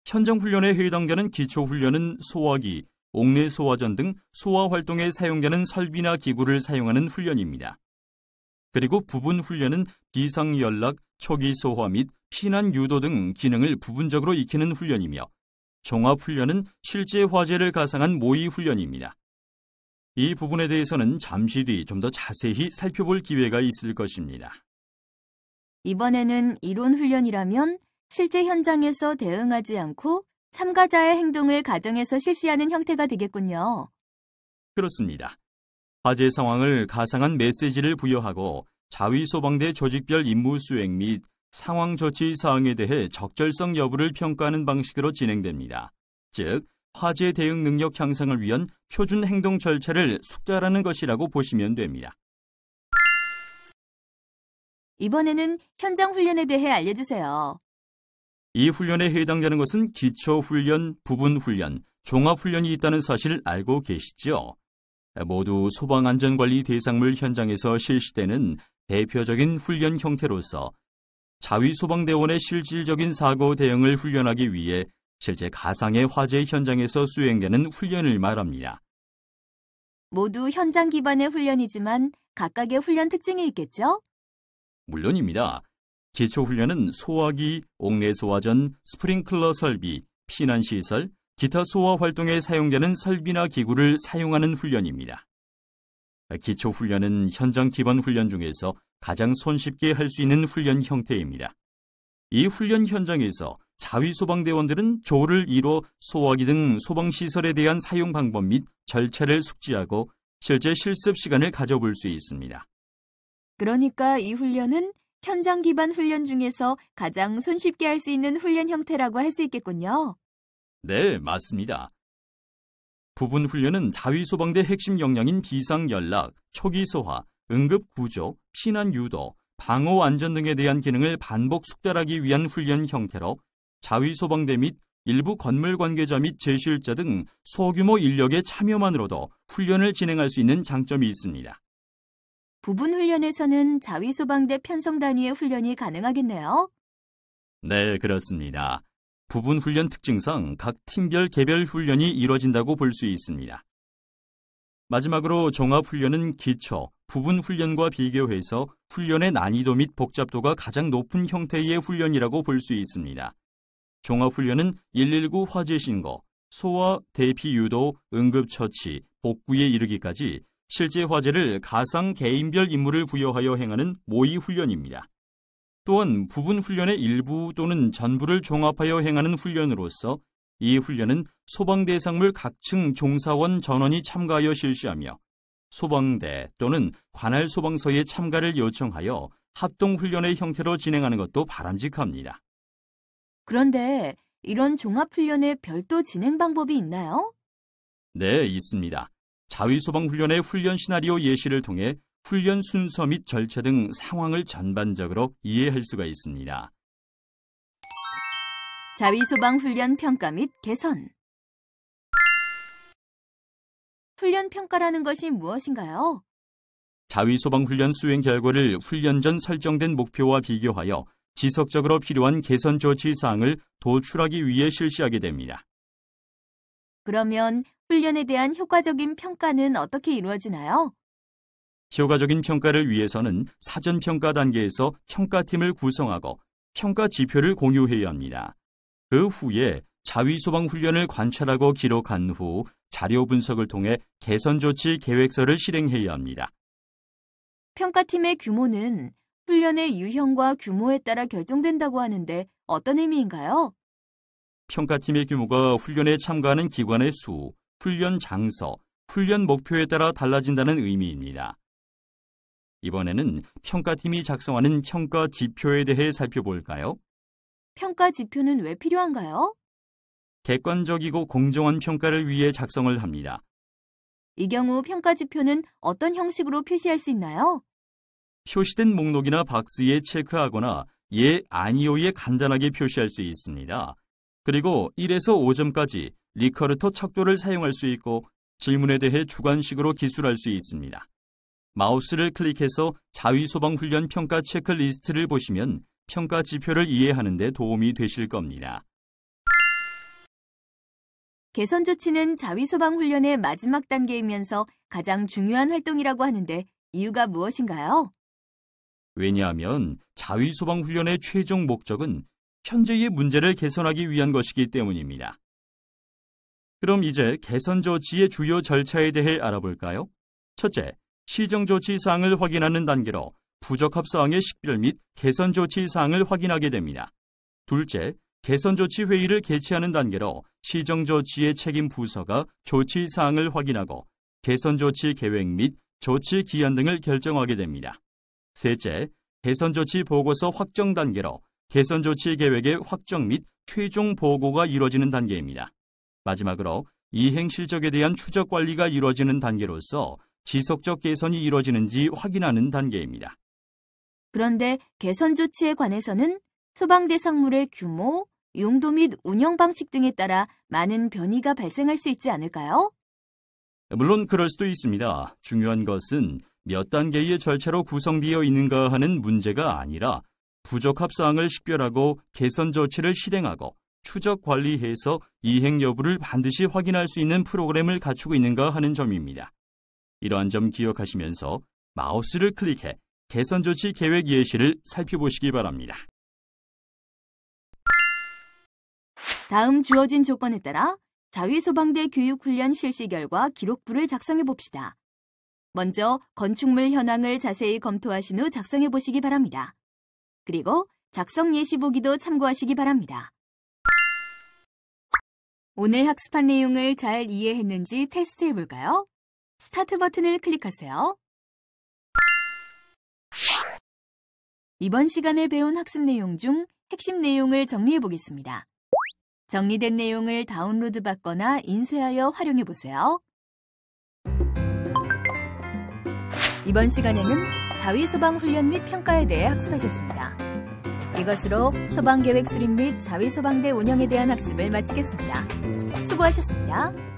Speaker 4: 현장 훈련에 해당되는 기초 훈련은 소화기, 옥내 소화전 등 소화 활동에 사용되는 설비나 기구를 사용하는 훈련입니다. 그리고 부분 훈련은 비상 연락, 초기 소화 및 피난 유도 등 기능을 부분적으로 익히는 훈련이며, 종합 훈련은 실제 화재를 가상한 모의 훈련입니다. 이 부분에 대해서는 잠시 뒤 좀 더 자세히 살펴볼 기회가 있을 것입니다.
Speaker 1: 이번에는 이론 훈련이라면 실제 현장에서 대응하지 않고 참가자의 행동을 가정에서 실시하는 형태가 되겠군요.
Speaker 4: 그렇습니다. 화재 상황을 가상한 메시지를 부여하고 자위소방대 조직별 임무 수행 및 상황 조치 사항에 대해 적절성 여부를 평가하는 방식으로 진행됩니다. 즉, 화재 대응 능력 향상을 위한 표준 행동 절차를 숙달하는 것이라고 보시면 됩니다.
Speaker 1: 이번에는 현장 훈련에 대해 알려주세요.
Speaker 4: 이 훈련에 해당되는 것은 기초 훈련, 부분 훈련, 종합 훈련이 있다는 사실 알고 계시죠? 모두 소방안전관리 대상물 현장에서 실시되는 대표적인 훈련 형태로서 자위소방대원의 실질적인 사고 대응을 훈련하기 위해 실제 가상의 화재 현장에서 수행되는 훈련을 말합니다.
Speaker 1: 모두 현장 기반의 훈련이지만 각각의 훈련 특징이 있겠죠?
Speaker 4: 물론입니다. 기초훈련은 소화기, 옥내 소화전, 스프링클러 설비, 피난시설, 기타 소화 활동에 사용되는 설비나 기구를 사용하는 훈련입니다. 기초훈련은 현장 기반 훈련 중에서 가장 손쉽게 할 수 있는 훈련 형태입니다. 이 훈련 현장에서 자위소방대원들은 조를 이뤄 소화기 등 소방시설에 대한 사용 방법 및 절차를 숙지하고 실제 실습 시간을 가져볼 수 있습니다.
Speaker 1: 그러니까 이 훈련은 현장 기반 훈련 중에서 가장 손쉽게 할 수 있는 훈련 형태라고 할 수 있겠군요.
Speaker 4: 네, 맞습니다. 부분 훈련은 자위소방대 핵심 역량인 비상연락, 초기소화, 응급구조, 피난유도, 방호안전 등에 대한 기능을 반복 숙달하기 위한 훈련 형태로 자위소방대 및 일부 건물 관계자 및 제실자 등 소규모 인력의 참여만으로도 훈련을 진행할 수 있는 장점이 있습니다.
Speaker 1: 부분 훈련에서는 자위소방대 편성 단위의 훈련이 가능하겠네요.
Speaker 4: 네, 그렇습니다. 부분 훈련 특징상 각 팀별 개별 훈련이 이뤄진다고 볼 수 있습니다. 마지막으로 종합 훈련은 기초, 부분 훈련과 비교해서 훈련의 난이도 및 복잡도가 가장 높은 형태의 훈련이라고 볼 수 있습니다. 종합 훈련은 119 화재 신고, 소화, 대피 유도, 응급처치, 복구에 이르기까지 실제 화재를 가상 개인별 임무를 부여하여 행하는 모의 훈련입니다. 또한 부분 훈련의 일부 또는 전부를 종합하여 행하는 훈련으로서 이 훈련은 소방대상물 각층 종사원 전원이 참가하여 실시하며 소방대 또는 관할 소방서의 참가를 요청하여 합동훈련의 형태로 진행하는 것도 바람직합니다.
Speaker 1: 그런데 이런 종합훈련에 별도 진행 방법이 있나요?
Speaker 4: 네, 있습니다. 자위소방훈련의 훈련 시나리오 예시를 통해 훈련 순서 및 절차 등 상황을 전반적으로 이해할 수가 있습니다.
Speaker 1: 자위소방훈련 평가 및 개선. 훈련 평가라는 것이 무엇인가요?
Speaker 4: 자위소방훈련 수행 결과를 훈련 전 설정된 목표와 비교하여 지속적으로 필요한 개선 조치 사항을 도출하기 위해 실시하게 됩니다.
Speaker 1: 그러면 훈련에 대한 효과적인 평가는 어떻게 이루어지나요?
Speaker 4: 효과적인 평가를 위해서는 사전 평가 단계에서 평가팀을 구성하고 평가 지표를 공유해야 합니다. 그 후에 자위소방 훈련을 관찰하고 기록한 후 자료 분석을 통해 개선 조치 계획서를 실행해야 합니다.
Speaker 1: 평가팀의 규모는 훈련의 유형과 규모에 따라 결정된다고 하는데 어떤 의미인가요?
Speaker 4: 평가팀의 규모가 훈련에 참가하는 기관의 수, 훈련 장소, 훈련 목표에 따라 달라진다는 의미입니다. 이번에는 평가팀이 작성하는 평가 지표에 대해 살펴볼까요?
Speaker 1: 평가 지표는 왜 필요한가요?
Speaker 4: 객관적이고 공정한 평가를 위해 작성을 합니다.
Speaker 1: 이 경우 평가 지표는 어떤 형식으로 표시할 수 있나요?
Speaker 4: 표시된 목록이나 박스에 체크하거나 예, 아니오에 간단하게 표시할 수 있습니다. 그리고 1에서 5점까지 리커르터 척도를 사용할 수 있고 질문에 대해 주관식으로 기술할 수 있습니다. 마우스를 클릭해서 자위소방훈련 평가 체크리스트를 보시면 평가 지표를 이해하는 데 도움이 되실 겁니다.
Speaker 1: 개선 조치는 자위소방훈련의 마지막 단계이면서 가장 중요한 활동이라고 하는데 이유가 무엇인가요?
Speaker 4: 왜냐하면 자위소방훈련의 최종 목적은 현재의 문제를 개선하기 위한 것이기 때문입니다. 그럼 이제 개선 조치의 주요 절차에 대해 알아볼까요? 첫째, 시정 조치 사항을 확인하는 단계로 부적합 사항의 식별 및 개선 조치 사항을 확인하게 됩니다. 둘째, 개선 조치 회의를 개최하는 단계로 시정 조치의 책임 부서가 조치 사항을 확인하고 개선 조치 계획 및 조치 기한 등을 결정하게 됩니다. 셋째, 개선 조치 보고서 확정 단계로 개선 조치 계획의 확정 및 최종 보고가 이루어지는 단계입니다. 마지막으로 이행 실적에 대한 추적 관리가 이루어지는 단계로서 지속적 개선이 이루어지는지 확인하는 단계입니다.
Speaker 1: 그런데 개선 조치에 관해서는 소방 대상물의 규모, 용도 및 운영 방식 등에 따라 많은 변이가 발생할 수 있지 않을까요?
Speaker 4: 물론 그럴 수도 있습니다. 중요한 것은 몇 단계의 절차로 구성되어 있는가 하는 문제가 아니라 부적합 사항을 식별하고 개선 조치를 실행하고 추적 관리해서 이행 여부를 반드시 확인할 수 있는 프로그램을 갖추고 있는가 하는 점입니다. 이러한 점 기억하시면서 마우스를 클릭해 개선 조치 계획 예시를 살펴보시기 바랍니다.
Speaker 1: 다음 주어진 조건에 따라 자위소방대 교육훈련 실시 결과 기록부를 작성해 봅시다. 먼저 건축물 현황을 자세히 검토하신 후 작성해 보시기 바랍니다. 그리고 작성 예시 보기도 참고하시기 바랍니다. 오늘 학습한 내용을 잘 이해했는지 테스트해 볼까요? 스타트 버튼을 클릭하세요. 이번 시간에 배운 학습 내용 중 핵심 내용을 정리해 보겠습니다. 정리된 내용을 다운로드 받거나 인쇄하여 활용해 보세요. 이번 시간에는 자위소방훈련 및 평가에 대해 학습하셨습니다. 이것으로 소방계획 수립 및 자위소방대 운영에 대한 학습을 마치겠습니다. 수고하셨습니다.